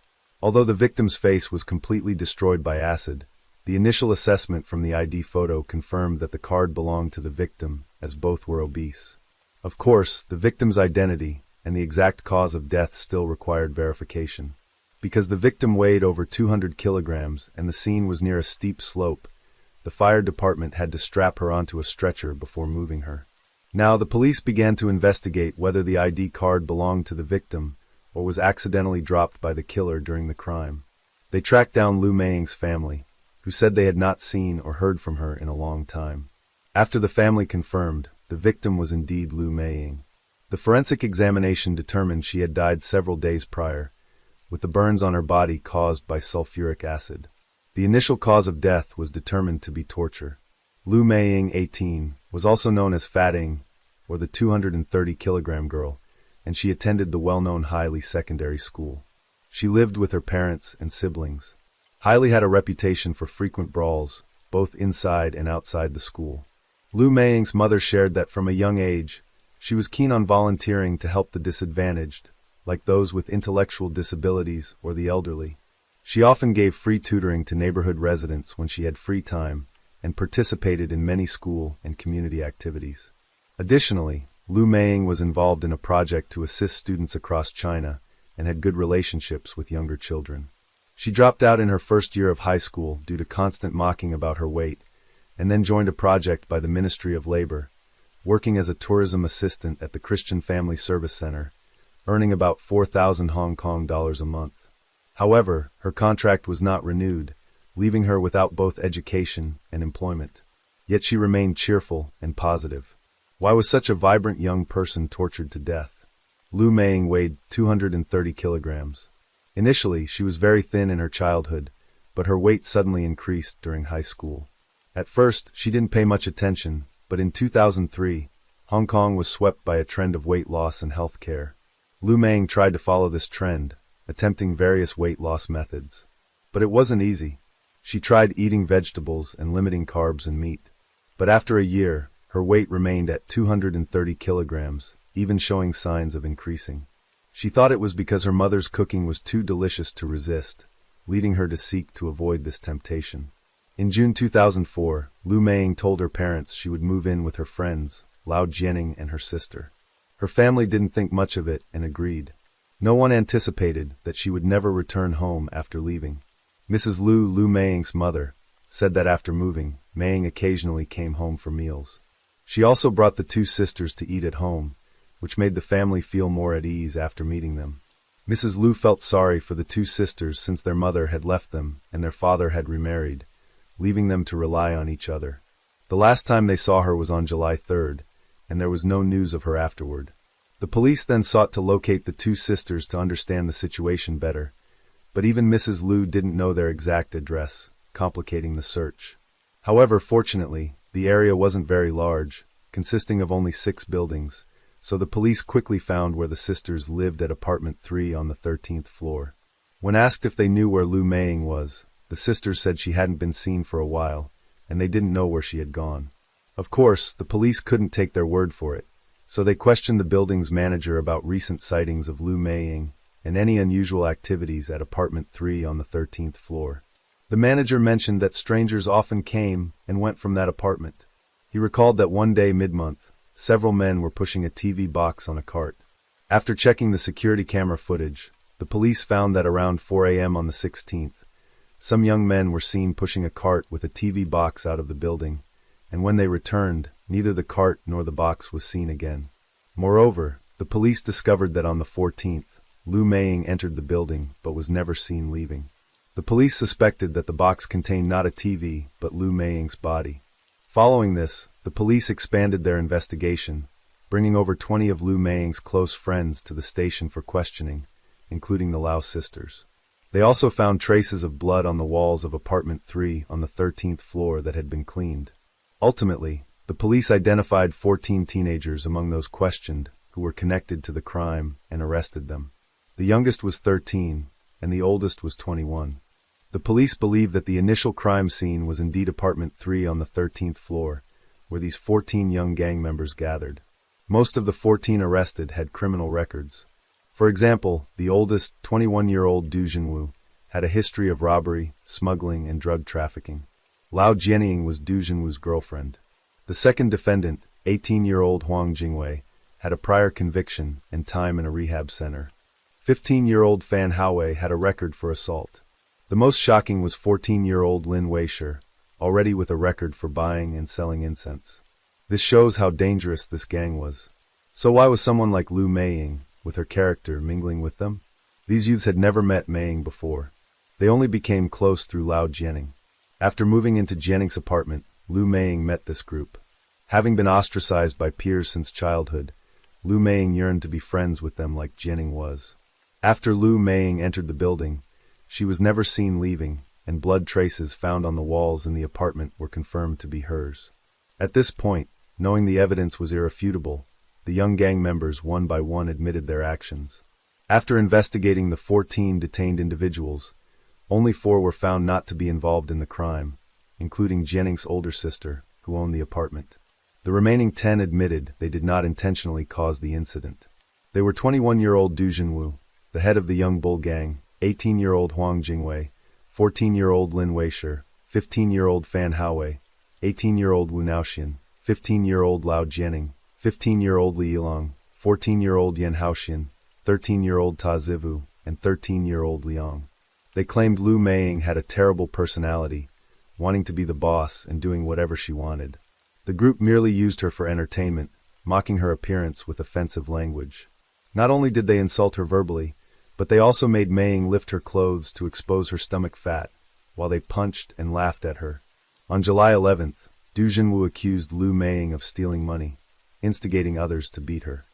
Although the victim's face was completely destroyed by acid, the initial assessment from the ID photo confirmed that the card belonged to the victim, as both were obese. Of course, the victim's identity and the exact cause of death still required verification. Because the victim weighed over 200 kilograms and the scene was near a steep slope, the fire department had to strap her onto a stretcher before moving her. Now, the police began to investigate whether the ID card belonged to the victim or was accidentally dropped by the killer during the crime. They tracked down Lu Meiying's family, who said they had not seen or heard from her in a long time. After the family confirmed, the victim was indeed Lu Meiying. The forensic examination determined she had died several days prior, with the burns on her body caused by sulfuric acid. The initial cause of death was determined to be torture. Lu Meiying, 18, was also known as Fat Ing, or the 230-kilogram girl, and she attended the well-known Haile Secondary School. She lived with her parents and siblings. Haile had a reputation for frequent brawls, both inside and outside the school. Lu Meiying's mother shared that from a young age, she was keen on volunteering to help the disadvantaged, like those with intellectual disabilities or the elderly. She often gave free tutoring to neighborhood residents when she had free time and participated in many school and community activities. Additionally, Lu Meiying was involved in a project to assist students across China and had good relationships with younger children. She dropped out in her first year of high school due to constant mocking about her weight, and then joined a project by the Ministry of Labor, working as a tourism assistant at the Christian Family Service Center, earning about 4,000 Hong Kong dollars a month. However, her contract was not renewed, leaving her without both education and employment. Yet she remained cheerful and positive. Why was such a vibrant young person tortured to death? Lu Meiying weighed 230 kilograms. Initially, she was very thin in her childhood, but her weight suddenly increased during high school. At first, she didn't pay much attention, but in 2003, Hong Kong was swept by a trend of weight loss and health care. Lu Meiying tried to follow this trend, attempting various weight loss methods. But it wasn't easy. She tried eating vegetables and limiting carbs and meat. But after a year, her weight remained at 230 kilograms, even showing signs of increasing. She thought it was because her mother's cooking was too delicious to resist, leading her to seek to avoid this temptation. In June 2004, Lu Meiying told her parents she would move in with her friends, Lao Jianing and her sister. Her family didn't think much of it and agreed. No one anticipated that she would never return home after leaving. Mrs. Lu Meiying's mother, said that after moving, Meiying occasionally came home for meals. She also brought the two sisters to eat at home, which made the family feel more at ease after meeting them. Mrs. Lu felt sorry for the two sisters since their mother had left them and their father had remarried, leaving them to rely on each other. The last time they saw her was on July 3rd, and there was no news of her afterward. The police then sought to locate the two sisters to understand the situation better, but even Mrs. Lu didn't know their exact address, complicating the search. However, fortunately, the area wasn't very large, consisting of only 6 buildings, so the police quickly found where the sisters lived at apartment 3 on the 13th floor. When asked if they knew where Lu Meiying was, the sisters said she hadn't been seen for a while, and they didn't know where she had gone. Of course, the police couldn't take their word for it, so they questioned the building's manager about recent sightings of Lu Meiying and any unusual activities at apartment 3 on the 13th floor. The manager mentioned that strangers often came and went from that apartment. He recalled that one day mid-month, several men were pushing a TV box on a cart. After checking the security camera footage, the police found that around 4 a.m. on the 16th, some young men were seen pushing a cart with a TV box out of the building, and when they returned, neither the cart nor the box was seen again. Moreover, the police discovered that on the 14th, Lu Meiying entered the building but was never seen leaving. The police suspected that the box contained not a TV but Lu Meiying's body. Following this, the police expanded their investigation, bringing over 20 of Lu Meiying's close friends to the station for questioning, including the Lao sisters. They also found traces of blood on the walls of apartment 3 on the 13th floor that had been cleaned. Ultimately, the police identified 14 teenagers among those questioned who were connected to the crime and arrested them. The youngest was 13, and the oldest was 21. The police believe that the initial crime scene was indeed apartment 3 on the 13th floor, where these 14 young gang members gathered. Most of the 14 arrested had criminal records. For example, the oldest, 21-year-old Du Jinwu, had a history of robbery, smuggling, and drug trafficking. Lao Jianing was Du Jinwu's girlfriend. The second defendant, 18-year-old Huang Jingwei, had a prior conviction and time in a rehab center. 15-year-old Fan Haowei had a record for assault. The most shocking was 14-year-old Lin Weisher, already with a record for buying and selling incense. This shows how dangerous this gang was. So why was someone like Lu Meiying, with her character, mingling with them? These youths had never met Meiying before. They only became close through Lao Jianing. After moving into Jianning's apartment, Lu Meiying met this group. Having been ostracized by peers since childhood, Lu Meiying yearned to be friends with them like Jianning was. After Lu Meiying entered the building, she was never seen leaving, and blood traces found on the walls in the apartment were confirmed to be hers. At this point, knowing the evidence was irrefutable, the young gang members one by one admitted their actions. After investigating the 14 detained individuals, only 4 were found not to be involved in the crime, including Jianning's older sister, who owned the apartment. The remaining 10 admitted they did not intentionally cause the incident. They were 21-year-old Du Jinwu, the head of the Young Bull Gang, 18-year-old Huang Jingwei, 14-year-old Lin Weisher, 15-year-old Fan Haowei, 18-year-old Wu Naoxian, 15-year-old Lao Jianning, 15-year-old Li Yilong, 14-year-old Yan Haoxian, 13-year-old Ta Zivu, and 13-year-old Liang. They claimed Lu Meiying had a terrible personality, wanting to be the boss and doing whatever she wanted. The group merely used her for entertainment, mocking her appearance with offensive language. Not only did they insult her verbally, but they also made Meiying lift her clothes to expose her stomach fat, while they punched and laughed at her. On July 11th, Du Jinwu accused Lu Meiying of stealing money, instigating others to beat her.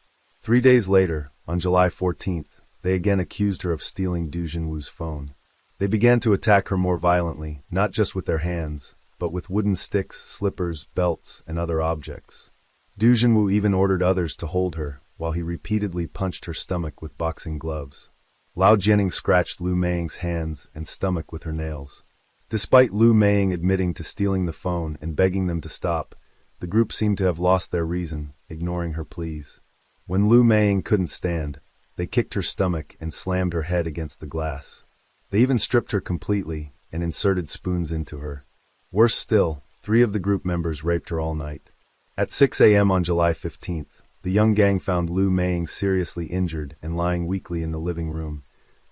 3 days later, on July 14th, they again accused her of stealing Du Jinwu's phone. They began to attack her more violently, not just with their hands, but with wooden sticks, slippers, belts, and other objects. Du Jinwu even ordered others to hold her, while he repeatedly punched her stomach with boxing gloves. Lao Jianning scratched Lu Meiying's hands and stomach with her nails. Despite Lu Meiying admitting to stealing the phone and begging them to stop, the group seemed to have lost their reason, ignoring her pleas. When Lu Meiying couldn't stand, they kicked her stomach and slammed her head against the glass. They even stripped her completely and inserted spoons into her. Worse still, 3 of the group members raped her all night. At 6 a.m. on July 15th, the young gang found Lu Meiying seriously injured and lying weakly in the living room,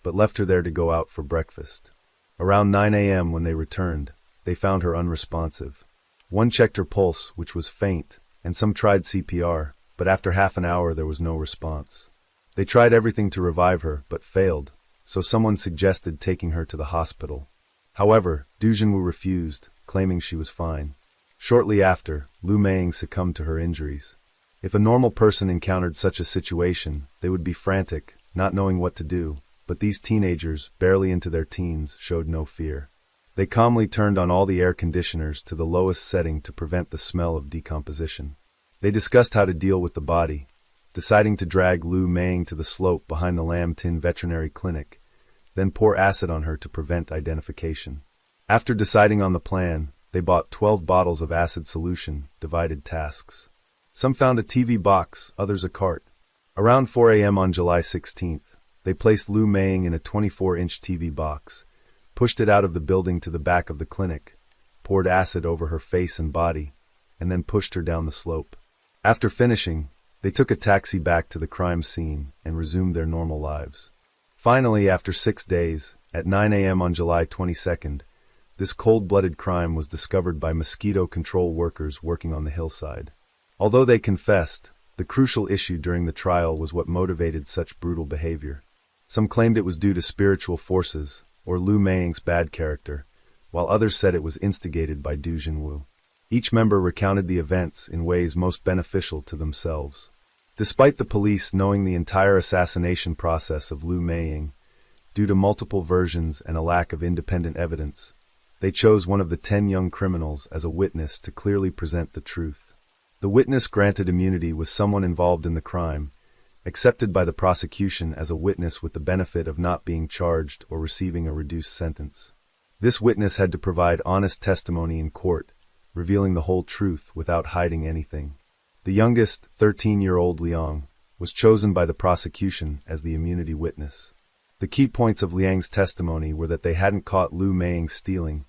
but left her there to go out for breakfast. Around 9 a.m. when they returned, they found her unresponsive. One checked her pulse, which was faint, and some tried CPR, but after half an hour there was no response. They tried everything to revive her, but failed, so someone suggested taking her to the hospital. However, Du Jinwu refused, claiming she was fine. Shortly after, Lu Meiying succumbed to her injuries. If a normal person encountered such a situation, they would be frantic, not knowing what to do, but these teenagers, barely into their teens, showed no fear. They calmly turned on all the air conditioners to the lowest setting to prevent the smell of decomposition. They discussed how to deal with the body, deciding to drag Lu Meiying to the slope behind the Lam Tin Veterinary Clinic, then pour acid on her to prevent identification. After deciding on the plan, they bought 12 bottles of acid solution, divided tasks. Some found a TV box, others a cart. Around 4 a.m. on July 16th, they placed Lu Meiying in a 24-inch TV box, pushed it out of the building to the back of the clinic, poured acid over her face and body, and then pushed her down the slope. After finishing, they took a taxi back to the crime scene and resumed their normal lives. Finally, after 6 days, at 9 a.m. on July 22nd, this cold-blooded crime was discovered by mosquito control workers working on the hillside. Although they confessed, the crucial issue during the trial was what motivated such brutal behavior. Some claimed it was due to spiritual forces, or Lu Meiying's bad character, while others said it was instigated by Du Jinwu. Each member recounted the events in ways most beneficial to themselves. Despite the police knowing the entire assassination process of Lu Meiying, due to multiple versions and a lack of independent evidence, they chose one of the 10 young criminals as a witness to clearly present the truth. The witness granted immunity was someone involved in the crime, accepted by the prosecution as a witness with the benefit of not being charged or receiving a reduced sentence. This witness had to provide honest testimony in court, revealing the whole truth without hiding anything. The youngest, 13-year-old Liang, was chosen by the prosecution as the immunity witness. The key points of Liang's testimony were that they hadn't caught Lu Meiying stealing,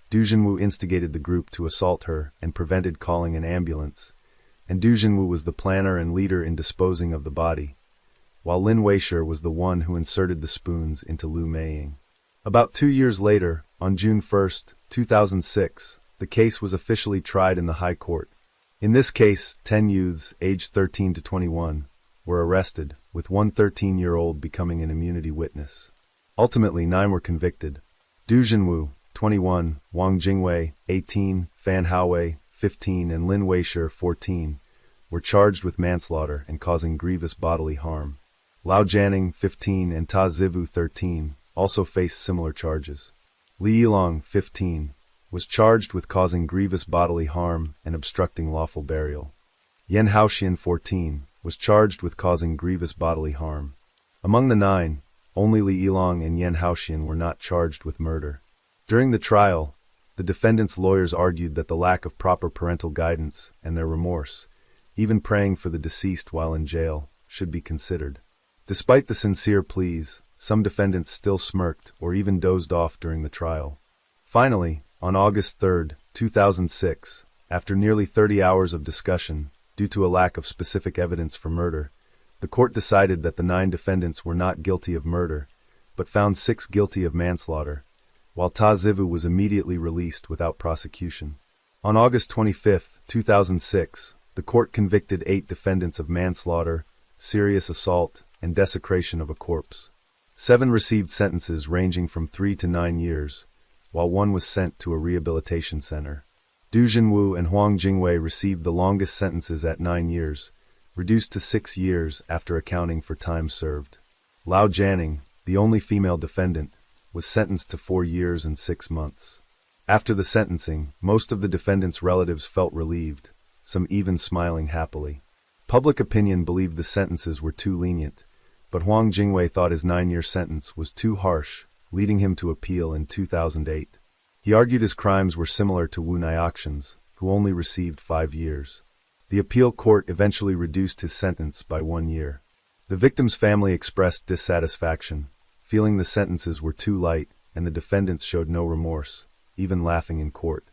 Du Jinwu instigated the group to assault her and prevented calling an ambulance, and Du Jinwu was the planner and leader in disposing of the body, while Lin Weisher was the one who inserted the spoons into Lu Meiying. About 2 years later, on June 1, 2006, the case was officially tried in the High Court. In this case, 10 youths, aged 13 to 21, were arrested, with one 13-year-old becoming an immunity witness. Ultimately, 9 were convicted. Du Jinwu, 21, Wang Jingwei, 18, Fan Haowei, 15, and Lin Weisher, 14, were charged with manslaughter and causing grievous bodily harm. Lao Jianing, 15, and Ta Zivu, 13, also faced similar charges. Li Yilong, 15, was charged with causing grievous bodily harm and obstructing lawful burial. Yan Haoxian, 14, was charged with causing grievous bodily harm. Among the 9, only Li Yilong and Yan Haoxian were not charged with murder. During the trial, the defendants' lawyers argued that the lack of proper parental guidance and their remorse, even praying for the deceased while in jail, should be considered. Despite the sincere pleas, some defendants still smirked or even dozed off during the trial. Finally, on August 3, 2006, after nearly 30 hours of discussion, due to a lack of specific evidence for murder, the court decided that the 9 defendants were not guilty of murder, but found 6 guilty of manslaughter, while Ta Zivu was immediately released without prosecution. On August 25, 2006, the court convicted 8 defendants of manslaughter, serious assault, and desecration of a corpse. 7 received sentences ranging from 3 to 9 years, while 1 was sent to a rehabilitation center. Du Jinwu and Huang Jingwei received the longest sentences at 9 years, reduced to 6 years after accounting for time served. Lao Jianing, the only female defendant, was sentenced to 4 years and 6 months. After the sentencing, most of the defendants' relatives felt relieved, some even smiling happily. Public opinion believed the sentences were too lenient, but Huang Jingwei thought his 9-year sentence was too harsh, leading him to appeal in 2008. He argued his crimes were similar to Wu Naiakshan's, who only received 5 years. The appeal court eventually reduced his sentence by 1 year. The victim's family expressed dissatisfaction, feeling the sentences were too light and the defendants showed no remorse, even laughing in court.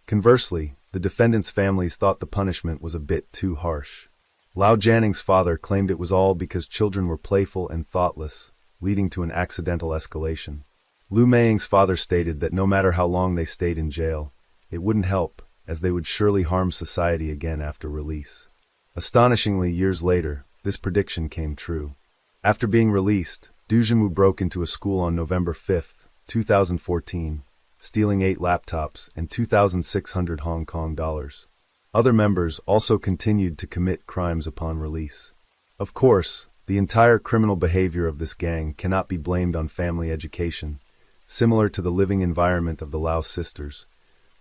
Conversely, the defendants' families thought the punishment was a bit too harsh. Lao Jianing's father claimed it was all because children were playful and thoughtless, leading to an accidental escalation. Lu Meiying's father stated that no matter how long they stayed in jail, it wouldn't help, as they would surely harm society again after release. Astonishingly, years later, this prediction came true. After being released, Du Jinwu broke into a school on November 5, 2014, stealing 8 laptops and 2,600 Hong Kong dollars. Other members also continued to commit crimes upon release. Of course, the entire criminal behavior of this gang cannot be blamed on family education, similar to the living environment of the Lao sisters,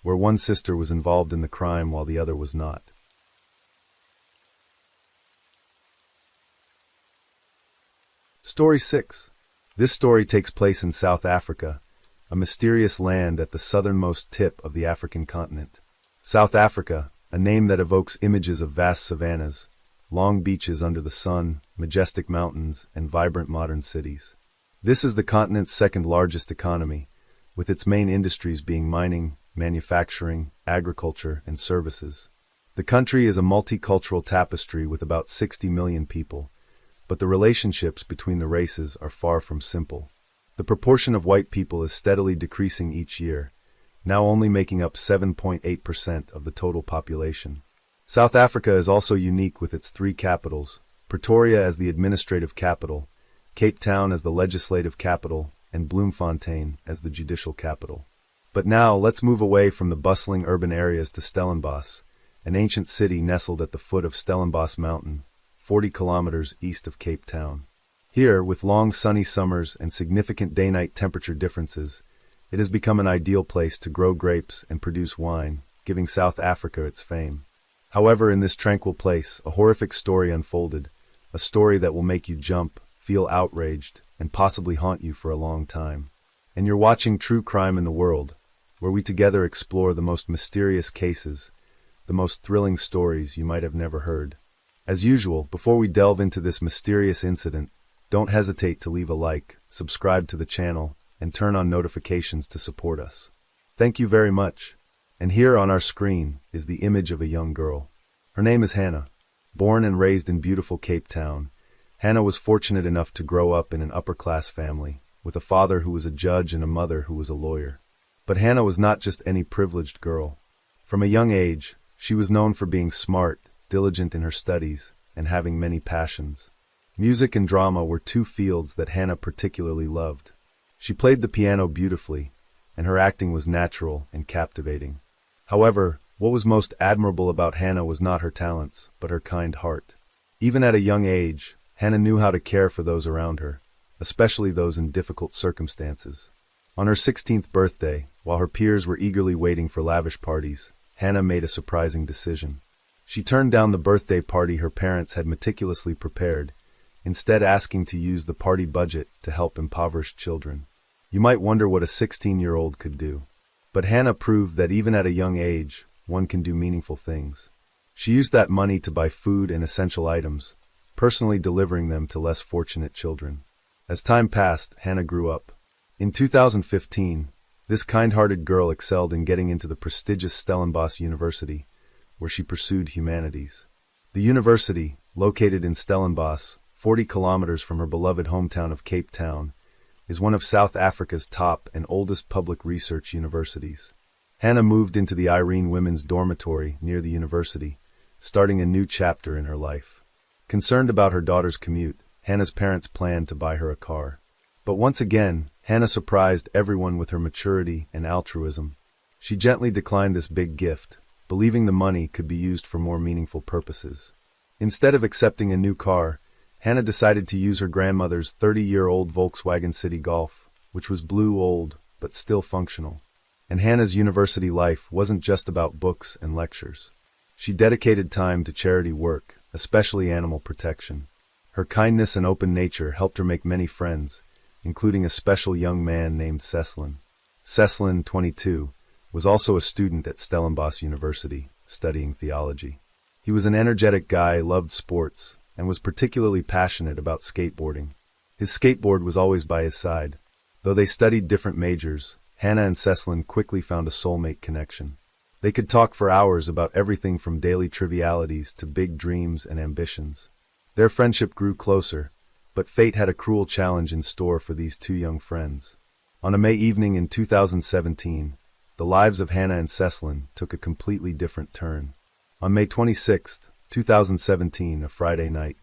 where one sister was involved in the crime while the other was not. Story 6. This story takes place in South Africa, a mysterious land at the southernmost tip of the African continent. South Africa, a name that evokes images of vast savannas, long beaches under the sun, majestic mountains, and vibrant modern cities. This is the continent's second largest economy, with its main industries being mining, manufacturing, agriculture, and services. The country is a multicultural tapestry with about 60 million people, but the relationships between the races are far from simple. The proportion of white people is steadily decreasing each year, now only making up 7.8% of the total population. South Africa is also unique with its 3 capitals, Pretoria as the administrative capital, Cape Town as the legislative capital, and Bloemfontein as the judicial capital. But now let's move away from the bustling urban areas to Stellenbosch, an ancient city nestled at the foot of Stellenbosch Mountain, 40 kilometers east of Cape Town. Here, with long sunny summers and significant day-night temperature differences, it has become an ideal place to grow grapes and produce wine, giving South Africa its fame. However, in this tranquil place, a horrific story unfolded, a story that will make you jump, feel outraged, and possibly haunt you for a long time. And you're watching True Crime in the World, where we together explore the most mysterious cases, the most thrilling stories you might have never heard. As usual, before we delve into this mysterious incident, don't hesitate to leave a like, subscribe to the channel, and turn on notifications to support us. Thank you very much. And here on our screen is the image of a young girl. Her name is Hannah. Born and raised in beautiful Cape Town, Hannah was fortunate enough to grow up in an upper-class family, with a father who was a judge and a mother who was a lawyer. But Hannah was not just any privileged girl. From a young age, she was known for being smart, diligent in her studies, and having many passions. Music and drama were 2 fields that Hannah particularly loved. She played the piano beautifully, and her acting was natural and captivating. However, what was most admirable about Hannah was not her talents, but her kind heart. Even at a young age, Hannah knew how to care for those around her, especially those in difficult circumstances. On her 16th birthday, while her peers were eagerly waiting for lavish parties, Hannah made a surprising decision. She turned down the birthday party her parents had meticulously prepared, instead asking to use the party budget to help impoverished children. You might wonder what a 16-year-old could do. But Hannah proved that even at a young age, one can do meaningful things. She used that money to buy food and essential items, personally delivering them to less fortunate children. As time passed, Hannah grew up. In 2015, this kind-hearted girl excelled in getting into the prestigious Stellenbosch University, where she pursued humanities. The university, located in Stellenbosch, 40 kilometers from her beloved hometown of Cape Town, is one of South Africa's top and oldest public research universities. Hannah moved into the Irene Women's Dormitory near the university, starting a new chapter in her life. Concerned about her daughter's commute, Hannah's parents planned to buy her a car. But once again, Hannah surprised everyone with her maturity and altruism. She gently declined this big gift, believing the money could be used for more meaningful purposes. Instead of accepting a new car, Hannah decided to use her grandmother's 30-year-old Volkswagen City Golf, which was blue old, but still functional. And Hannah's university life wasn't just about books and lectures. She dedicated time to charity work, especially animal protection. Her kindness and open nature helped her make many friends, including a special young man named Ceslin. Ceslin, 22, was also a student at Stellenbosch University, studying theology. He was an energetic guy, loved sports, and was particularly passionate about skateboarding. His skateboard was always by his side. Though they studied different majors, Hannah and Ceslin quickly found a soulmate connection. They could talk for hours about everything from daily trivialities to big dreams and ambitions. Their friendship grew closer, but fate had a cruel challenge in store for these two young friends. On a May evening in 2017, the lives of Hannah and Ceslin took a completely different turn. On May 26, 2017, a Friday night,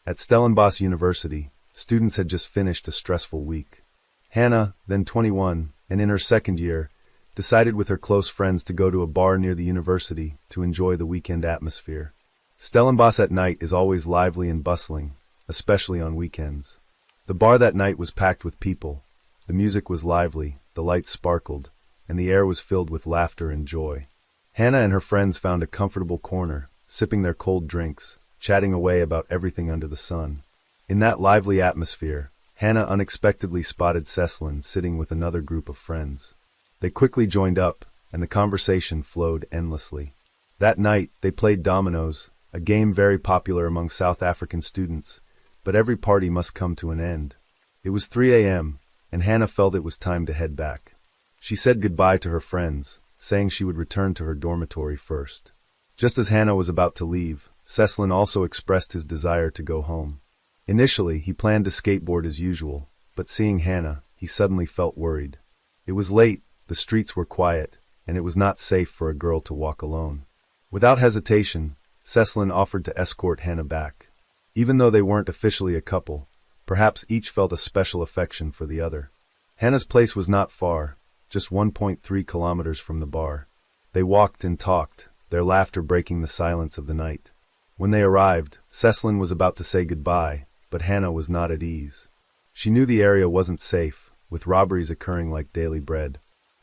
at Stellenbosch University, students had just finished a stressful week. Hannah, then 21, and in her second year, decided with her close friends to go to a bar near the university to enjoy the weekend atmosphere. Stellenbosch at night is always lively and bustling, especially on weekends. The bar that night was packed with people. The music was lively, the lights sparkled, and the air was filled with laughter and joy. Hannah and her friends found a comfortable corner, sipping their cold drinks, chatting away about everything under the sun. In that lively atmosphere, Hannah unexpectedly spotted Ceslin sitting with another group of friends. They quickly joined up, and the conversation flowed endlessly. That night, they played dominoes, a game very popular among South African students, but every party must come to an end. It was 3 a.m., and Hannah felt it was time to head back. She said goodbye to her friends, saying she would return to her dormitory first. Just as Hannah was about to leave, Ceslin also expressed his desire to go home. Initially, he planned to skateboard as usual, but seeing Hannah, he suddenly felt worried. It was late, the streets were quiet, and it was not safe for a girl to walk alone. Without hesitation, Ceslin offered to escort Hannah back. Even though they weren't officially a couple, perhaps each felt a special affection for the other. Hannah's place was not far, just 1.3 kilometers from the bar. They walked and talked, their laughter breaking the silence of the night. When they arrived, Ceslin was about to say goodbye, but Hannah was not at ease. She knew the area wasn't safe, with robberies occurring like daily bread.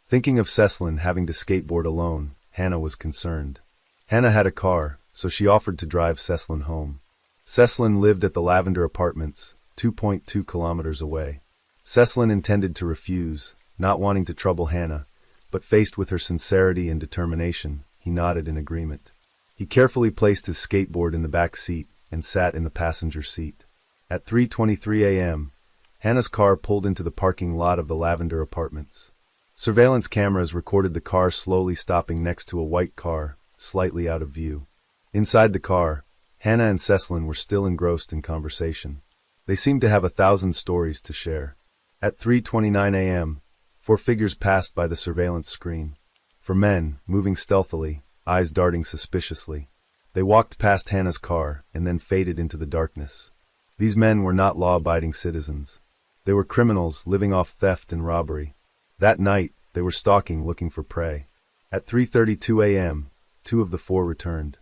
Thinking of Ceslin having to skateboard alone, Hannah was concerned. Hannah had a car, so she offered to drive Ceslin home. Ceslin lived at the Lavender Apartments, 2.2 kilometers away. Ceslin intended to refuse, not wanting to trouble Hannah, but faced with her sincerity and determination, he nodded in agreement. He carefully placed his skateboard in the back seat and sat in the passenger seat. At 3:23 a.m., Hannah's car pulled into the parking lot of the Lavender Apartments. Surveillance cameras recorded the car slowly stopping next to a white car, slightly out of view. Inside the car, Hannah and Ceslin were still engrossed in conversation. They seemed to have 1,000 stories to share. At 3:29 a.m., 4 figures passed by the surveillance screen. 4 men, moving stealthily, eyes darting suspiciously. They walked past Hannah's car and then faded into the darkness. These men were not law-abiding citizens. They were criminals living off theft and robbery. That night, They were stalking, looking for prey. At 3:32 a.m., 2 of the 4 returned.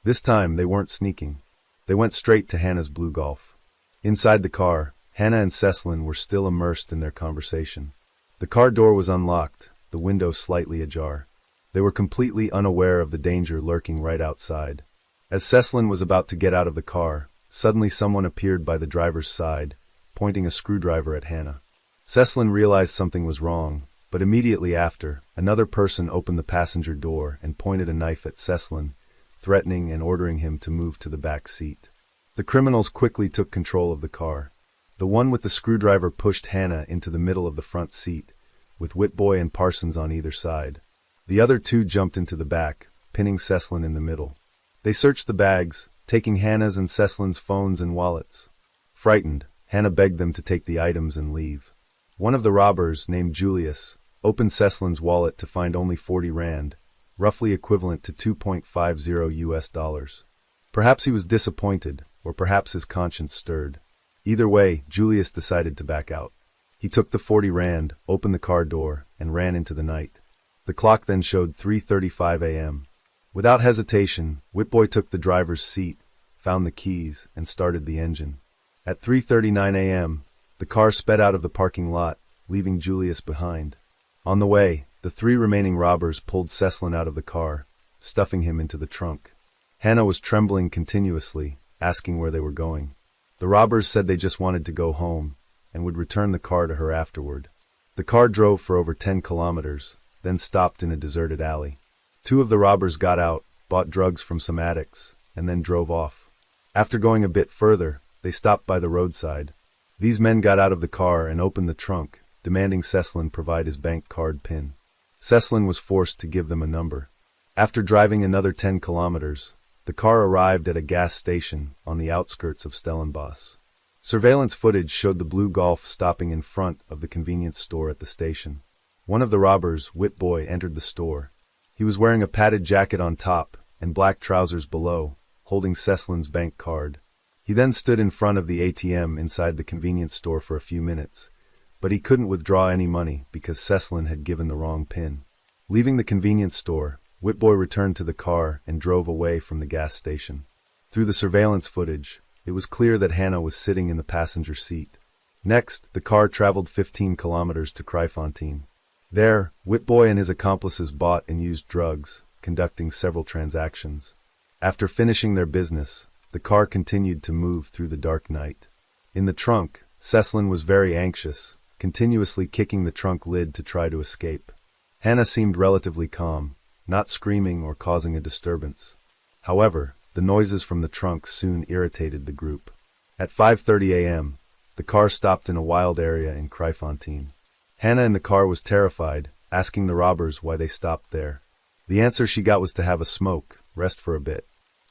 This time, they weren't sneaking. They went straight to Hannah's blue Golf. Inside the car, Hannah and Cecilin were still immersed in their conversation. The car door was unlocked, the window slightly ajar. They were completely unaware of the danger lurking right outside. As Cecilin was about to get out of the car, suddenly someone appeared by the driver's side, pointing a screwdriver at Hannah. Cecilin realized something was wrong, but immediately after, another person opened the passenger door and pointed a knife at Cecilin, threatening and ordering him to move to the back seat. The criminals quickly took control of the car. The one with the screwdriver pushed Hannah into the middle of the front seat, with Whitboy and Parsons on either side. The other 2 jumped into the back, pinning Cecilin in the middle. They searched the bags, taking Hannah's and Cecilin's phones and wallets. Frightened, Hannah begged them to take the items and leave. One of the robbers, named Julius, opened Cecilin's wallet to find only 40 rand, roughly equivalent to $2.50. Perhaps he was disappointed, or perhaps his conscience stirred. Either way, Julius decided to back out. He took the 40 rand, opened the car door, and ran into the night. The clock then showed 3:35 a.m. Without hesitation, Whitboy took the driver's seat, found the keys, and started the engine. At 3:39 a.m., the car sped out of the parking lot, leaving Julius behind. On the way, the 3 remaining robbers pulled Cecilin out of the car, stuffing him into the trunk. Hannah was trembling continuously, asking where they were going. The robbers said they just wanted to go home, and would return the car to her afterward. The car drove for over 10 kilometers, then stopped in a deserted alley. 2 of the robbers got out, bought drugs from some addicts, and then drove off. After going a bit further, they stopped by the roadside. These men got out of the car and opened the trunk, demanding Cecilin provide his bank card PIN. Cecilin was forced to give them a number. After driving another 10 kilometers, the car arrived at a gas station on the outskirts of Stellenbosch. Surveillance footage showed the blue Golf stopping in front of the convenience store at the station. One of the robbers, Whitboy, entered the store. He was wearing a padded jacket on top and black trousers below, holding Cecilin's bank card. He then stood in front of the ATM inside the convenience store for a few minutes, but he couldn't withdraw any money because Cecilin had given the wrong PIN. Leaving the convenience store, Whitboy returned to the car and drove away from the gas station. Through the surveillance footage, it was clear that Hannah was sitting in the passenger seat. Next, the car traveled 15 kilometers to Kryfontein. There, Whitboy and his accomplices bought and used drugs, conducting several transactions. After finishing their business, the car continued to move through the dark night. In the trunk, Cecilin was very anxious, continuously kicking the trunk lid to try to escape. Hannah seemed relatively calm, not screaming or causing a disturbance. However, the noises from the trunk soon irritated the group. At 5:30 a.m., the car stopped in a wild area in Kryfontein. Hannah in the car was terrified, asking the robbers why they stopped there. The answer she got was to have a smoke, rest for a bit.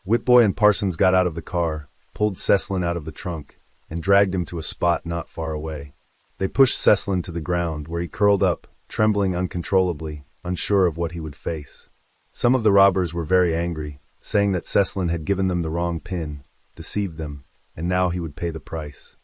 Whitboy and Parsons got out of the car, pulled Cecilin out of the trunk, and dragged him to a spot not far away. They pushed Cecilin to the ground, where he curled up, trembling uncontrollably, unsure of what he would face. Some of the robbers were very angry, saying that Cecilin had given them the wrong PIN, deceived them, and now he would pay the price.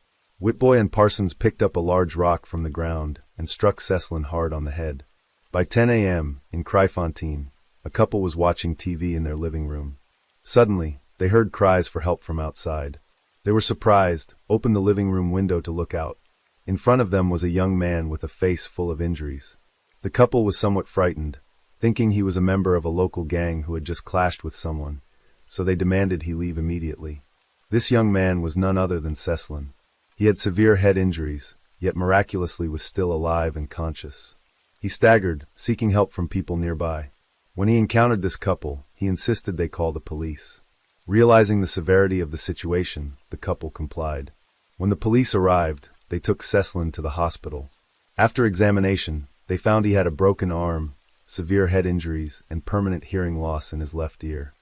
Whitboy and Parsons picked up a large rock from the ground and struck Cecilin hard on the head. By 10 a.m., in Kryfontein, a couple was watching TV in their living room. Suddenly, they heard cries for help from outside. They were surprised, opened the living room window to look out. In front of them was a young man with a face full of injuries. The couple was somewhat frightened, thinking he was a member of a local gang who had just clashed with someone, so they demanded he leave immediately. This young man was none other than Cecilin. He had severe head injuries, yet miraculously was still alive and conscious. He staggered, seeking help from people nearby. When he encountered this couple, he insisted they call the police. Realizing the severity of the situation, the couple complied. When the police arrived, they took Cecilin to the hospital. After examination, they found he had a broken arm, severe head injuries, and permanent hearing loss in his left ear.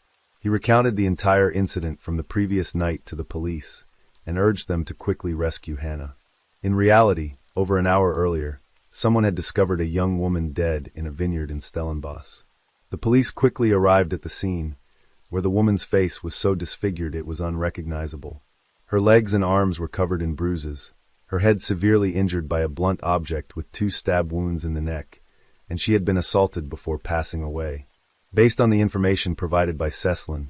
He recounted the entire incident from the previous night to the police and urged them to quickly rescue Hannah. In reality, over an hour earlier, someone had discovered a young woman dead in a vineyard in Stellenbosch. The police quickly arrived at the scene, where the woman's face was so disfigured it was unrecognizable. Her legs and arms were covered in bruises, her head severely injured by a blunt object with 2 stab wounds in the neck, and she had been assaulted before passing away. Based on the information provided by Ceslin,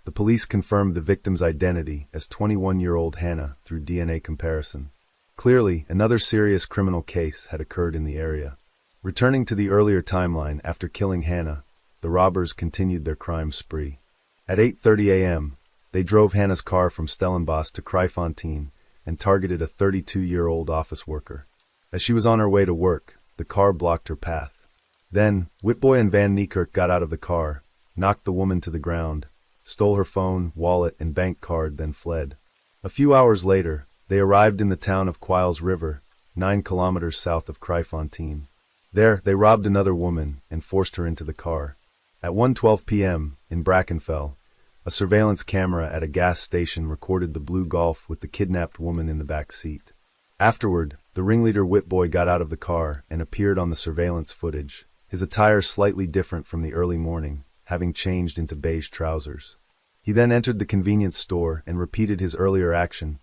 the police confirmed the victim's identity as 21-year-old Hannah through DNA comparison. Clearly, another serious criminal case had occurred in the area. Returning to the earlier timeline, after killing Hannah, the robbers continued their crime spree. At 8:30 a.m., they drove Hannah's car from Stellenbosch to Kryfontein and targeted a 32-year-old office worker. As she was on her way to work, the car blocked her path. Then, Witbooi and Van Niekerk got out of the car, knocked the woman to the ground, stole her phone, wallet, and bank card, then fled. A few hours later, they arrived in the town of Quiles River, 9 kilometers south of Kryfontein. There, they robbed another woman and forced her into the car. At 1:12 p.m., in Brackenfell, a surveillance camera at a gas station recorded the blue Golf with the kidnapped woman in the back seat. Afterward, the ringleader Witbooi got out of the car and appeared on the surveillance footage, his attire slightly different from the early morning, having changed into beige trousers. He then entered the convenience store and repeated his earlier action,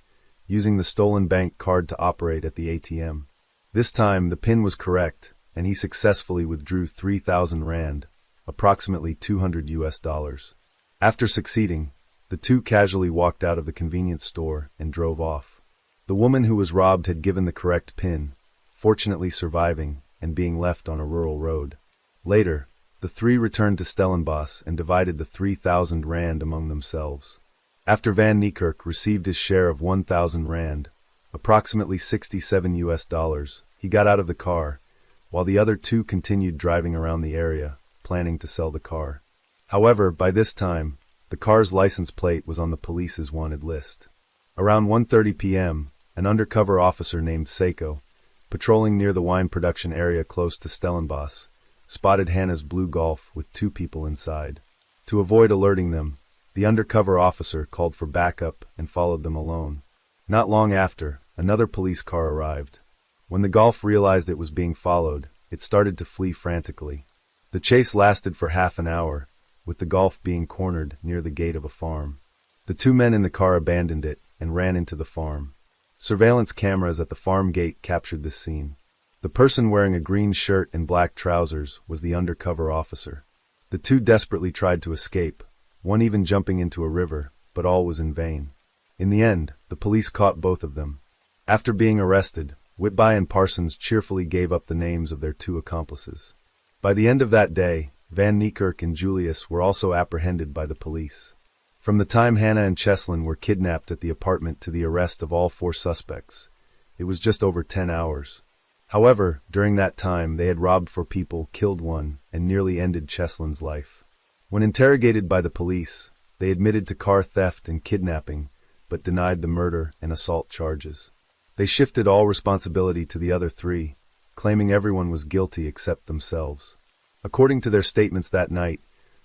using the stolen bank card to operate at the ATM. This time, the PIN was correct, and he successfully withdrew 3,000 rand, approximately $200. After succeeding, the two casually walked out of the convenience store and drove off. The woman who was robbed had given the correct PIN, fortunately surviving and being left on a rural road. Later, the three returned to Stellenbosch and divided the 3,000 rand among themselves. After Van Niekerk received his share of 1,000 rand, approximately $67, he got out of the car, while the other two continued driving around the area, planning to sell the car. However, by this time, the car's license plate was on the police's wanted list. Around 1:30 p.m., an undercover officer named Seiko, patrolling near the wine production area close to Stellenbosch, spotted Hannah's blue Golf with two people inside. To avoid alerting them, the undercover officer called for backup and followed them alone. Not long after, another police car arrived. When the Golf realized it was being followed, it started to flee frantically. The chase lasted for half an hour, with the Golf being cornered near the gate of a farm. The two men in the car abandoned it and ran into the farm. Surveillance cameras at the farm gate captured this scene. The person wearing a green shirt and black trousers was the undercover officer. The two desperately tried to escape, one even jumping into a river, but all was in vain. In the end, the police caught both of them. After being arrested, Witbooi and Parsons cheerfully gave up the names of their two accomplices. By the end of that day, Van Niekerk and Julius were also apprehended by the police. From the time Hannah and Ceslin were kidnapped at the apartment to the arrest of all four suspects, it was just over 10 hours. However, during that time they had robbed 4 people, killed 1, and nearly ended Ceslin's life. When interrogated by the police, they admitted to car theft and kidnapping, but denied the murder and assault charges. They shifted all responsibility to the other 3, claiming everyone was guilty except themselves. According to their statements that night,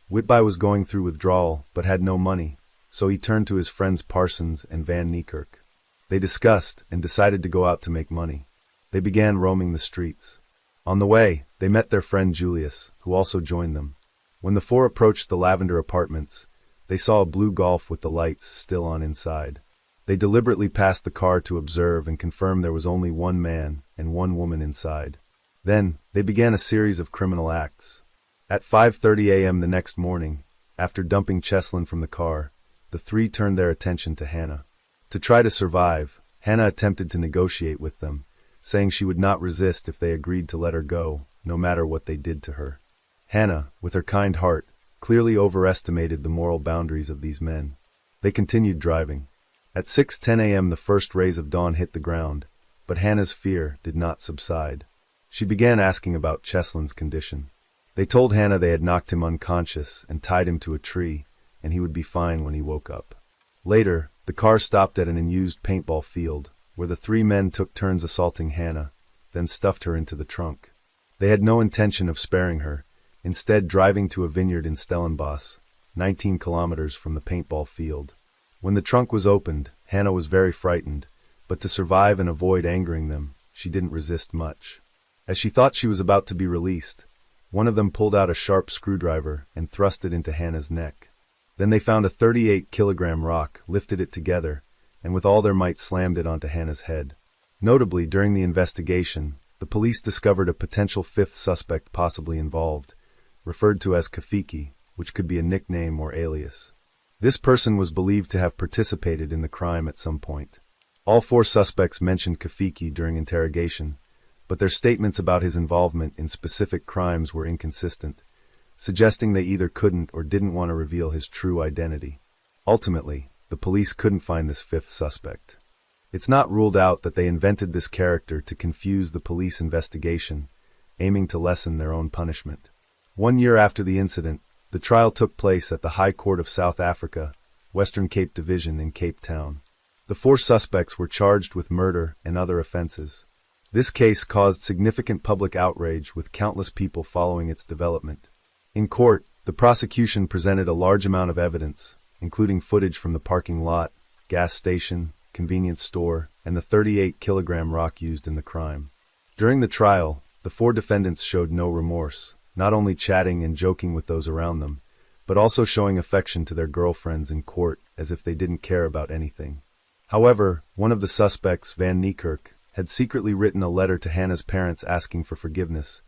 Witbooi was going through withdrawal but had no money, so he turned to his friends Parsons and Van Niekerk. They discussed and decided to go out to make money. They began roaming the streets. On the way, they met their friend Julius, who also joined them. When the 4 approached the Lavender Apartments, they saw a blue Golf with the lights still on inside. They deliberately passed the car to observe and confirm there was only 1 man and 1 woman inside. Then, they began a series of criminal acts. At 5:30 a.m. the next morning, after dumping Ceslin from the car, the 3 turned their attention to Hannah. To try to survive, Hannah attempted to negotiate with them, saying she would not resist if they agreed to let her go, no matter what they did to her. Hannah, with her kind heart, clearly overestimated the moral boundaries of these men. They continued driving. At 6:10 a.m. the first rays of dawn hit the ground, but Hannah's fear did not subside. She began asking about Ceslin's condition. They told Hannah they had knocked him unconscious and tied him to a tree, and he would be fine when he woke up. Later, the car stopped at an unused paintball field, where the 3 men took turns assaulting Hannah, then stuffed her into the trunk. They had no intention of sparing her, instead driving to a vineyard in Stellenbosch, 19 kilometers from the paintball field. When the trunk was opened, Hannah was very frightened, but to survive and avoid angering them, she didn't resist much. As she thought she was about to be released, one of them pulled out a sharp screwdriver and thrust it into Hannah's neck. Then they found a 38-kilogram rock, lifted it together, and with all their might slammed it onto Hannah's head. Notably, during the investigation, the police discovered a potential fifth suspect possibly involved, referred to as Kafiki, which could be a nickname or alias. This person was believed to have participated in the crime at some point. All four suspects mentioned Kafiki during interrogation, but their statements about his involvement in specific crimes were inconsistent, suggesting they either couldn't or didn't want to reveal his true identity. Ultimately, the police couldn't find this fifth suspect. It's not ruled out that they invented this character to confuse the police investigation, aiming to lessen their own punishment. 1 year after the incident, the trial took place at the High Court of South Africa, Western Cape Division in Cape Town. The four suspects were charged with murder and other offenses. This case caused significant public outrage, with countless people following its development. In court, the prosecution presented a large amount of evidence, including footage from the parking lot, gas station, convenience store, and the 38-kilogram rock used in the crime. During the trial, the four defendants showed no remorse, not only chatting and joking with those around them, but also showing affection to their girlfriends in court as if they didn't care about anything. However, one of the suspects, Van Niekerk, had secretly written a letter to Hannah's parents asking for forgiveness,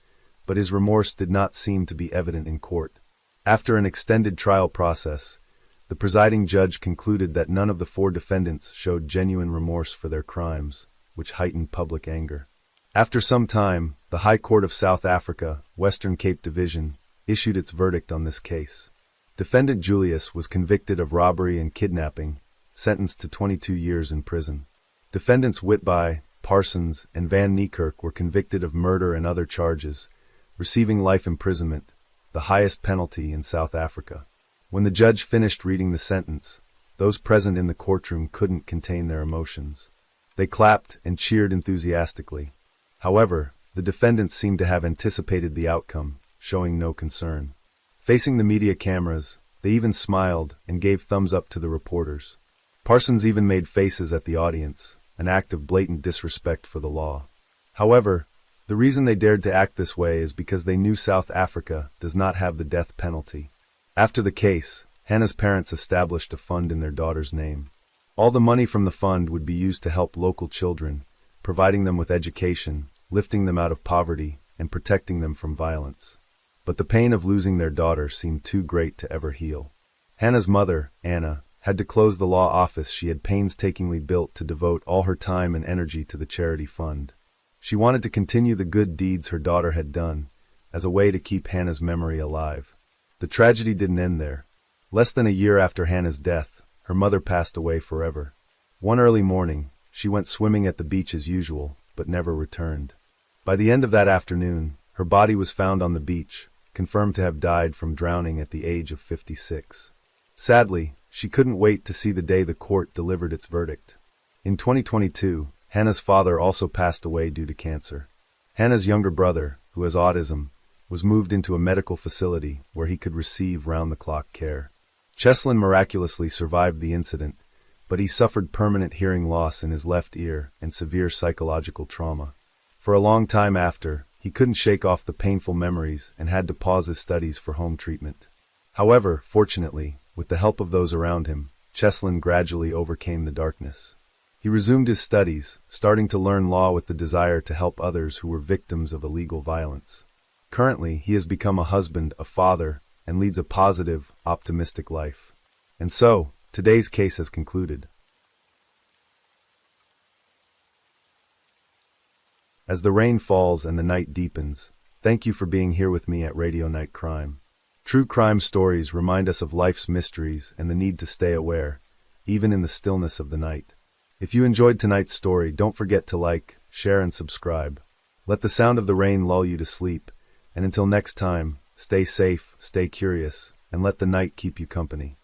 but his remorse did not seem to be evident in court. After an extended trial process, the presiding judge concluded that none of the four defendants showed genuine remorse for their crimes, which heightened public anger. After some time, the High Court of South Africa, Western Cape Division, issued its verdict on this case. Defendant Julius was convicted of robbery and kidnapping, sentenced to 22 years in prison. Defendants Whitby, Parsons, and Van Niekerk were convicted of murder and other charges, receiving life imprisonment, the highest penalty in South Africa. When the judge finished reading the sentence, those present in the courtroom couldn't contain their emotions. They clapped and cheered enthusiastically. However, the defendants seemed to have anticipated the outcome, showing no concern. Facing the media cameras, they even smiled and gave thumbs up to the reporters. Parsons even made faces at the audience, an act of blatant disrespect for the law. However, the reason they dared to act this way is because they knew South Africa does not have the death penalty. After the case, Hannah's parents established a fund in their daughter's name. All the money from the fund would be used to help local children, providing them with education, lifting them out of poverty, and protecting them from violence. But the pain of losing their daughter seemed too great to ever heal. Hannah's mother, Anna, had to close the law office she had painstakingly built to devote all her time and energy to the charity fund. She wanted to continue the good deeds her daughter had done, as a way to keep Hannah's memory alive. The tragedy didn't end there. Less than a year after Hannah's death, her mother passed away forever. One early morning, she went swimming at the beach as usual, but never returned. By the end of that afternoon, her body was found on the beach, confirmed to have died from drowning at the age of 56. Sadly, she couldn't wait to see the day the court delivered its verdict. In 2022, Hannah's father also passed away due to cancer. Hannah's younger brother, who has autism, was moved into a medical facility where he could receive round-the-clock care. Cheslin miraculously survived the incident, but he suffered permanent hearing loss in his left ear and severe psychological trauma. For a long time after, he couldn't shake off the painful memories and had to pause his studies for home treatment. However, fortunately, with the help of those around him, Cheslin gradually overcame the darkness. He resumed his studies, starting to learn law with the desire to help others who were victims of illegal violence. Currently, he has become a husband, a father, and leads a positive, optimistic life. And so, today's case has concluded. As the rain falls and the night deepens, thank you for being here with me at Radio Night Crime. True crime stories remind us of life's mysteries and the need to stay aware, even in the stillness of the night. If you enjoyed tonight's story, don't forget to like, share, and subscribe. Let the sound of the rain lull you to sleep, and until next time, stay safe, stay curious, and let the night keep you company.